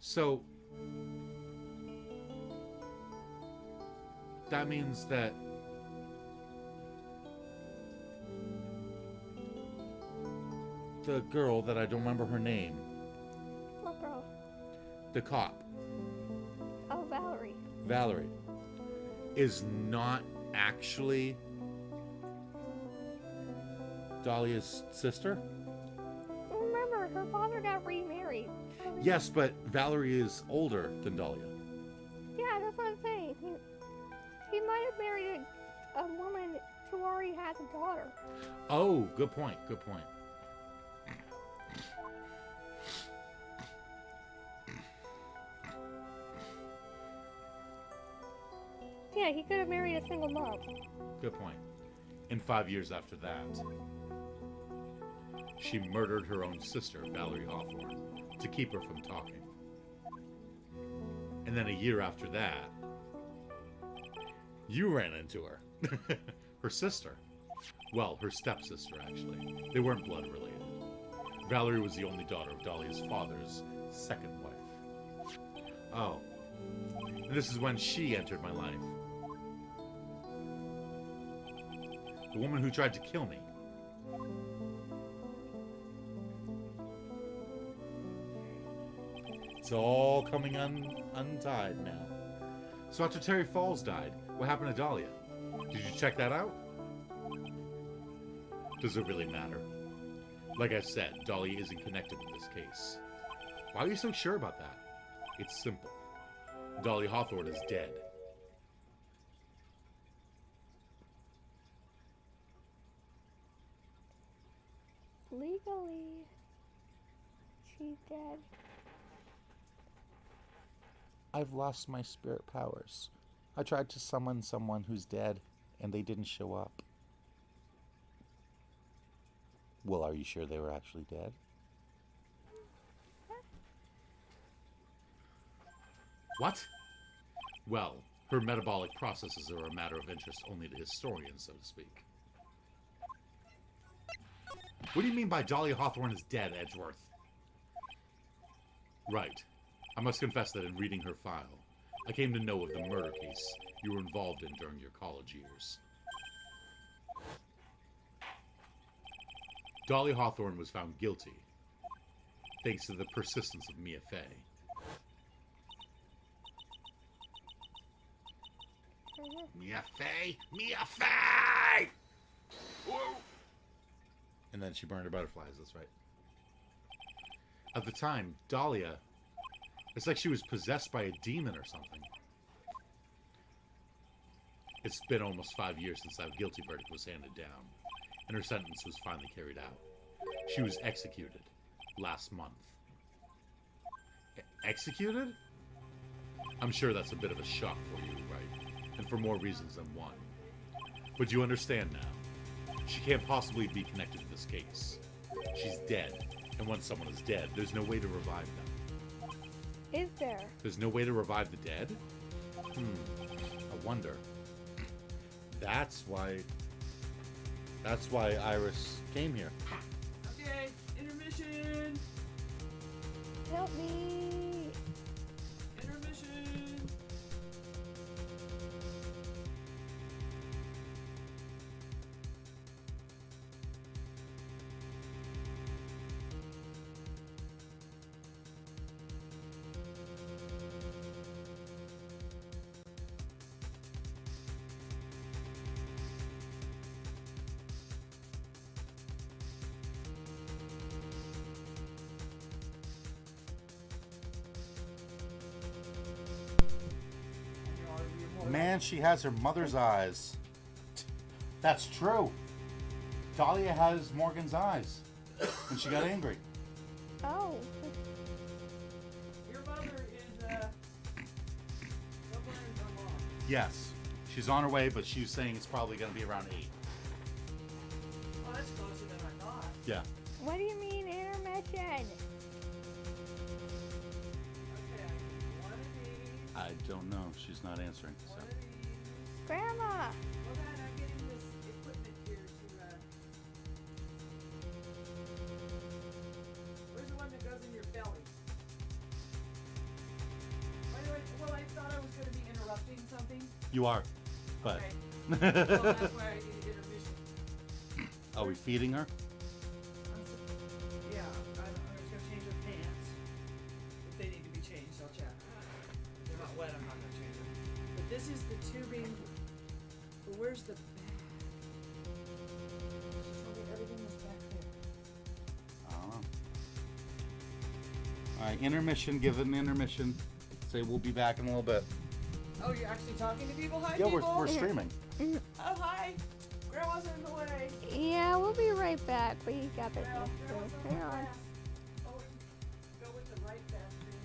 So, that means that the girl that I don't remember her name, What girl? the cop, Oh, Valerie. Valerie, is not actually Dahlia's sister? Remember, her father got remarried. Yes, but Valerie is older than Dahlia. Yeah, that's what I'm saying. He might have married a woman who already has a daughter. Oh, good point, good point. Yeah, he could have married a single mom. Good point. And 5 years after that, she murdered her own sister, Valerie Hawthorne, to keep her from talking. And then a year after that, you ran into her. Her sister. Well, her stepsister, actually. They weren't blood related. Valerie was the only daughter of Dahlia's father's second wife. Oh. And this is when she entered my life. The woman who tried to kill me. It's all coming untied now. So after Terry Falls died, what happened to Dahlia? Did you check that out? Does it really matter? Like I said, Dahlia isn't connected to this case. Why are you so sure about that? It's simple. Dahlia Hawthorne is dead. Legally, she's dead. I've lost my spirit powers. I tried to summon someone who's dead, and they didn't show up. Well, are you sure they were actually dead? What? Well, her metabolic processes are a matter of interest only to historians, so to speak. What do you mean by Dahlia Hawthorne is dead, Edgeworth? Right. I must confess that in reading her file, I came to know of the murder case you were involved in during your college years. Dahlia Hawthorne was found guilty, thanks to the persistence of Mia Fey. Mia Fey! Mia Fey! Whoa! And then she burned her butterflies, that's right. At the time, Dahlia, it's like she was possessed by a demon or something. It's been almost 5 years since that guilty verdict was handed down, and her sentence was finally carried out. She was executed last month. Executed? I'm sure that's a bit of a shock for you, right? And for more reasons than one. But you understand now. She can't possibly be connected to this case. She's dead, and once someone is dead, there's no way to revive them. Is there? There's no way to revive the dead? I wonder. That's why Iris came here. Okay, intermission. Help me. Intermission. Man, she has her mother's eyes. That's true. Dahlia has Morgan's eyes. And she got angry. Oh. Your mother is somewhere in Vermont. Yes. She's on her way, but she's saying it's probably going to be around 8. Oh, that's closer than I thought. Yeah. What do you mean intermission? Okay, one of these, I don't know. She's not answering. So. one of these. Grandma. Hold on, I'm getting this equipment here to, where's the one that goes in your belly? By the way, well, I thought I was going to be interrupting something. You are. But Okay. Well, that's why I need intermission. are we feeding her? Yeah, I'm just going to change her pants. If they need to be changed, I'll check. If they're not wet, I'm not going to change them. But this is the tubing. But where's the bag? She told me everything was back there. Alright, intermission. Give it an intermission. Say we'll be back in a little bit. Oh, you're actually talking to people? Hi, Yeah, people. we're streaming. Oh, hi. Grandma's in the way. Yeah, we'll be right back. We got business Well, to Grandma's do. on Hang the on. grass. Oh, go with the right bathroom.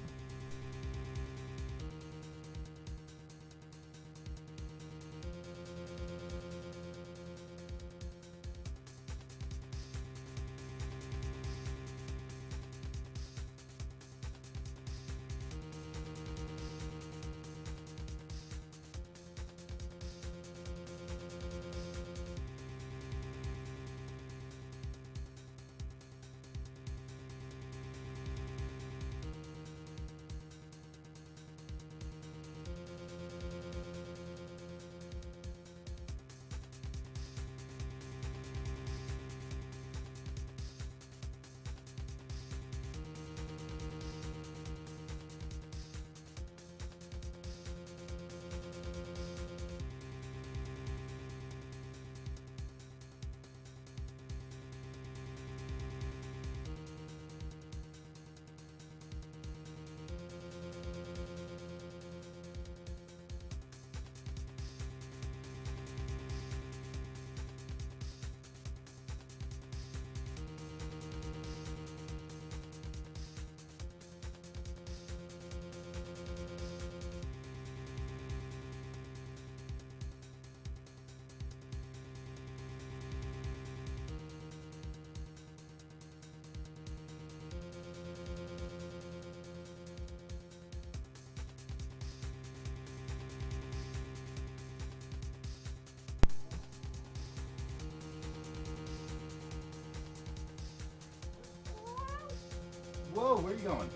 where are you going?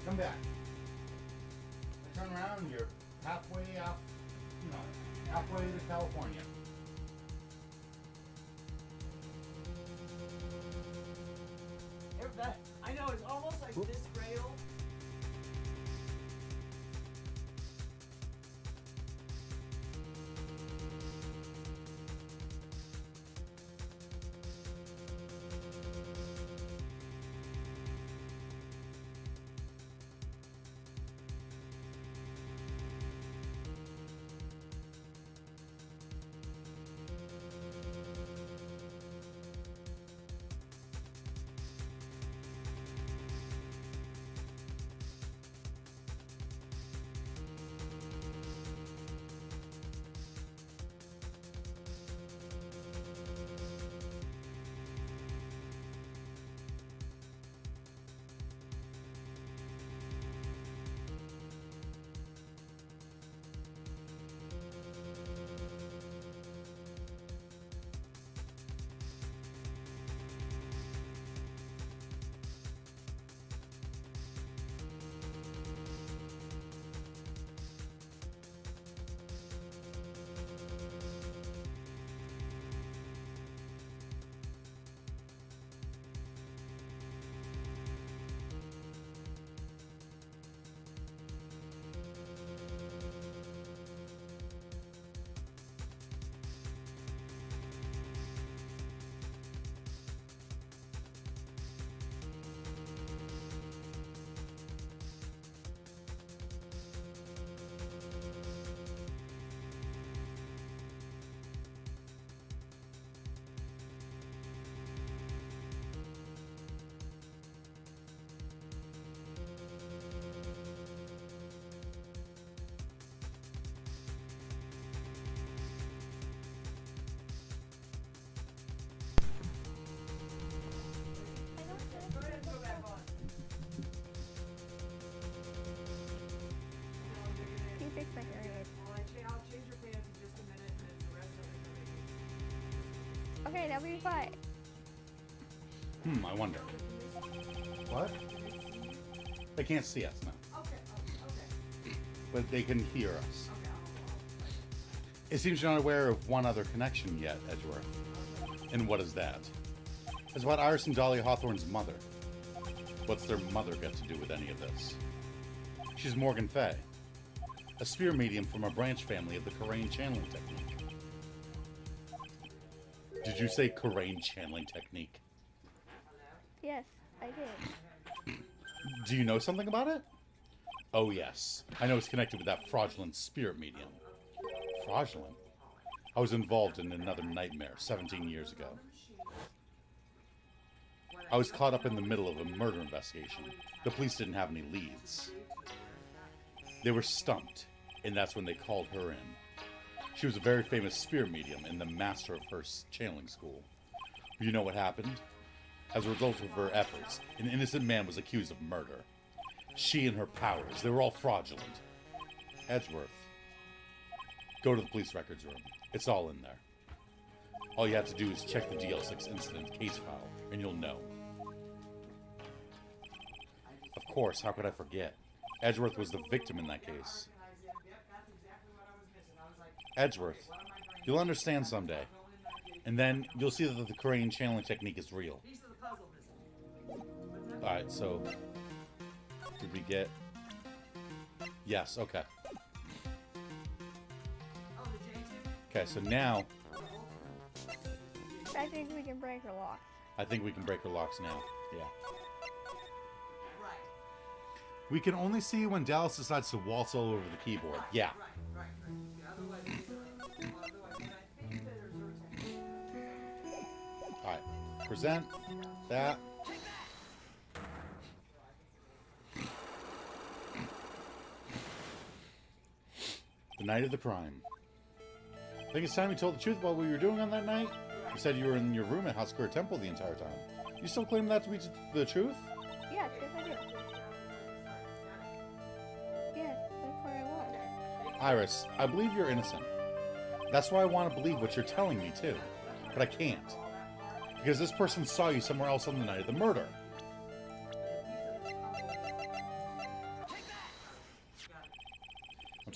Come back. I turn around and you're halfway out, halfway to California. I know, it's almost like this rail. Go ahead and go back on. Can you fix my hearing aid? I'll change your pants in just a minute, and then the rest of it. Okay, that'll be fine. I wonder. What? They can't see us now, Okay, okay. but they can hear us. Okay, It seems you're not aware of one other connection yet, Edgeworth. And what is that? It's about Iris and Dahlia Hawthorne's mother. What's their mother got to do with any of this? She's Morgan Fay, a spear medium from a branch family of the Corain channeling technique. Did you say Corain channeling technique? Yes, I did. Do you know something about it? Oh yes, I know it's connected with that fraudulent spirit medium. Fraudulent? I was involved in another nightmare 17 years ago. I was caught up in the middle of a murder investigation. The police didn't have any leads. They were stumped, and that's when they called her in. She was a very famous spirit medium and the master of her channeling school. You know what happened? As a result of her efforts, an innocent man was accused of murder. She and her powers, they were all fraudulent. Edgeworth, go to the police records room. It's all in there. All you have to do is check the DL6 incident case file, and you'll know. Of course, how could I forget? Edgeworth was the victim in that case. Edgeworth, you'll understand someday. And then you'll see that the Corain channeling technique is real. Alright, so... did we get... Yes, okay. Okay, so now... I think we can break her lock. I think we can break her locks now. Yeah. We can only see when Dallas decides to waltz all over the keyboard. Yeah. Alright. Present that. The night of the crime. I think it's time you told the truth about what you were doing on that night. You said you were in your room at Hot Square Temple the entire time. You still claim that to be the truth? Yes, yes I do. Yes, that's where I was. Iris, I believe you're innocent. That's why I want to believe what you're telling me, too. But I can't. Because this person saw you somewhere else on the night of the murder.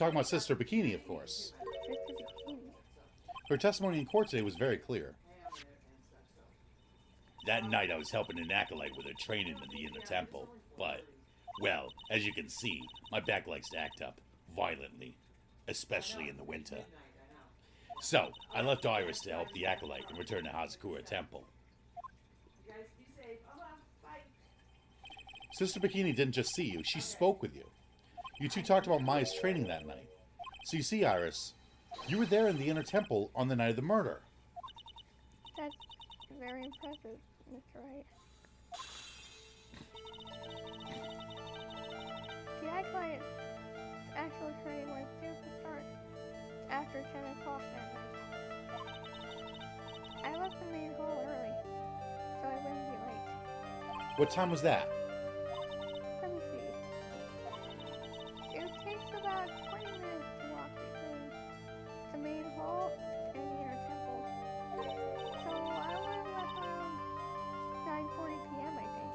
talking about Sister Bikini, of course. Sister Bikini. Her testimony in court today was very clear. That night I was helping an acolyte with her training in the inner temple, but, well, as you can see, my back likes to act up violently, especially in the winter. So, I left Iris to help the acolyte and return to Hazakura Temple. Sister Bikini didn't just see you, she spoke with you. You two talked about Maya's training that night. So you see, Iris, you were there in the inner temple on the night of the murder. That's very impressive, Mr. Wright. The acolyte actual training was due to start after 10 o'clock that night. I left the main hall early, so I wouldn't be late. What time was that? Let me see. It takes about 20 minutes to walk between the main hall and the inner temple. So I would have left around 9:40 p.m. I think.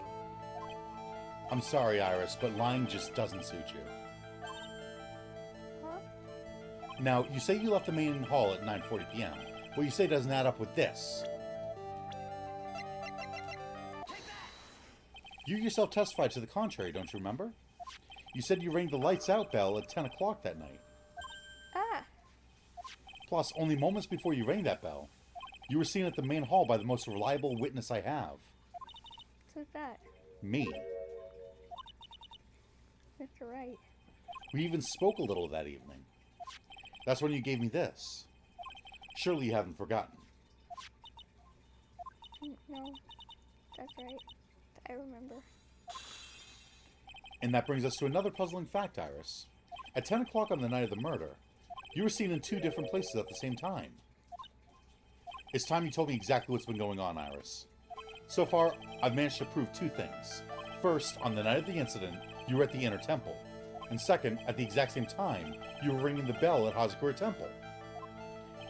I'm sorry, Iris, but lying just doesn't suit you. Huh? Now, you say you left the main hall at 9:40 p.m. What you say doesn't add up with this. You yourself testified to the contrary, don't you remember? You said you rang the lights out bell at 10 o'clock that night. Ah, Plus, only moments before you rang that bell, you were seen at the main hall by the most reliable witness I have. who's that? Me. Mr. Wright. We even spoke a little that evening. That's when you gave me this. Surely you haven't forgotten. No, that's right. I remember. And that brings us to another puzzling fact, Iris. At 10 o'clock on the night of the murder, you were seen in two different places at the same time. It's time you told me exactly what's been going on, Iris. So far, I've managed to prove two things. First, on the night of the incident, you were at the inner temple. And second, at the exact same time, you were ringing the bell at Hazakura Temple.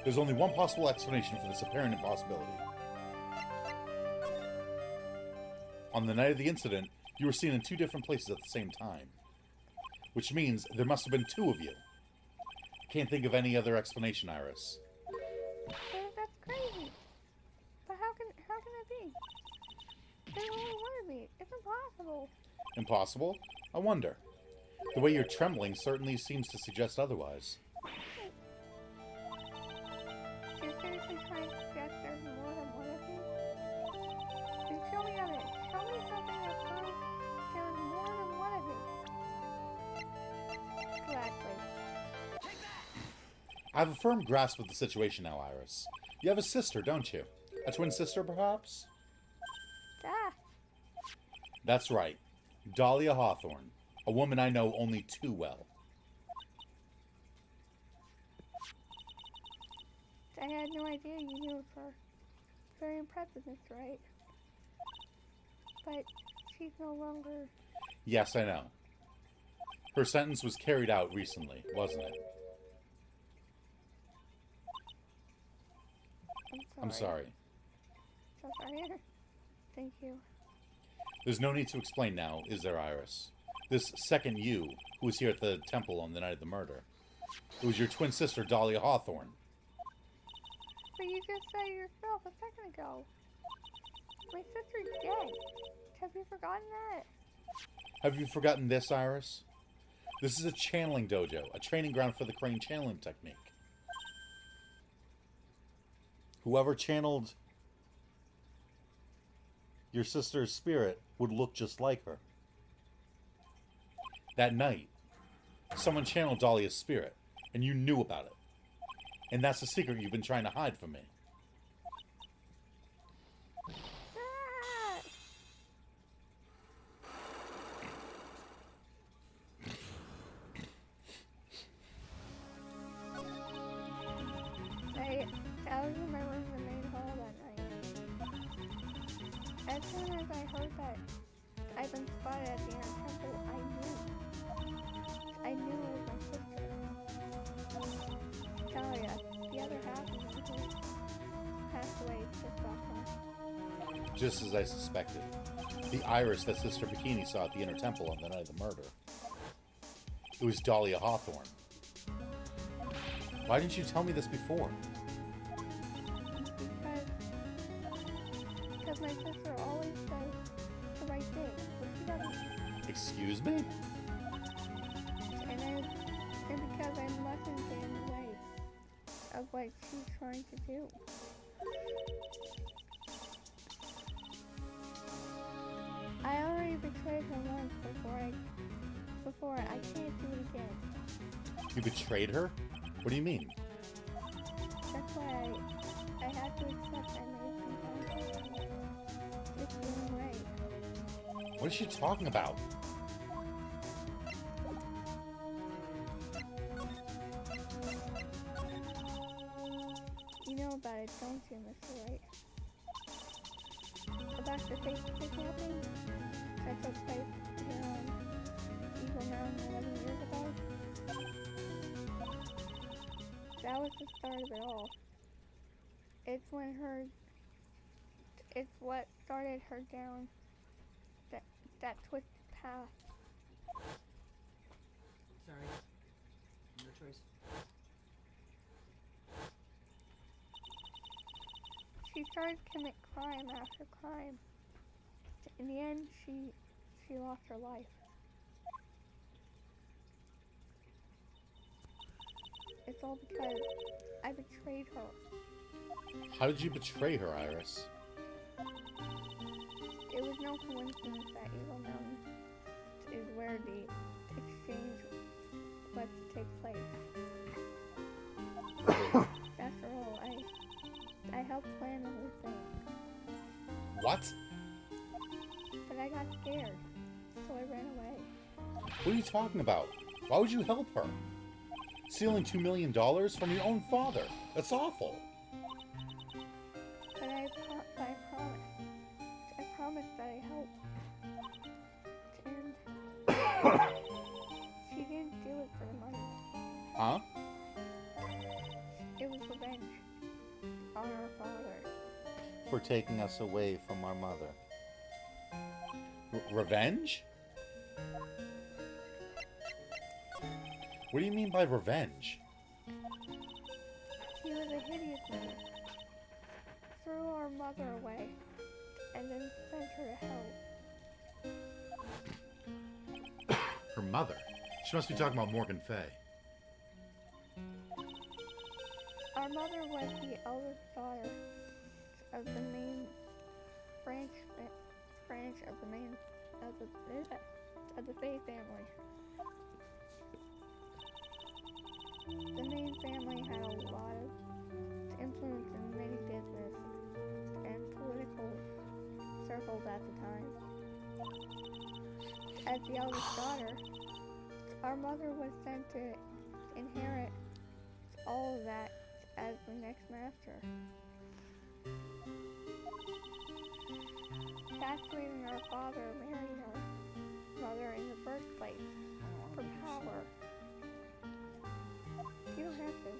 There's only one possible explanation for this apparent impossibility. On the night of the incident, you were seen in two different places at the same time. Which means there must have been two of you. Can't think of any other explanation, Iris. That's crazy. But how can it be? There's only one of me. It's impossible. Impossible? I wonder. The way you're trembling certainly seems to suggest otherwise. You're seriously trying to suggest there's more than one of me? Then show me evidence. Show me something that proves there's more than one of me. Gladly. I have a firm grasp of the situation now, Iris. You have a sister, don't you? A twin sister, perhaps? Ah, That's right. Dahlia Hawthorne. A woman I know only too well. I had no idea you knew of her. Very impressive, Mr. Wright. But she's no longer... Yes, I know. Her sentence was carried out recently, wasn't it? I'm sorry. So sorry. Thank you. There's no need to explain now, is there, Iris? This second you, who was here at the temple on the night of the murder, it was your twin sister, Dahlia Hawthorne. But you just said it yourself a second ago. My sister's dead. Have you forgotten that? Have you forgotten this, Iris? This is a channeling dojo, a training ground for the crane channeling technique. Whoever channeled your sister's spirit would look just like her. That night, someone channeled Dahlia's spirit, and you knew about it. And that's the secret you've been trying to hide from me. Ah! I was in my room in the main hall that night. As soon as I heard that I'd been spotted at the inner temple, I knew it was my sister. Talia, the other half of me who passed away just off her. Just as I suspected. The Iris that Sister Bikini saw at the inner temple on the night of the murder. It was Dahlia Hawthorne. Why didn't you tell me this before? Because my sister always says the right thing, but she doesn't. Excuse me? And because I mustn't get in the way of what she's trying to do. I already betrayed her once before I can't do it again. You betrayed her? What do you mean? That's why I have to accept I made some wrong. It's being right. What is she talking about? You know about it, don't you, Mr. Wright? About the fake kidnapping that took place here on Eagle Mountain 11 years ago? That was the start of it all. It's what started her down that twisted path. Sorry. No choice. She started to commit crime after crime. In the end, she lost her life. It's all because I betrayed her. How did you betray her, Iris? It was no coincidence that Eagle Mountain is where the exchange was to take place. After all, I helped plan the whole thing. What? But I got scared, so I ran away. What are you talking about? Why would you help her? Stealing $2 million from your own father. That's awful. But I promised that I helped. And she didn't do it for the money. Huh? It was revenge on our father. For taking us away from our mother. Revenge? What do you mean by revenge? He was a hideous man. Threw our mother away and then sent her to hell. Her mother? She must be talking about Morgan Fay. Our mother was the eldest daughter of the main branch of the Fay family. The main family had a lot of influence in many business and political circles at the time. As the eldest daughter, our mother was sent to inherit all of that as the next master. That's the reason our father married our mother in the first place, for power. You don't have to.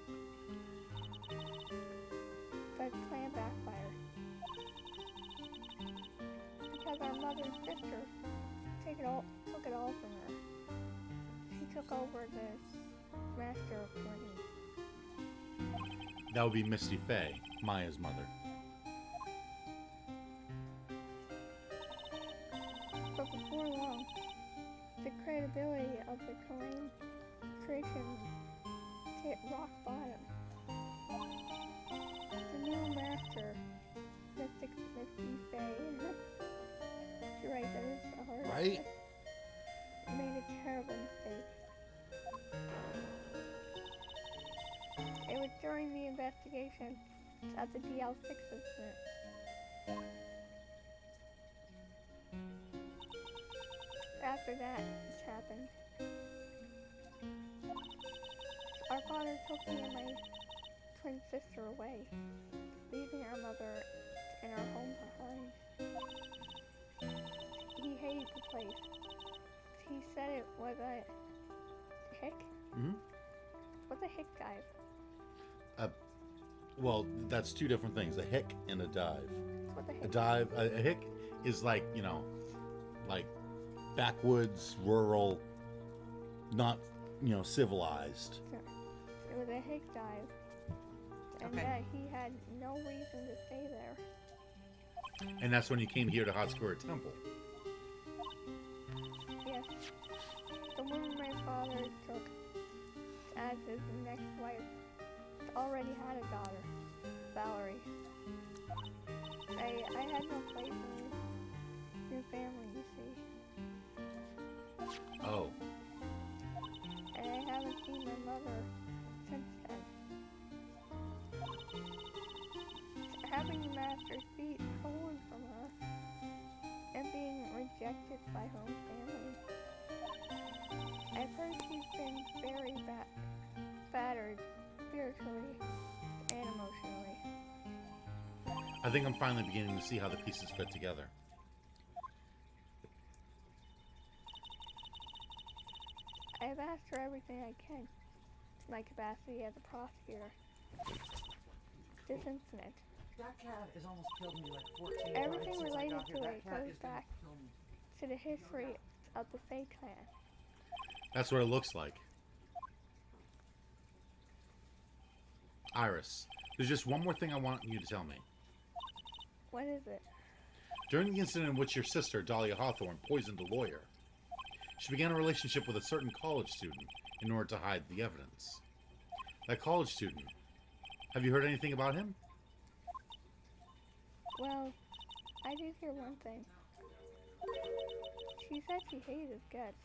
But the plan backfired. Because our mother's sister took it all from her. She took over the master of Marine. That would be Misty Fay, Maya's mother. But before long, the credibility of the Korean creation hit rock bottom. The new master, Misty Fay, you're right, that is a hard Right? made a terrible mistake. It was during the investigation of the DL6 incident. After that happened, our father took me and my twin sister away, leaving our mother and our home behind. He hated the place. He said it was a hick. Hmm? What's a hick dive? Well, that's two different things. A hick and a dive. What's a hick? A dive, a hick is like, like backwoods, rural, not, civilized. it was a hick dive, and Okay. that he had no reason to stay there. And that's when you came here to Hatsukura Temple. Yes, the woman my father took as his next wife already had a daughter, Valerie. I had no place in this new family, you see. Oh, And I haven't seen my mother since then. Having the master's feet stolen from her and being rejected by her own family. I've heard she's been very battered spiritually and emotionally. I think I'm finally beginning to see how the pieces fit together. I've asked her everything I can, in my capacity as a prosecutor. This incident, That cat has almost killed me like 14 everything times since I related got here. to That it cat goes is gonna back kill me. to the history of the Fae clan. That's what it looks like. Iris, there's just one more thing I want you to tell me. What is it? During the incident in which your sister, Dahlia Hawthorne, poisoned a lawyer, she began a relationship with a certain college student in order to hide the evidence. That college student, have you heard anything about him? Well, I did hear one thing. She said she hated his guts.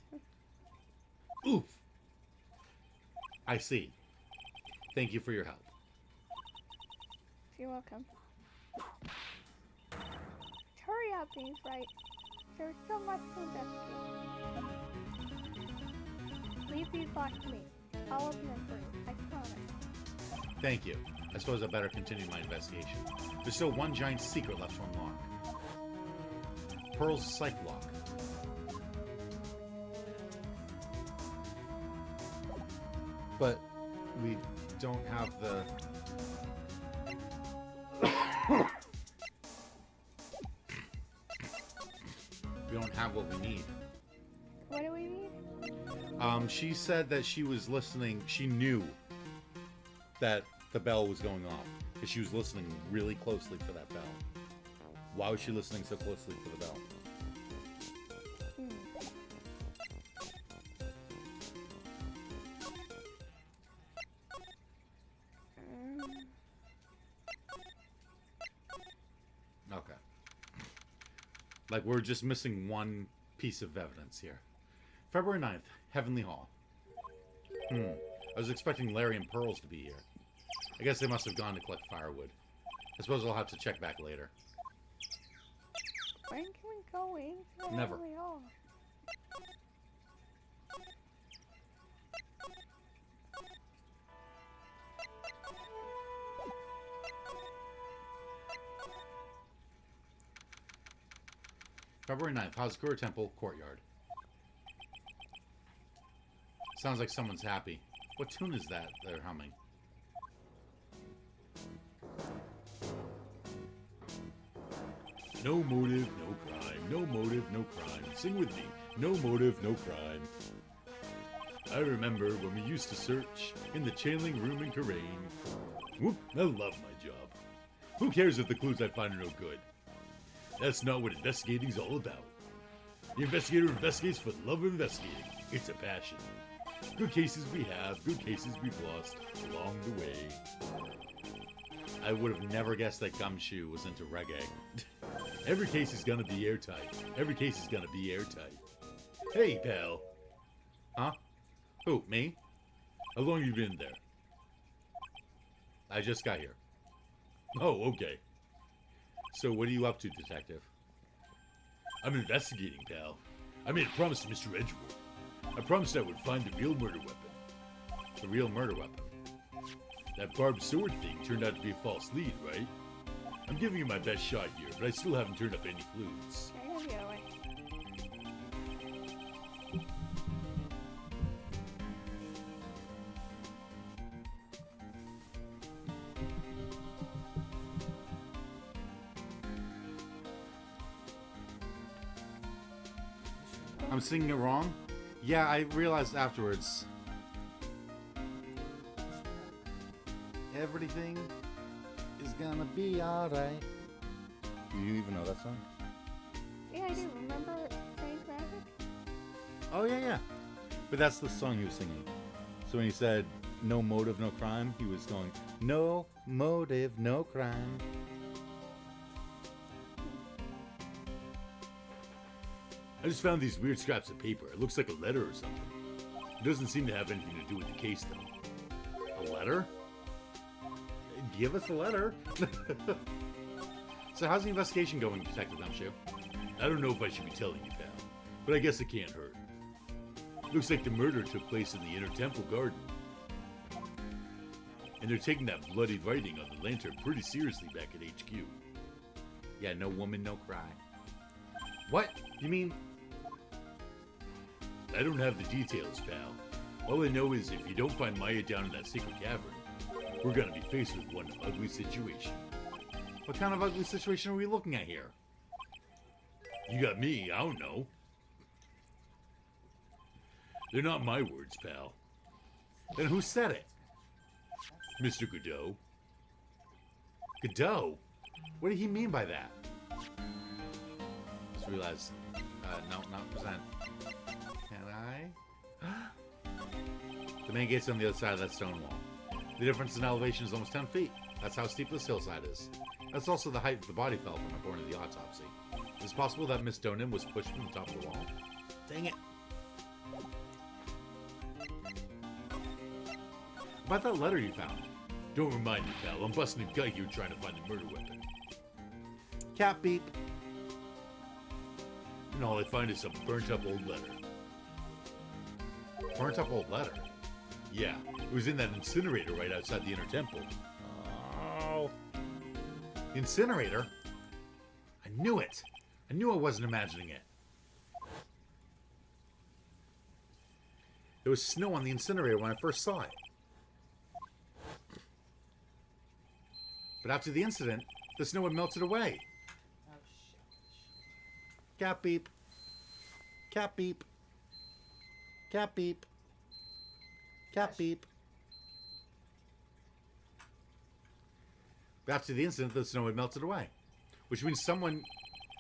Oof! I see. Thank you for your help. You're welcome. Hurry up, Beans, right? There's so much to investigate. Leave these locked to me. I'll open them for you, I promise. Thank you. I suppose I better continue my investigation. There's still one giant secret left to unlock. Pearl's psych lock. But we don't have the... we don't have what we need. What do we need? She said that she was listening. She knew that the bell was going off because she was listening really closely for that bell. Why was she listening so closely for the bell? Okay. Like, we're just missing one piece of evidence here. February 9th, Heavenly Hall. I was expecting Larry and Pearls to be here. I guess they must have gone to collect firewood. I suppose I'll have to check back later. When can we go into the Never. Heavenly Hall? February 9th, Hazakura Temple, Courtyard. Sounds like someone's happy. What tune is that they're humming? No motive, no crime. No motive, no crime. Sing with me. No motive, no crime. I remember when we used to search in the channeling room in Karain. Whoop, I love my job. Who cares if the clues I find are no good? That's not what investigating's all about. The investigator investigates for the love of investigating. It's a passion. Good cases we have, good cases we've lost along the way. I would have never guessed that Gumshoe was into reggae. Every case is gonna be airtight. Every case is gonna be airtight. Hey, pal. Huh? Who, me? How long have you been there? I just got here. Oh, okay. So what are you up to, detective? I'm investigating, pal. I made a promise to Mr. Edgeworth. I promised I would find the real murder weapon. The real murder weapon? That barbed sword thing turned out to be a false lead, right? I'm giving you my best shot here, but I still haven't turned up any clues. I know the other way. I'm singing it wrong? Yeah, I realized afterwards. everything is gonna be alright. Do you even know that song? Yeah, I do. Remember Strange Magic? Oh, yeah. But that's the song he was singing. So when he said, no motive, no crime, he was going, no motive, no crime. I just found these weird scraps of paper. It looks like a letter or something. It doesn't seem to have anything to do with the case, though. A letter? Give us a letter. So how's the investigation going, Detective Gumshoe? I don't know if I should be telling you, pal, but I guess it can't hurt. Looks like the murder took place in the Inner Temple Garden. And they're taking that bloody writing on the lantern pretty seriously back at HQ. Yeah, no woman, no cry. What? You mean... I don't have the details, pal. All I know is if you don't find Maya down in that secret cavern, we're gonna be faced with one ugly situation. What kind of ugly situation are we looking at here? You got me, I don't know. They're not my words, pal. Then who said it? Mr. Godot. Godot? What did he mean by that? Just realized, no, not present. Can I? The main gate's on the other side of that stone wall. The difference in elevation is almost 10 feet. That's how steep this hillside is. That's also the height the body fell from according to the autopsy. Is it possible that Miss Donan was pushed from the top of the wall? Dang it. About that letter you found. Don't remind me, pal. I'm busting a gut here trying to find the murder weapon. Cat beep. And all I find is some burnt up old letter. Burnt up old letter? Yeah, it was in that incinerator right outside the Inner Temple. Oh. The incinerator? I knew it. I knew I wasn't imagining it. There was snow on the incinerator when I first saw it. But after the incident, the snow had melted away. Oh, shit. Cat beep. Cat beep. Cat beep. Cat beep. But after the incident, the snow had melted away. Which means someone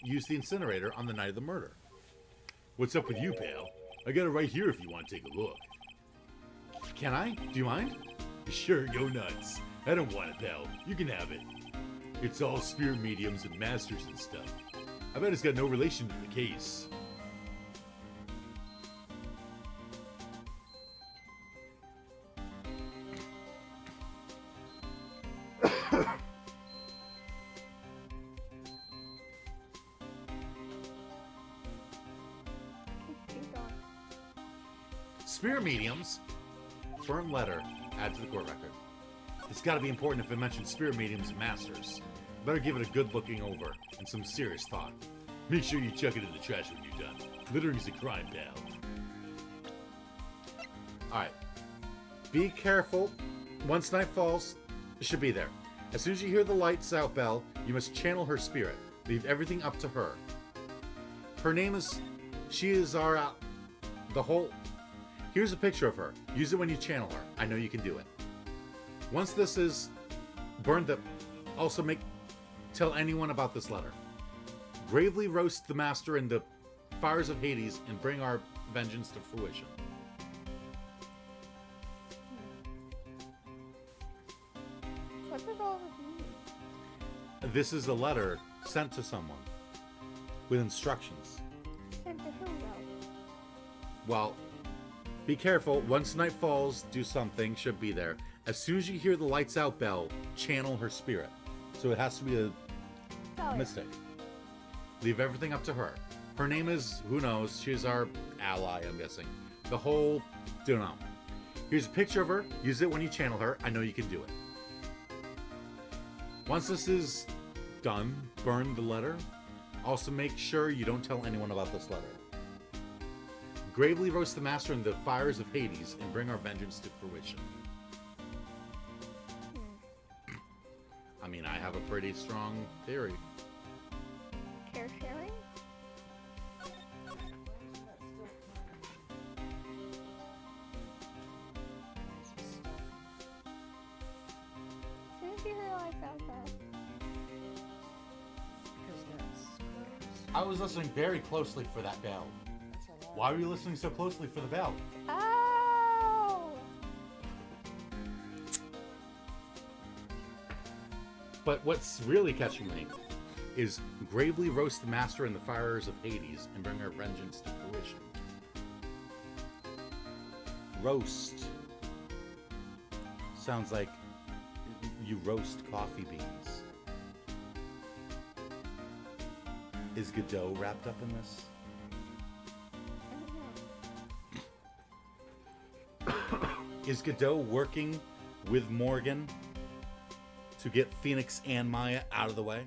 used the incinerator on the night of the murder. What's up with you, pal? I got it right here if you want to take a look. Can I? Do you mind? Sure, go nuts. I don't want it, pal. You can have it. It's all spirit mediums and masters and stuff. I bet it's got no relation to the case. Keep going. Spirit mediums? Burnt letter. Add to the court record. It's gotta be important if it mentions spirit mediums and masters. Better give it a good looking over and some serious thought. Make sure you chuck it in the trash when you're done. Littering is a crime, pal. Alright. Be careful. Once night falls, it should be there. As soon as you hear the lights out bell, you must channel her spirit. Leave everything up to her. Her name is... She is our... the whole... Here's a picture of her. Use it when you channel her. I know you can do it. Once this is burned up, also tell anyone about this letter. Gravely roast the master in the fires of Hades and bring our vengeance to fruition. What does all this mean? This is a letter sent to someone with instructions. Sent to who, though? Well, be careful. Once night falls, do something. Should be there. As soon as you hear the lights out bell, channel her spirit. So it has to be a Oh, mistake. Leave everything up to her. Her name is, who knows, she's our ally, I'm guessing. The whole, don't know. Here's a picture of her. Use it when you channel her. I know you can do it. Once this is done, burn the letter. Also make sure you don't tell anyone about this letter. Gravely roast the master in the fires of Hades and bring our vengeance to fruition. I mean, I have a pretty strong theory. care sharing? did you realize that? Because that's close. I was listening very closely for that bell. That's a lot. Why were you listening so closely for the bell? Oh! But what's really catching me is gravely roast the master in the fires of Hades and bring her vengeance to fruition. Roast. Sounds like you roast coffee beans. Is Godot wrapped up in this? Is Godot working with Morgan to get Phoenix and Maya out of the way?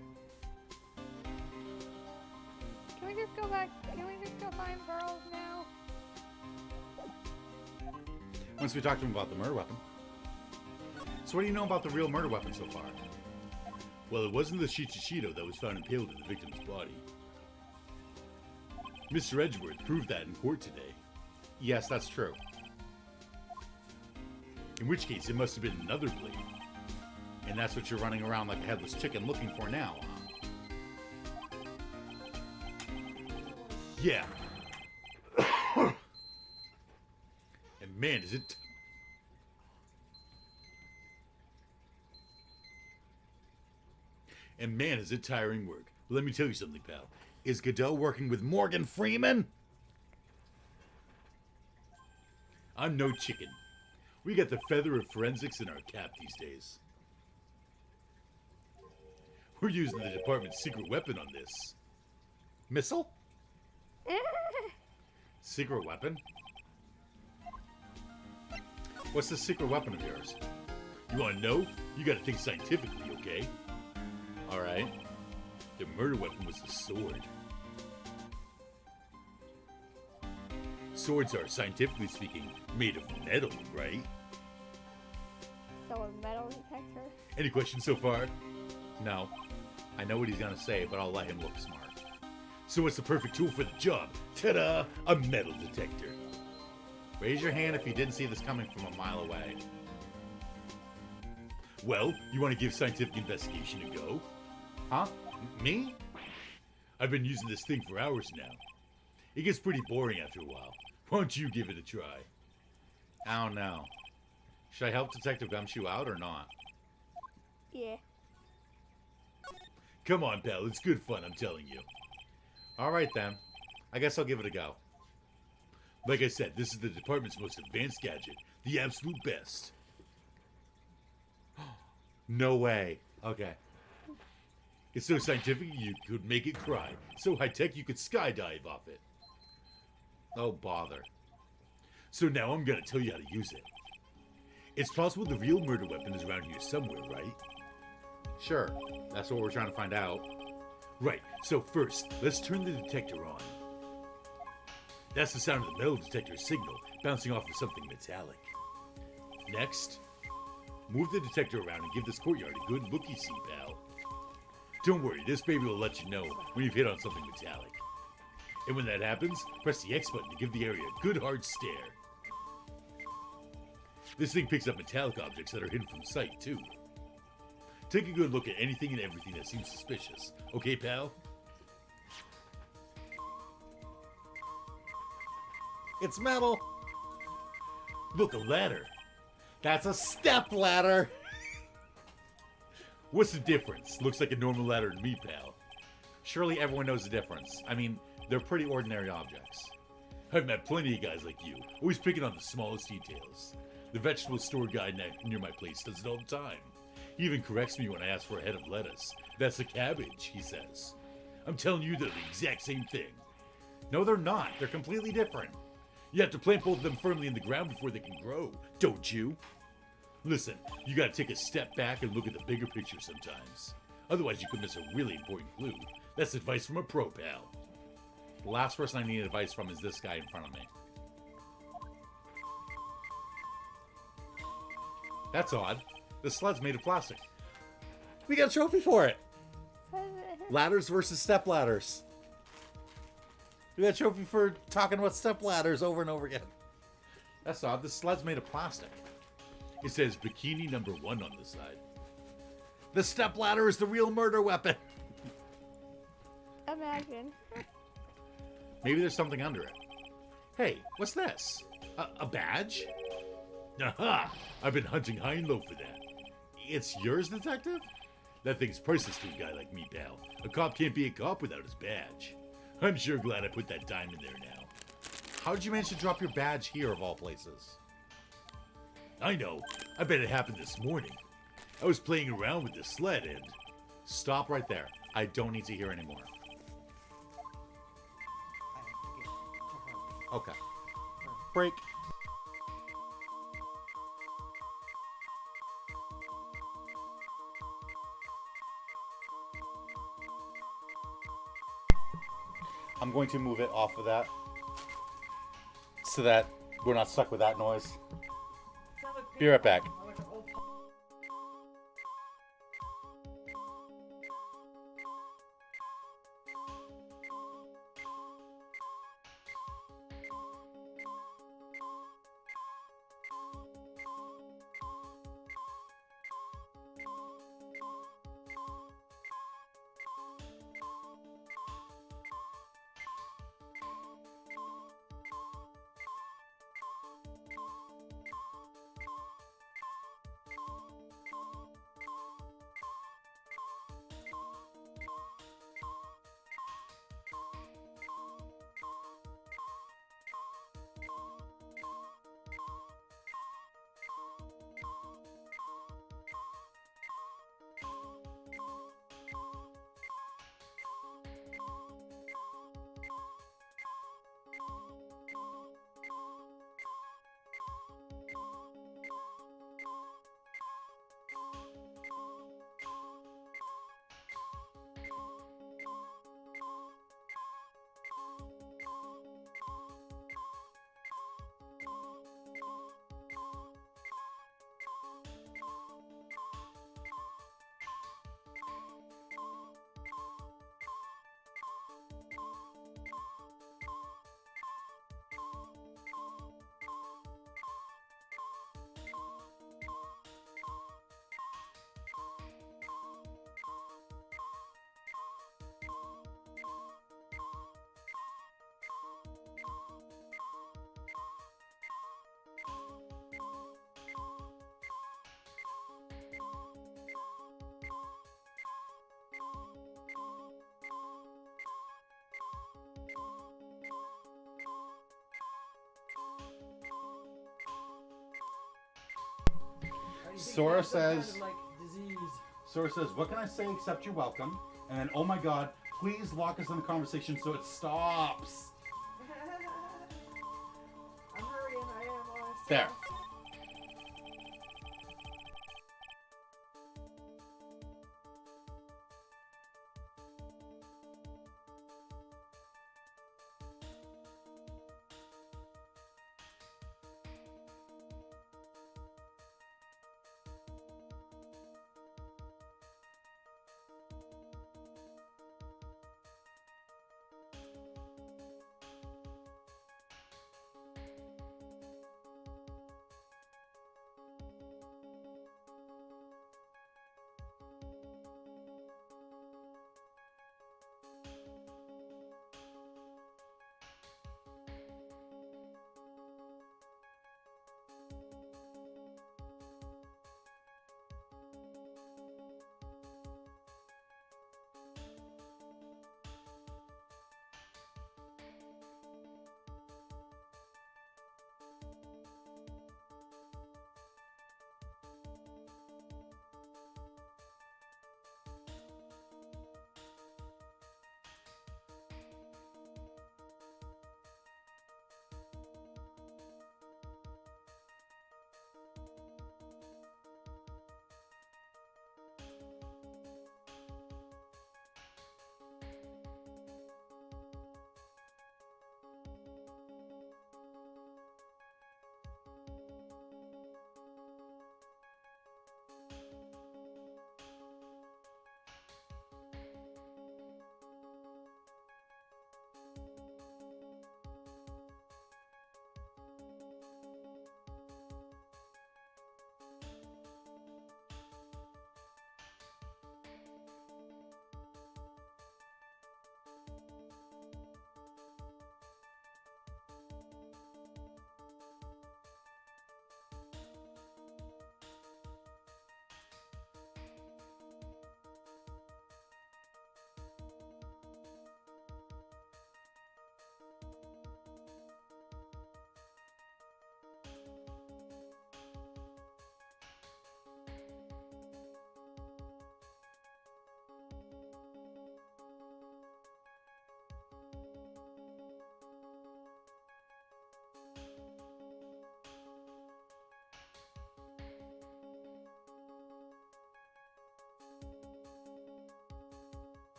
Can we just go back? Can we just go find Burrows now? Once we talked to him about the murder weapon. So what do you know about the real murder weapon so far? Well, it wasn't the Shichichido that was found impaled in the victim's body. Mr. Edgeworth proved that in court today. Yes, that's true. In which case, it must have been another blade. And that's what you're running around like a headless chicken looking for now, huh? Yeah. And man, is it... And man, is it tiring work. But let me tell you something, pal. Is Godot working with Morgan Freeman? I'm no chicken. We got the feather of forensics in our cap these days. We're using the department's secret weapon on this. Missile? Secret weapon? What's the secret weapon of yours? You want to know? You got to think scientifically, okay? Alright. The murder weapon was a sword. Swords are, scientifically speaking, made of metal, right? So a metal detector? Any questions so far? No. I know what he's gonna say, but I'll let him look smart. So what's the perfect tool for the job? Ta-da! A metal detector. Raise your hand if you didn't see this coming from a mile away. Well, you want to give scientific investigation a go? Huh? Me? I've been using this thing for hours now. It gets pretty boring after a while. Why don't you give it a try? I don't know. Should I help Detective Gumshoe out or not? Yeah. Come on, pal. It's good fun, I'm telling you. Alright then. I guess I'll give it a go. Like I said, this is the department's most advanced gadget. The absolute best. No way. Okay. It's so scientific you could make it cry. So high-tech you could skydive off it. Oh, bother. So now I'm gonna tell you how to use it. It's possible the real murder weapon is around here somewhere, right? Sure. That's what we're trying to find out. Right, so first, let's turn the detector on. That's the sound of the metal detector's signal, bouncing off of something metallic. Next, move the detector around and give this courtyard a good looky-see, pal. Don't worry, this baby will let you know when you've hit on something metallic. And when that happens, press the X button to give the area a good hard stare. This thing picks up metallic objects that are hidden from sight, too. Take a good look at anything and everything that seems suspicious. Okay, pal? It's metal. Look, a ladder. That's a step ladder. What's the difference? Looks like a normal ladder to me, pal. Surely everyone knows the difference. I mean, they're pretty ordinary objects. I've met plenty of guys like you, always picking on the smallest details. The vegetable store guy near my place does it all the time. He even corrects me when I ask for a head of lettuce. That's a cabbage, he says. I'm telling you, they're the exact same thing. No, they're not. They're completely different. You have to plant both of them firmly in the ground before they can grow, don't you? Listen, you gotta take a step back and look at the bigger picture sometimes. Otherwise, you could miss a really important clue. That's advice from a pro, pal. The last person I need advice from is this guy in front of me. That's odd. This sled's made of plastic. We got a trophy for it. Ladders versus step ladders. We got a trophy for talking about step ladders over and over again. That's odd. This sled's made of plastic. It says bikini number 1 on the side. The stepladder is the real murder weapon. Imagine. Maybe there's something under it. Hey, what's this? A badge? Aha! I've been hunting high and low for that. It's yours, detective? That thing's priceless to a guy like me, pal. A cop can't be a cop without his badge. I'm sure glad I put that dime in there now. How did you manage to drop your badge here, of all places? I know. I bet it happened this morning. I was playing around with the sled and... Stop right there. I don't need to hear anymore. Okay. Break. I'm going to move it off of that so that we're not stuck with that noise. Be right back. Sora says, Sora says, what can I say except you're welcome? And then, oh my god, please lock us in the conversation so it stops. I'm hurrying, I am honest. There.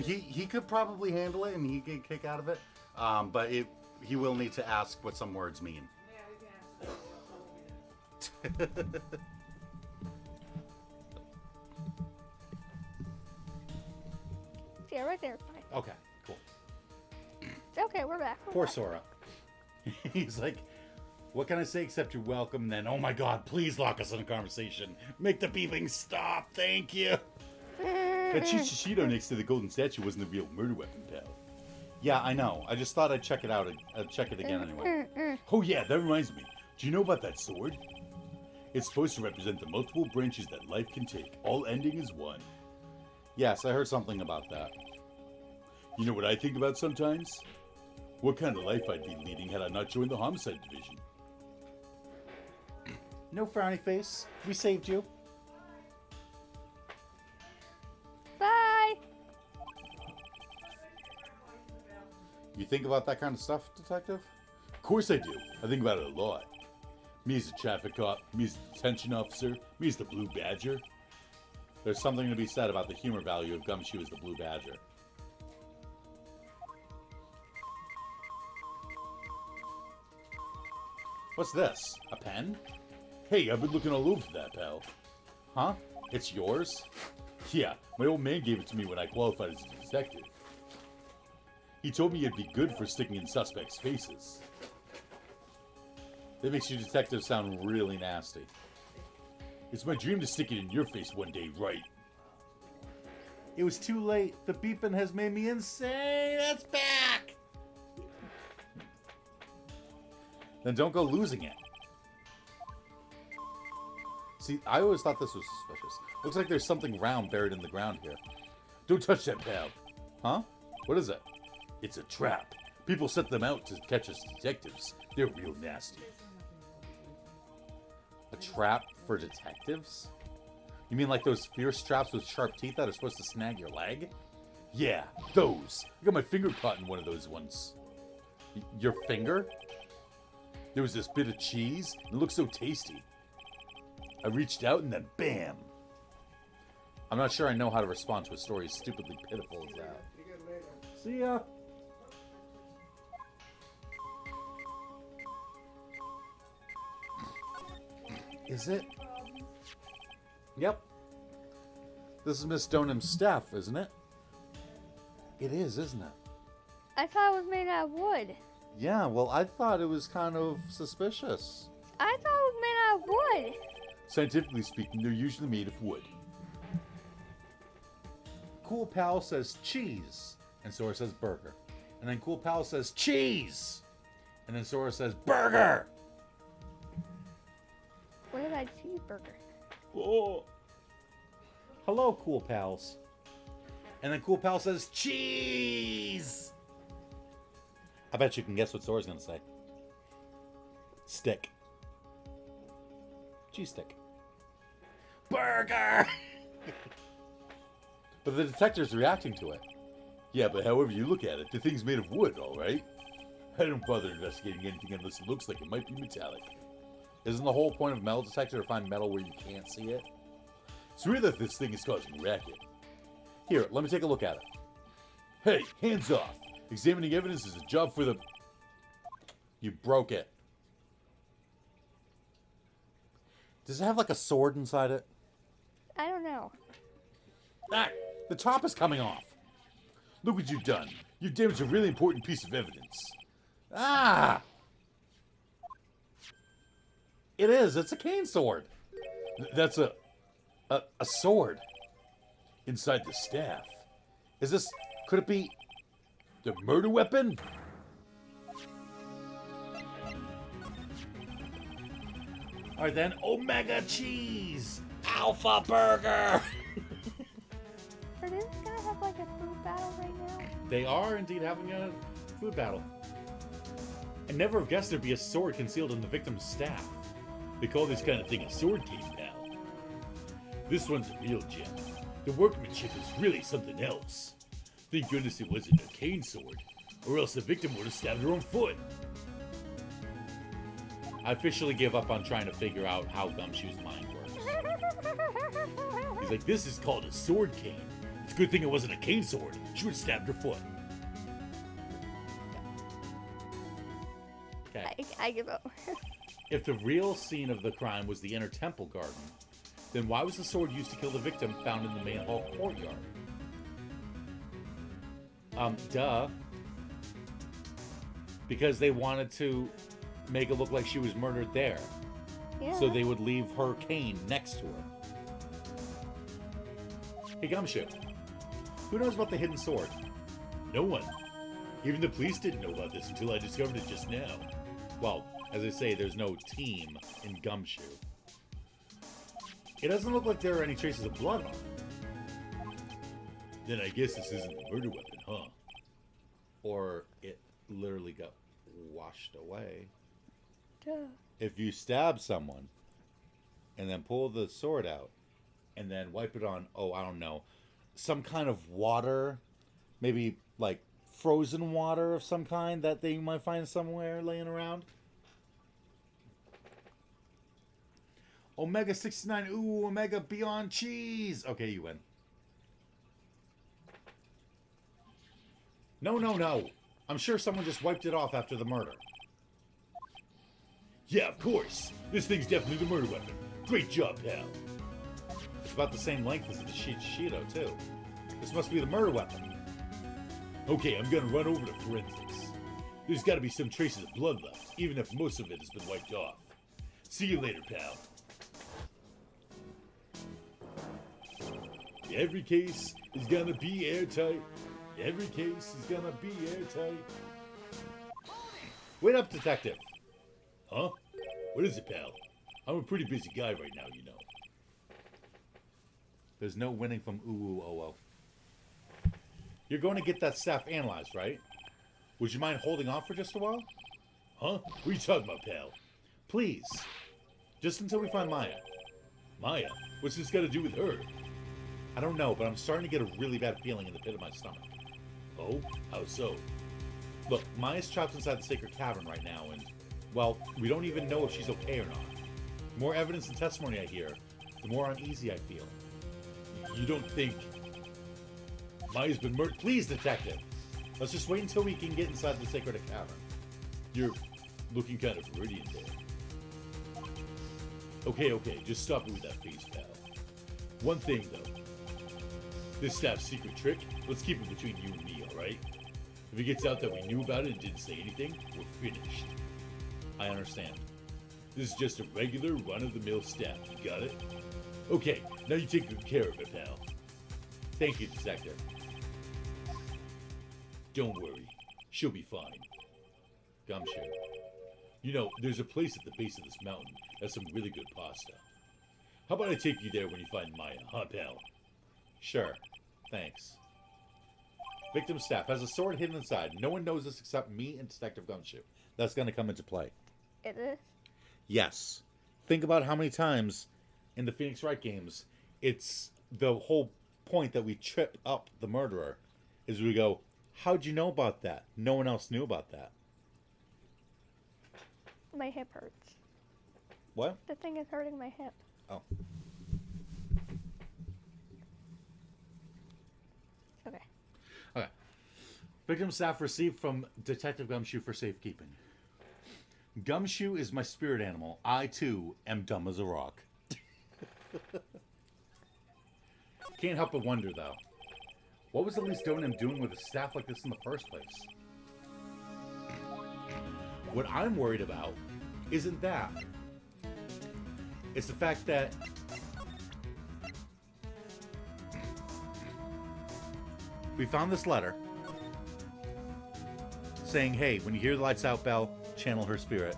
He could probably handle it and he could kick out of it. But he will need to ask what some words mean. Yeah, we can ask. Yeah, right there. Fine. Okay, cool. Okay, we're back. Poor Sora. He's like, what can I say except you're welcome? Then, oh my god, please lock us in a conversation. Make the beeping stop, thank you. That Shishido next to the golden statue wasn't a real murder weapon, pal. Yeah, I know. I just thought I'd check it out. I'd check it again anyway. Oh yeah, that reminds me. Do you know about that sword? It's supposed to represent the multiple branches that life can take, all ending as one. Yes, I heard something about that. You know what I think about sometimes? What kind of life I'd be leading had I not joined the homicide division. No frowny face. We saved you. Bye. You think about that kind of stuff, Detective? Of course I do. I think about it a lot. Me as a traffic cop, me as a detention officer, me as the Blue Badger. There's something to be said about the humor value of Gumshoe as the Blue Badger. What's this? A pen? Hey, I've been looking all over for that, pal. Huh? It's yours? Yeah, my old man gave it to me when I qualified as a detective. He told me it'd be good for sticking in suspects' faces. That makes you detectives sound really nasty. It's my dream to stick it in your face one day, Wright. It was too late. The beeping has made me insane. It's back! Then don't go losing it. See, I always thought this was suspicious. Looks like there's something round buried in the ground here. Don't touch that, pal. Huh? What is it? It's a trap. People set them out to catch us detectives. They're real nasty. A trap for detectives? You mean like those fierce traps with sharp teeth that are supposed to snag your leg? Yeah, those. I got my finger caught in one of those once. Your finger? There was this bit of cheese. It looked so tasty. I reached out and then bam! I'm not sure I know how to respond to a story as stupidly pitiful as that. See ya! Is it? Yep. This is Miss Stoneham's staff, isn't it? It is, isn't it? I thought it was made out of wood. Yeah, well, I thought it was kind of suspicious. I thought it was made out of wood. Scientifically speaking, they're usually made of wood. Cool Pal says cheese, and Sora says burger. And then Cool Pal says cheese, and then Sora says burger. What is that cheeseburger? Oh. Hello, Cool Pals. And then Cool Pal says cheese. I bet you can guess what Sora's gonna say. Stick. Cheese stick. Burger! But the detective's reacting to it. Yeah, but however you look at it, the thing's made of wood, alright? I don't bother investigating anything unless it looks like it might be metallic. Isn't the whole point of a metal detector to find metal where you can't see it? It's weird that this thing is causing a racket. Here, let me take a look at it. Hey, hands off! Examining evidence is a job for the... You broke it. Does it have like a sword inside it? I don't know. Ah, the top is coming off. Look what you've done. You've damaged a really important piece of evidence. Ah! It is. It's a cane sword. That's a sword. Inside the staff. Is this... Could it be... the murder weapon? Alright then, Omega Cheese! Alpha Burger! Are these guys have like a food battle right now? They are indeed having a food battle. I never have guessed there'd be a sword concealed in the victim's staff. They call this kind of thing a sword cane, pal. This one's a real gem. The workmanship is really something else. Thank goodness it wasn't a cane sword, or else the victim would have stabbed her own foot. I officially give up on trying to figure out how Gumshoe's mind works. He's like, this is called a sword cane. It's a good thing it wasn't a cane sword. She would have stabbed her foot. Okay. I give up. If the real scene of the crime was the inner temple garden, then why was the sword used to kill the victim found in the main hall courtyard? Duh. Because they wanted to make it look like she was murdered there. Yeah. So they would leave her cane next to her. Hey, Gumshoe. Who knows about the hidden sword? No one. Even the police didn't know about this until I discovered it just now. Well, as I say, there's no team in Gumshoe. It doesn't look like there are any traces of blood on it. Then I guess this isn't the murder weapon, huh? Or it literally got washed away. Duh. If you stab someone and then pull the sword out and then wipe it on, oh, I don't know, some kind of water, maybe like frozen water of some kind that they might find somewhere laying around. Omega 69, ooh, Omega Beyond Cheese. Okay, you win. No. I'm sure someone just wiped it off after the murder. Yeah, of course. This thing's definitely the murder weapon. Great job, pal. It's about the same length as the Shido, too. This must be the murder weapon. Okay, I'm gonna run over to forensics. There's gotta be some traces of blood left, even if most of it has been wiped off. See you later, pal. Every case is gonna be airtight. Every case is gonna be airtight. Wait up, detective. Huh? What is it, pal? I'm a pretty busy guy right now, you know. There's no winning from ooh. You're going to get that stuff analyzed, right? Would you mind holding off for just a while? Huh? What are you talking about, pal? Please. Just until we find Maya. Maya? What's this got to do with her? I don't know, but I'm starting to get a really bad feeling in the pit of my stomach. Oh? How so? Look, Maya's trapped inside the sacred cavern right now, and, well, we don't even know if she's okay or not. The more evidence and testimony I hear, the more uneasy I feel. You don't think Maya's been murdered? Please, detective. Let's just wait until we can get inside the sacred cavern. You're looking kind of radiant there. Okay, just stop it with that face, pal. One thing, though. This staff's secret trick, let's keep it between you and me, alright? If it gets out that we knew about it and didn't say anything, we're finished. I understand. This is just a regular, run-of-the-mill staff, you got it? Okay, now you take good care of it, pal. Thank you, detective. Don't worry, she'll be fine. Gumshoe. You know, there's a place at the base of this mountain that's some really good pasta. How about I take you there when you find Maya, huh, pal? Sure. Thanks. Victim staff has a sword hidden inside. No one knows this except me and Detective Gumshoe. That's going to come into play. It is? Yes. Think about how many times in the Phoenix Wright games, it's the whole point that we trip up the murderer is we go, how'd you know about that? No one else knew about that. My hip hurts. What? The thing is hurting my hip. Oh. Okay. Okay. Victim staff received from Detective Gumshoe for safekeeping. Gumshoe is my spirit animal. I, too, am dumb as a rock. Can't help but wonder, though. What was Elise Donim doing with a staff like this in the first place? What I'm worried about isn't that. It's the fact that we found this letter saying, hey, when you hear the lights out bell, channel her spirit.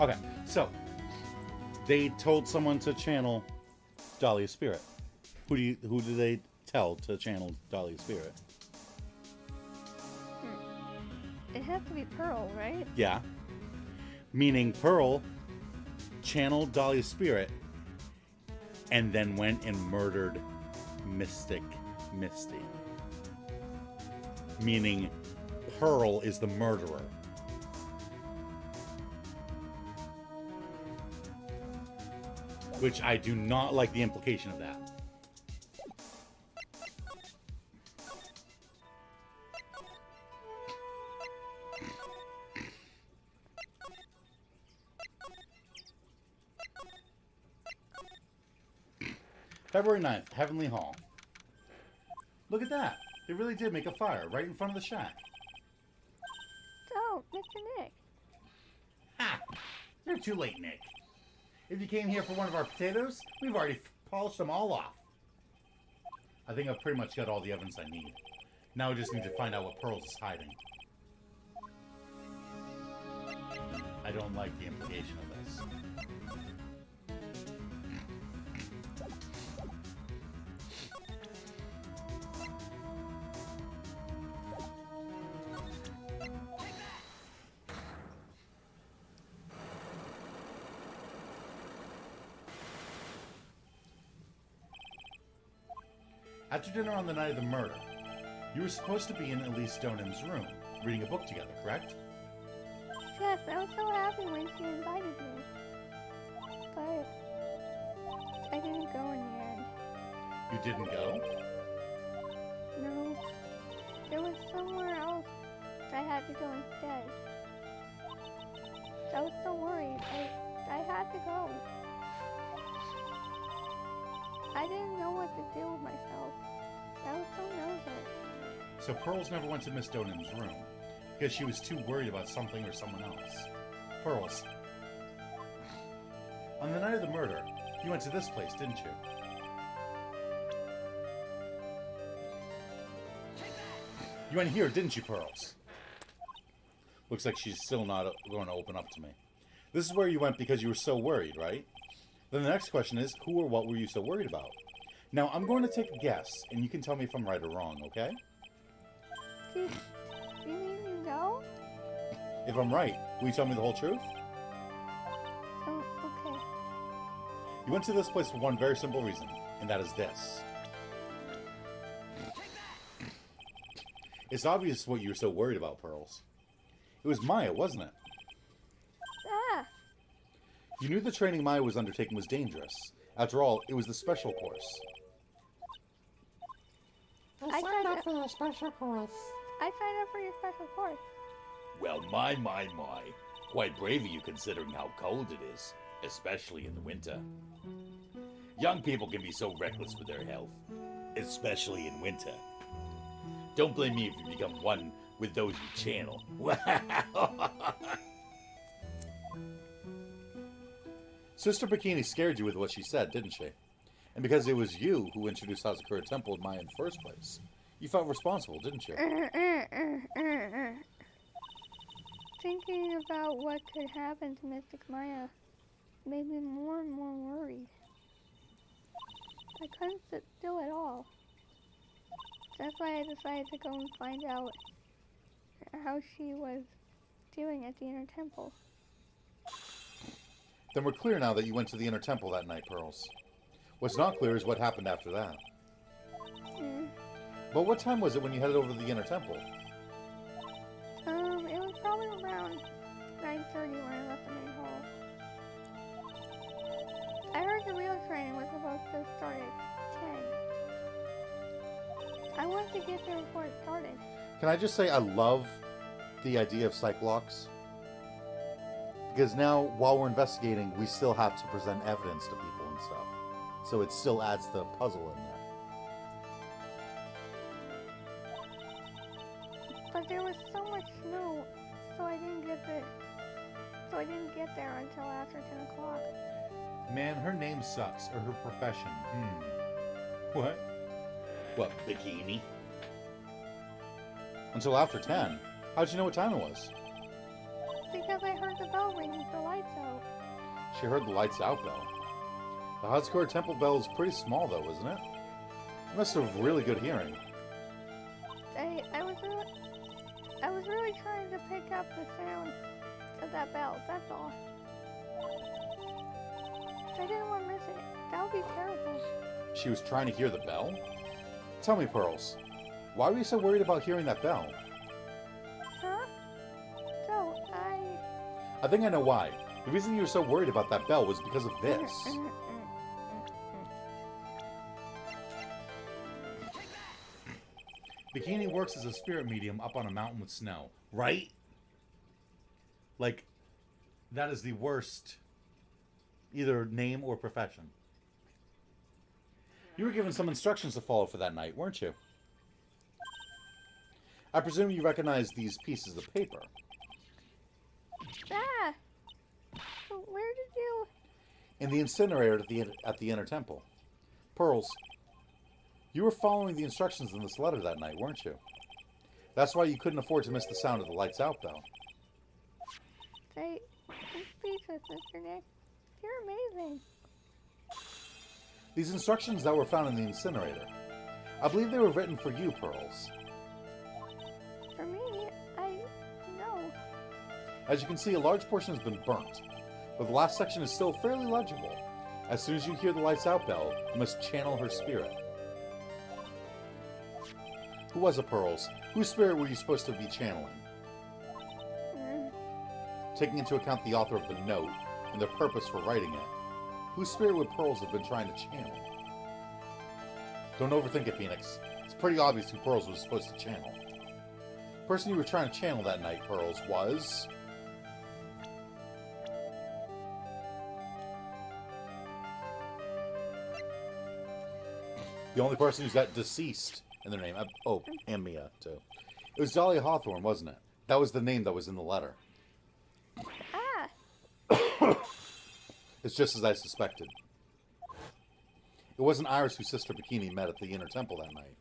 Okay, so they told someone to channel Dahlia's spirit. Who do they tell to channel Dahlia's spirit? It has to be Pearl, right? Yeah. Meaning Pearl channeled Dahlia's spirit and then went and murdered Mystic Misty. Meaning Pearl is the murderer. Which I do not like the implication of that. February 9th, Heavenly Hall. Look at that. They really did make a fire right in front of the shack. So, Mr. Nick. Ha! You're too late, Nick. If you came here for one of our potatoes, we've already polished them all off. I think I've pretty much got all the evidence I need. Now I just need to find out what Pearls is hiding. I don't like the implication of this. After dinner on the night of the murder, you were supposed to be in Elise Stoneham's room, reading a book together, correct? Yes, I was so happy when she invited me. But I didn't go in the end. You didn't go? No. There was somewhere else I had to go instead. I was so worried. I had to go. I didn't know what to do with myself. I was so nervous. So Pearls never went to Miss Stoneham's room because she was too worried about something or someone else. Pearls. On the night of the murder, you went to this place, didn't you? You went here, didn't you, Pearls? Looks like she's still not going to open up to me. This is where you went because you were so worried, right? Then the next question is, who or what were you so worried about? Now, I'm going to take a guess, and you can tell me if I'm right or wrong, okay? Do you need me to go? If I'm right, will you tell me the whole truth? Oh, okay. You went to this place for one very simple reason, and that is this. It's obvious what you were so worried about, Pearls. It was Maya, wasn't it? Ah! You knew the training Maya was undertaking was dangerous. After all, it was the special course. I signed up for your special course. I signed up for your special course. Well, my. Quite brave of you considering how cold it is, especially in the winter. Young people can be so reckless with their health, especially in winter. Don't blame me if you become one with those you channel. Sister Bikini scared you with what she said, didn't she? And because it was you who introduced Hazakura Temple to Maya in the first place, you felt responsible, didn't you? Thinking about what could happen to Mystic Maya made me more and more worried. I couldn't sit still at all. That's why I decided to go and find out how she was doing at the Inner Temple. Then we're clear now that you went to the Inner Temple that night, Pearls. What's not clear is what happened after that. But what time was it when you headed over to the Inner Temple? It was probably around 9:30 when I left the main hall. I heard the real training was supposed to start at 10. I wanted to get there before it started. Can I just say I love the idea of psych locks? Because now, while we're investigating, we still have to present evidence to people and stuff. So it still adds the puzzle in there. But there was so much snow, so I didn't get there until after 10 o'clock. Man, her name sucks, or her profession. What? What, bikini? Until after 10? How'd you know what time it was? Because I heard the bell ringing for lights out. She heard the lights out bell. The Hazakura Temple bell is pretty small, though, isn't it? You must have really good hearing. I was really trying to pick up the of that bell, that's all. I didn't want to miss it. That would be terrible. She was trying to hear the bell? Tell me, Pearls, why were you so worried about hearing that bell? Huh? So, I think I know why. The reason you were so worried about that bell was because of this. Bikini works as a spirit medium up on a mountain with snow, right? Like, that is the worst, either name or profession. You were given some instructions to follow for that night, weren't you? I presume you recognize these pieces of paper. Ah! So where did you... In the incinerator at the inner temple. Pearls, you were following the instructions in this letter that night, weren't you? That's why you couldn't afford to miss the sound of the lights out bell. Say, I'm speechless, Mr. Nick. You're amazing. These instructions that were found in the incinerator, I believe they were written for you, Pearls. For me, no. As you can see, a large portion has been burnt, but the last section is still fairly legible. As soon as you hear the lights out bell, you must channel her spirit. Who was it, Pearls? Whose spirit were you supposed to be channeling? Taking into account the author of the note and their purpose for writing it, whose spirit would Pearls have been trying to channel? Don't overthink it, Phoenix. It's pretty obvious who Pearls was supposed to channel. The person you were trying to channel that night, Pearls, was... the only person who's got deceased in their name. Oh, and Mia, too. It was Dahlia Hawthorne, wasn't it? That was the name that was in the letter. Ah! It's just as I suspected. It wasn't Iris whose sister Bikini met at the inner temple that night.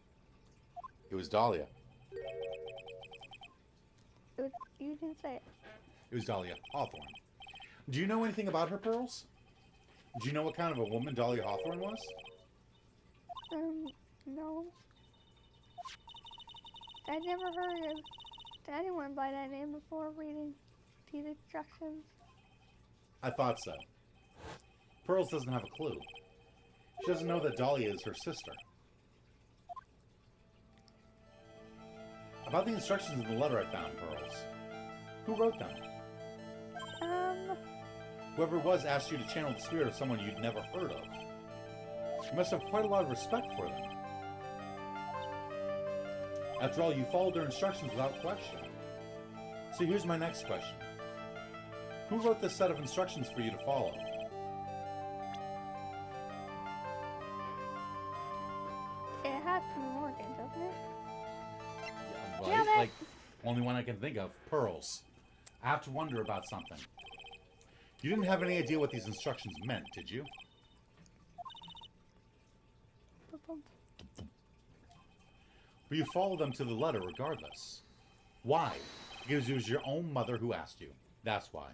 It was Dahlia. You didn't say it. It was Dahlia Hawthorne. Do you know anything about her, Pearls? Do you know what kind of a woman Dahlia Hawthorne was? No. I never heard of anyone by that name before reading these instructions. I thought so. Pearls doesn't have a clue. She doesn't know that Dahlia is her sister. About the instructions in the letter I found, Pearls. Who wrote them? Whoever it was asked you to channel the spirit of someone you'd never heard of. You must have quite a lot of respect for them. After all, you followed their instructions without question. So here's my next question. Who wrote this set of instructions for you to follow? It has to be Morgan, doesn't it? Right? Yeah, Like, only one I can think of. Pearls. I have to wonder about something. You didn't have any idea what these instructions meant, did you? But you followed them to the letter regardless. Why? Because it was your own mother who asked you. That's why.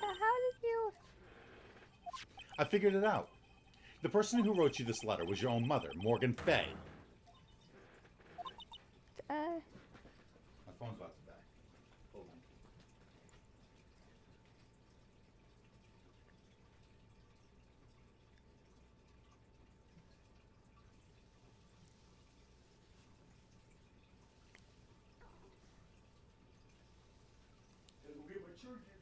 So how did you... I figured it out. The person who wrote you this letter was your own mother, Morgan Fay. My phone's about to die. Hold on. It'll be my charger.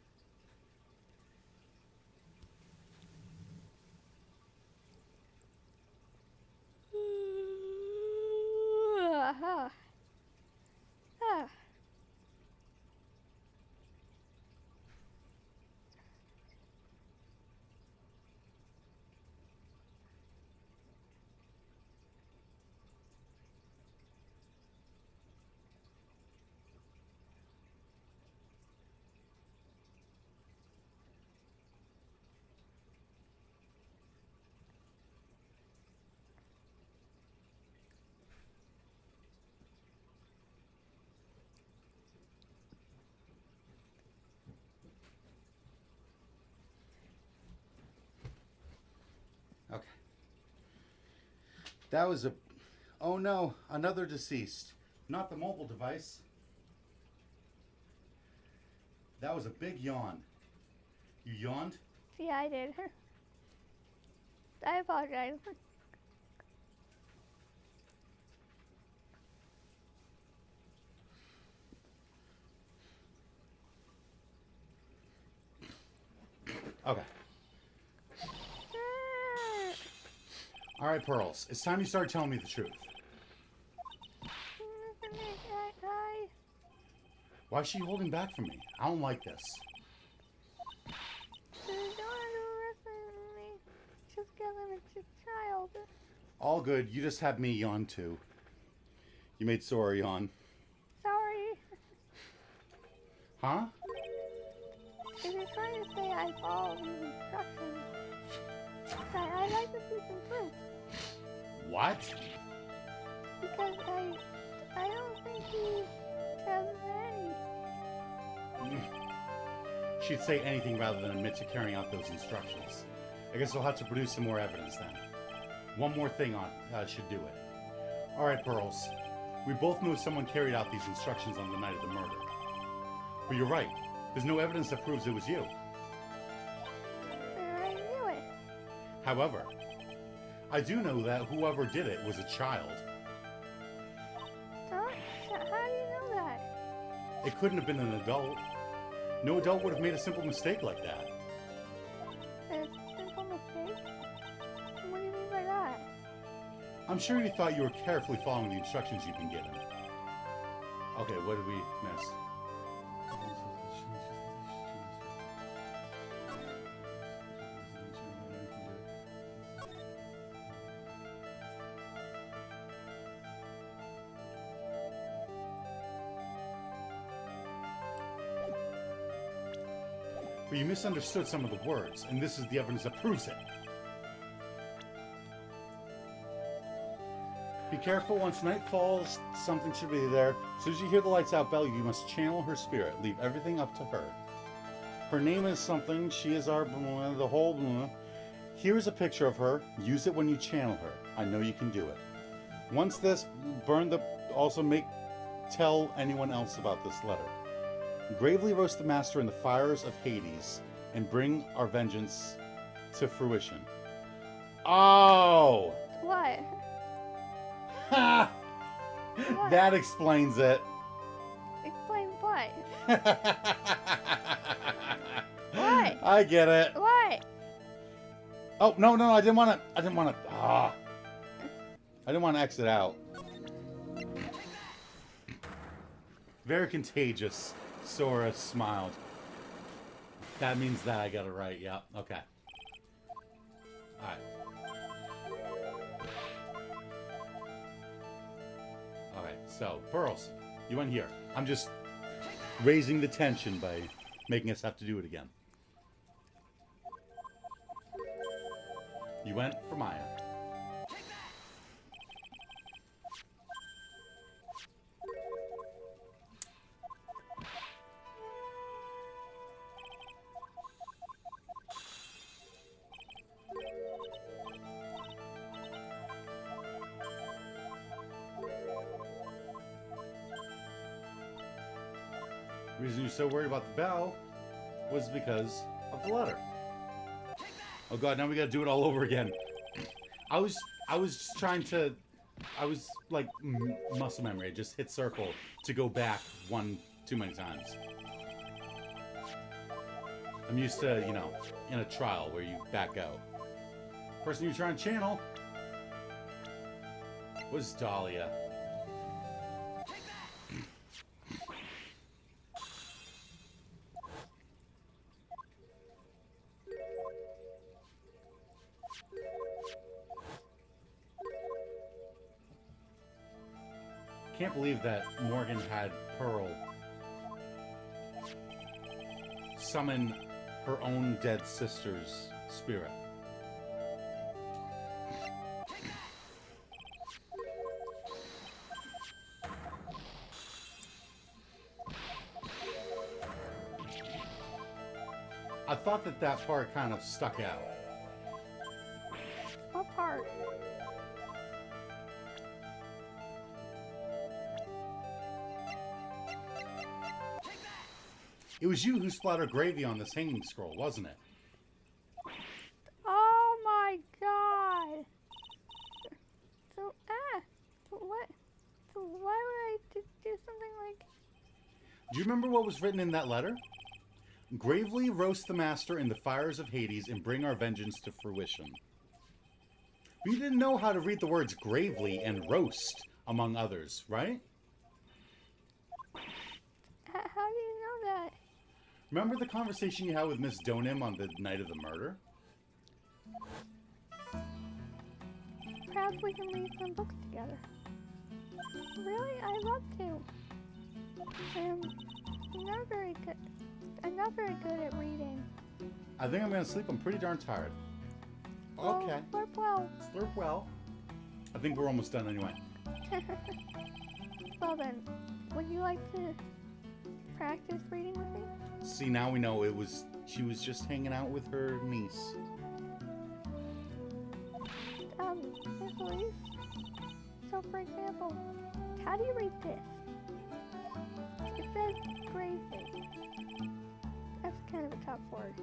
Okay. That was a... Oh no, another deceased. Not the mobile device. That was a big yawn. You yawned? Yeah, I did. I apologize. Okay. Alright, Pearls. It's time you start telling me the truth. Why is she holding back from me? I don't like this. Just give him a child. All good. You just had me yawn too. You made Sora yawn. Sorry. Huh? If you're trying to say I followed these instructions, I'd like to see some proof. What? Because I don't think he says any. She'd say anything rather than admit to carrying out those instructions. I guess we'll have to produce some more evidence then. One more thing should do it. Alright, Pearls. We both know someone carried out these instructions on the night of the murder. But you're right. There's no evidence that proves it was you. I knew it. However, I do know that whoever did it was a child. Huh? How do you know that? It couldn't have been an adult. No adult would have made a simple mistake like that. A simple mistake? What do you mean by that? I'm sure you thought you were carefully following the instructions you've been given. Okay, what did we miss? But you misunderstood some of the words, and this is the evidence that proves it. Be careful, once night falls, something should be there. As soon as you hear the lights out bell, you must channel her spirit. Leave everything up to her. Her name is something, she is our the whole. Here's a picture of her. Use it when you channel her. I know you can do it. Once this, burn the, also tell anyone else about this letter. Gravely roast the master in the fires of Hades and bring our vengeance to fruition. Oh! What? Ha! What? That explains it. Explain what? What? I get it. What? Oh, no, I didn't want to, I didn't want to exit out. Very contagious. Sora smiled. That means that I got it right. Yeah. Okay. Alright. Alright, so, Pearls, you went here. I'm just raising the tension by making us have to do it again. You went for Maya. The reason you're so worried about the bell was because of the letter. Oh god, now we gotta do it all over again. I was just trying to, I was like muscle memory. I just hit circle to go back too many times. I'm used to, you know, in a trial where you back out. Person you're trying to channel was Dahlia. Can't believe that Morgan had Pearl summon her own dead sister's spirit. I thought that part kind of stuck out. What part? It was you who splattered gravy on this hanging scroll, wasn't it? Oh my god! So, what? So why would I do something like... Do you remember what was written in that letter? Gravely roast the master in the fires of Hades and bring our vengeance to fruition. But you didn't know how to read the words gravely and roast, among others, right? How do you know that? Remember the conversation you had with Miss Donim on the night of the murder? Perhaps we can read some books together. Really? I'd love to. I'm not very good at reading. I think I'm going to sleep. I'm pretty darn tired. Oh, Okay. sleep well. Sleep well. I think we're almost done anyway. Well then, would you like to practice reading with me? See, now we know she was just hanging out with her niece. Miss Elise? So for example, how do you read this? It says gravely. That's kind of a tough word.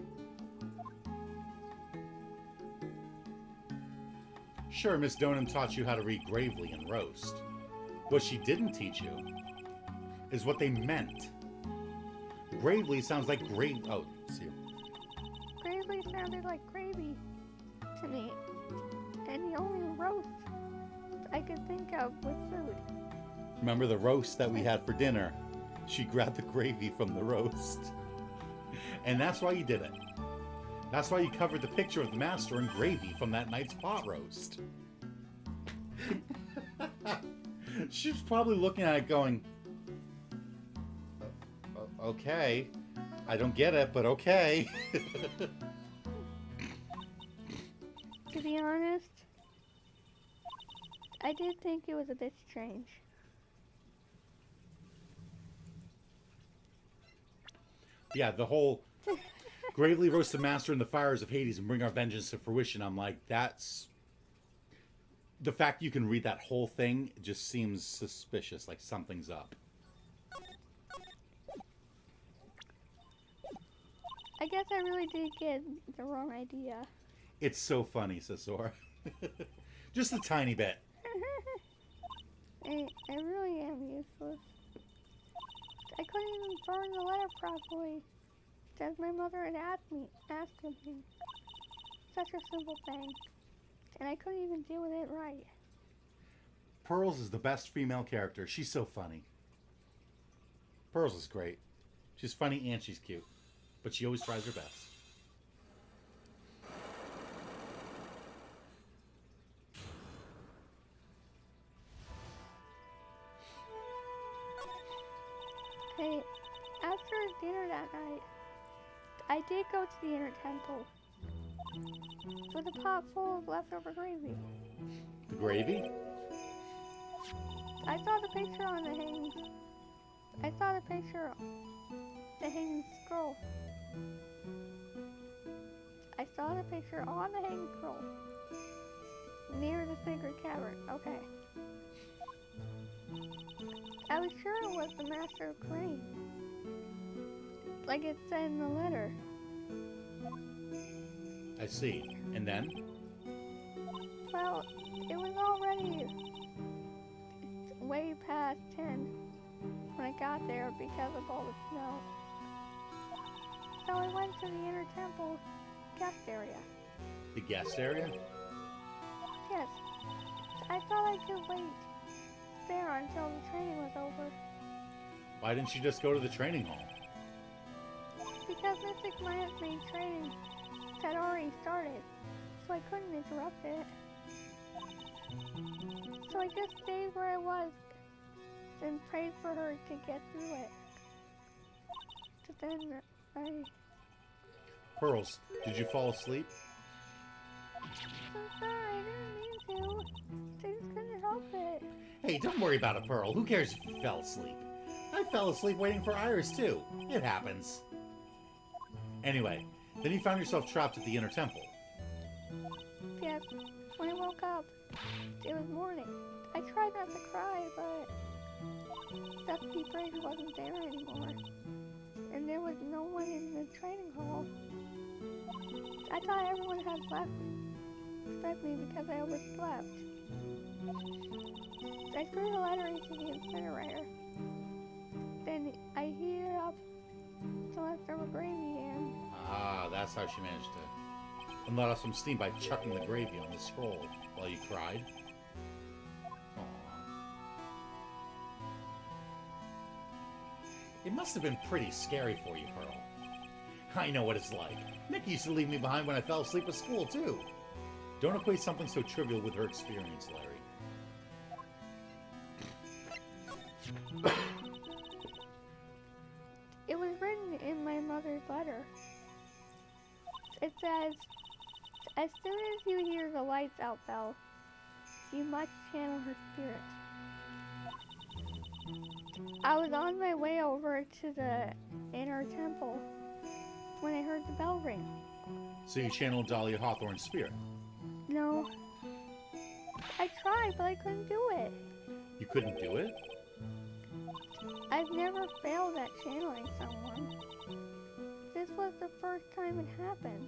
Sure, Miss Donham taught you how to read gravely and roast. What she didn't teach you is what they meant. Gravely sounds like oh, see. Gravely sounded like gravy to me. And the only roast I could think of was food. Remember the roast that we had for dinner? She grabbed the gravy from the roast. And that's why you did it. That's why you covered the picture of the master in gravy from that night's pot roast. She's probably looking at it going, okay. I don't get it, but okay. To be honest, I did think it was a bit strange. Yeah, the whole gravely roast the master in the fires of Hades and bring our vengeance to fruition. I'm like, that's... The fact you can read that whole thing just seems suspicious, like something's up. I guess I really did get the wrong idea. It's so funny, says Sora. Just a tiny bit. I really am useless. I couldn't even burn the letter properly, as my mother had asked me. Such a simple thing. And I couldn't even do it right. Pearls is the best female character. She's so funny. Pearls is great. She's funny and she's cute. But she always tries her best. Hey, after dinner that night, I did go to the inner temple with a pot full of leftover gravy. The gravy? I saw the picture on the hanging. I saw the picture on the hanging scroll. I saw the picture on the hanging scroll near the sacred cavern. Okay. I was sure it was the Master of Crane, like it said in the letter. I see. And then? Well, it was already way past 10 when I got there because of all the snow. So I went to the inner temple guest area. The guest area? Yes, I thought I could wait there until the training was over. Why didn't you just go to the training hall? Because Mystic Mind's main training had already started, so I couldn't interrupt it. So I just stayed where I was and prayed for her to get through it. But then Pearls, did you fall asleep? I'm sorry, I didn't mean to. I just couldn't help it. Hey, don't worry about it, Pearl. Who cares if you fell asleep? I fell asleep waiting for Iris, too. It happens. Anyway, then you found yourself trapped at the inner temple. Yes, when I woke up, it was morning. I tried not to cry, but Dusty Bridge wasn't there anymore. And and there was no one in the training hall. I thought everyone had left me because I overslept. I threw the letter into the incinerator. Then I heated up the leftover gravy and... Ah, that's how she managed to... and let off some steam by chucking the gravy on the scroll while you cried. Aww. It must have been pretty scary for you, Pearl. I know what it's like. Nick used to leave me behind when I fell asleep at school, too. Don't equate something so trivial with her experience, Larry. It was written in my mother's letter. It says, as soon as you hear the lights out bell, you must channel her spirit. I was on my way over to the inner temple when I heard the bell ring. So you channeled Dahlia Hawthorne's spirit? No. I tried, but I couldn't do it. You couldn't do it? I've never failed at channeling someone. This was the first time it happened.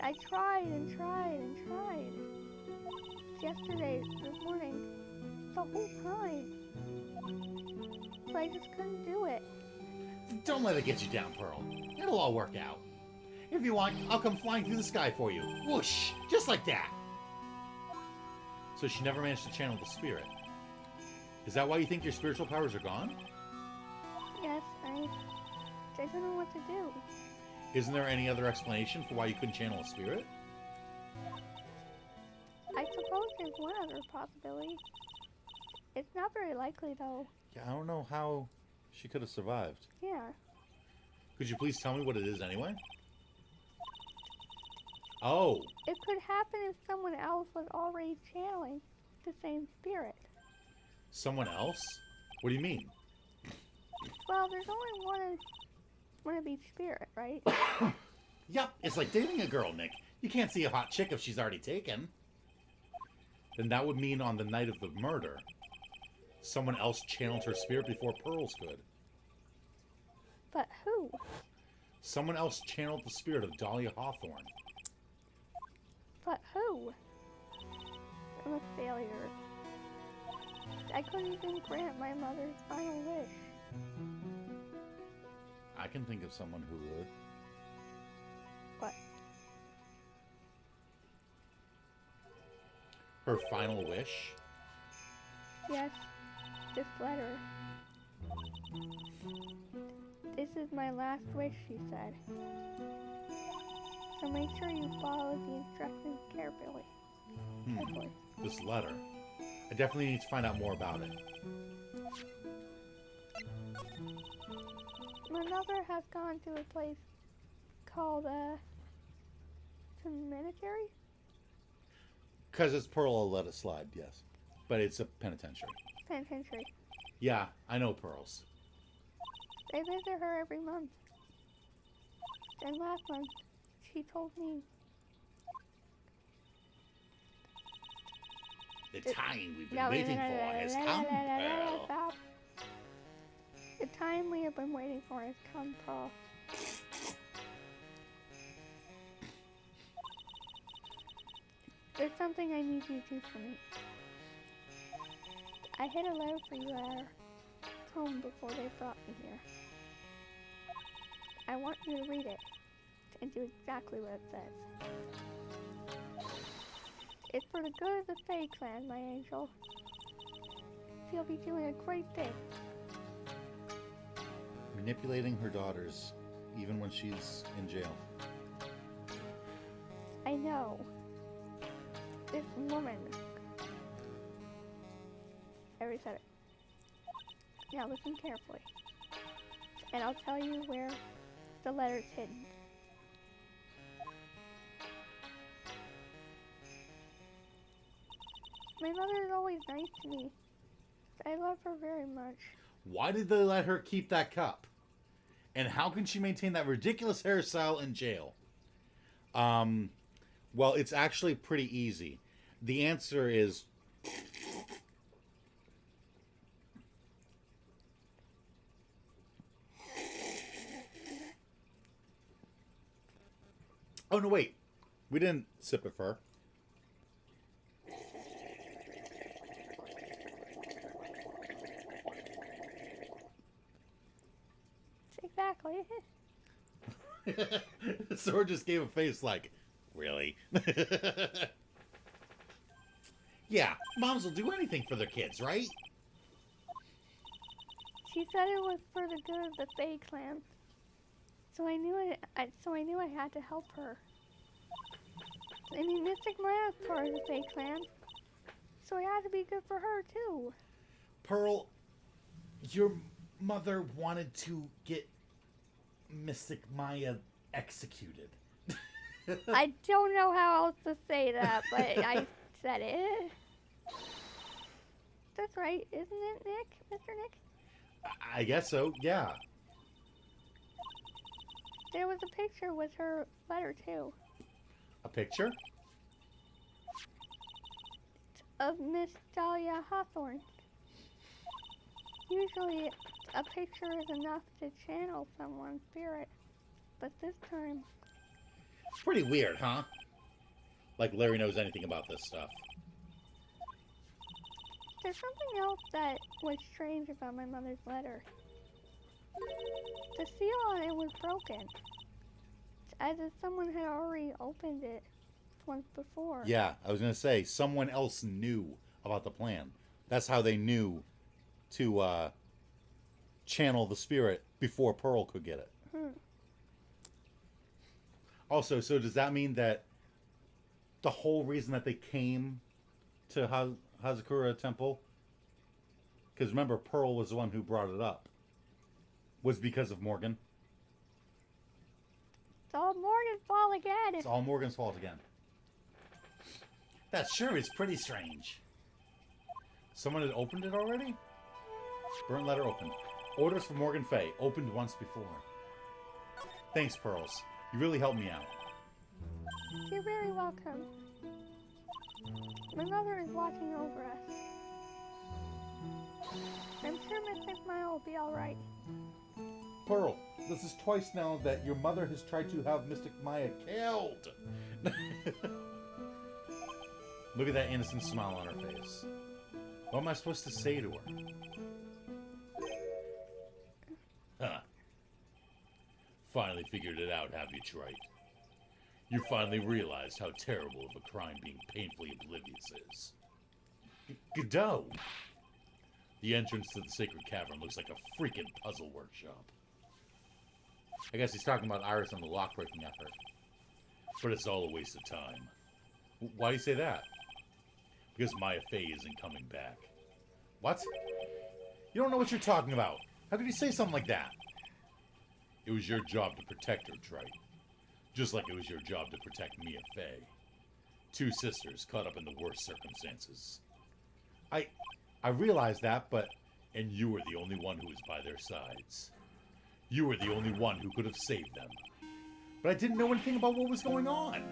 I tried and tried and tried. Yesterday, this morning, the whole time. But I just couldn't do it. Don't let it get you down, Pearl. It'll all work out. If you want, I'll come flying through the sky for you. Whoosh! Just like that! So she never managed to channel the spirit. Is that why you think your spiritual powers are gone? Yes, I don't know what to do. Isn't there any other explanation for why you couldn't channel a spirit? I suppose there's one other possibility. It's not very likely, though. Yeah, I don't know how she could have survived. Yeah. Could you please tell me what it is anyway? Oh, It could happen if someone else was already channeling the same spirit. someone else? What do you mean? Well, there's only one of each spirit, right? Yep, it's like dating a girl, Nick. You can't see a hot chick if she's already taken. Then that would mean on the night of the murder, someone else channeled her spirit before Pearls could. But who? Someone else channeled the spirit of Dahlia Hawthorne. But who? I'm a failure. I couldn't even grant my mother's final wish. I can think of someone who would. What? Her final wish? Yes, this letter. This is my last wish, she said. So make sure you follow the instructions carefully. Carefully. This letter. I definitely need to find out more about it. My mother has gone to a place called, Cemetery? Because it's Pearl, I'll let it slide, yes. But it's a penitentiary. Penitentiary. Yeah, I know Pearls. They visit her every month. And last month, she told me The time we've been waiting for has come, Pearl. Stop. The time we have been waiting for has come, Pearl. There's something I need you to do for me. I hid a letter for you at our home before they brought me here. I want you to read it and do exactly what it says. It's for the good of the Fae clan, my angel. You'll be doing a great thing. Manipulating her daughters, even when she's in jail. I know. This woman. I already said it. Now listen carefully. And I'll tell you where the letter's hidden. My mother is always nice to me. I love her very much. Why did they let her keep that cup? And how can she maintain that ridiculous hairstyle in jail? Well, it's actually pretty easy. The answer is... Oh, no, wait. We didn't sip it fur. Exactly. Sora just gave a face like, really? Yeah, moms will do anything for their kids, right? She said it was for the good of the Fae clan. So I knew I had to help her. I mean, Mystic Maya's part of the Fae clan, so I had to be good for her too. Pearl, your mother wanted to get Mystic Maya executed. I don't know how else to say that, but I said it. That's right, isn't it, Nick? Mr. Nick? I guess so, yeah. There was a picture with her letter too. A picture? Of Miss Dahlia Hawthorne. Usually, a picture is enough to channel someone's spirit, but this time, Pretty weird, huh? Like Larry knows anything about this stuff. there's something else that was strange about my mother's letter. The seal on it was broken. It's as if someone had already opened it once before. Yeah, I was going to say, someone else knew about the plan. That's how they knew to channel the spirit before Pearl could get it. Also, so does that mean that the whole reason that they came to Hazakura Temple, because remember, Pearl was the one who brought it up, was because of Morgan? It's all Morgan's fault again. It's all Morgan's fault again. That sure is pretty strange. Someone had opened it already? Burnt letter opened. Orders for Morgan Fay. Opened once before. Thanks, Pearls. You really helped me out. You're very welcome. My mother is watching over us. I'm sure Mystic Maya will be alright. Pearl, this is twice now that your mother has tried to have Mystic Maya killed. Look at that innocent smile on her face. What am I supposed to say to her? Huh. Finally figured it out, have you, Wright? You finally realized how terrible of a crime being painfully oblivious is. Godot! The entrance to the sacred cavern looks like a freaking puzzle workshop. I guess he's talking about Iris and the lock-breaking effort. But it's all a waste of time. Why do you say that? Because Maya Fey isn't coming back. What? You don't know what you're talking about. How could you say something like that? It was your job to protect her, Trite. Just like it was your job to protect Mia Fey. Two sisters caught up in the worst circumstances. I realized that, but... And you were the only one who was by their sides. You were the only one who could have saved them. But I didn't know anything about what was going on.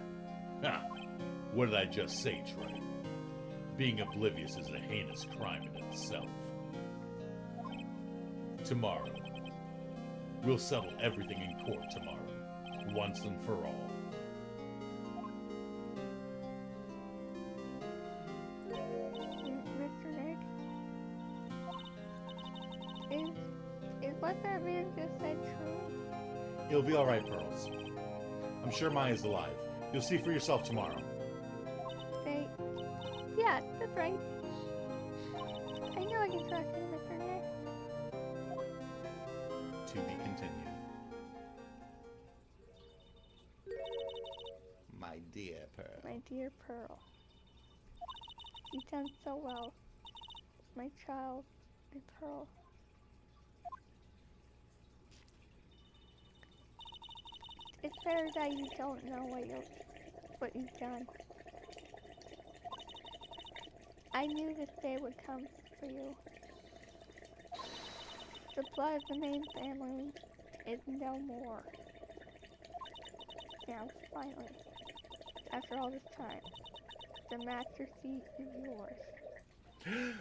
Huh. What did I just say, Trite? Being oblivious is a heinous crime in itself. Tomorrow. We'll settle everything in court tomorrow. Once and for all. Mr. Nick? Is what that man just said true? It'll be alright, Pearls. I'm sure Maya's alive. You'll see for yourself tomorrow. Yeah, that's right. I know I can trust you, Mr. Nick. To be continued. My dear Pearl. My dear Pearl. You've done so well. My child, my Pearl. It's better that you don't know what you've done. I knew this day would come for you. The blood of the main family is no more. Now, finally, after all this time, the master seat is yours.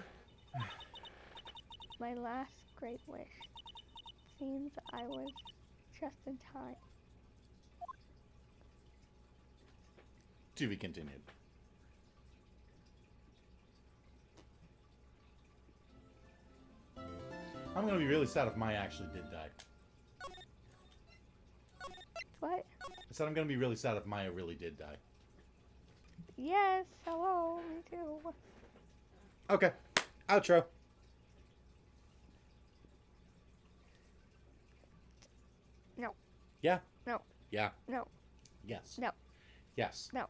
My last great wish. Seems I was just in time. To be continued. I'm gonna be really sad if Maya actually did die. What? I said I'm gonna be really sad if Maya really did die. Yes, hello, me too. Okay. Outro. No. Yeah. No. Yeah. No. Yes. No. Yes. No.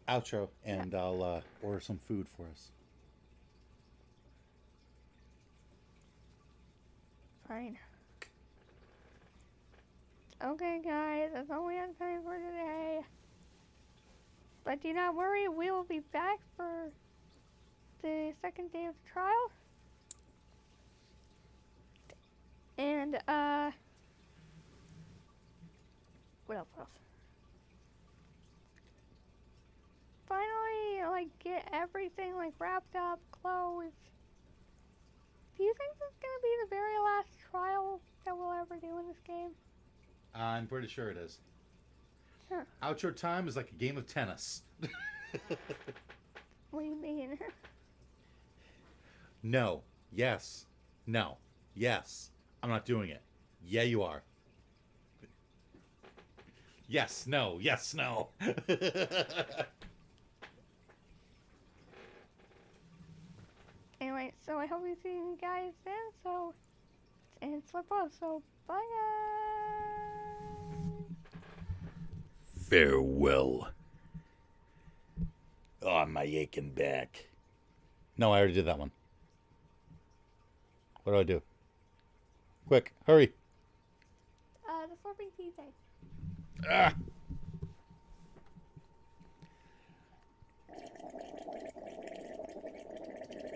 Outro, and I'll order some food for us. Fine. Okay, guys, that's all we have time for today. But do not worry, we will be back for the second day of the trial. And, what else? Finally, like, get everything, like, wrapped up, closed. Do you think this is gonna be the very last trial that we'll ever do in this game? I'm pretty sure it is. Huh. Outro time is like a game of tennis. What do you mean? No. Yes. No. Yes. I'm not doing it. Yeah, you are. Yes. No. Yes. No. Anyway, so I hope you see you guys then. So, and slip off. So, bye guys. Farewell. Oh, my aching back. No, I already did that one. What do I do? Quick, hurry. The slurping tea thing. Ah!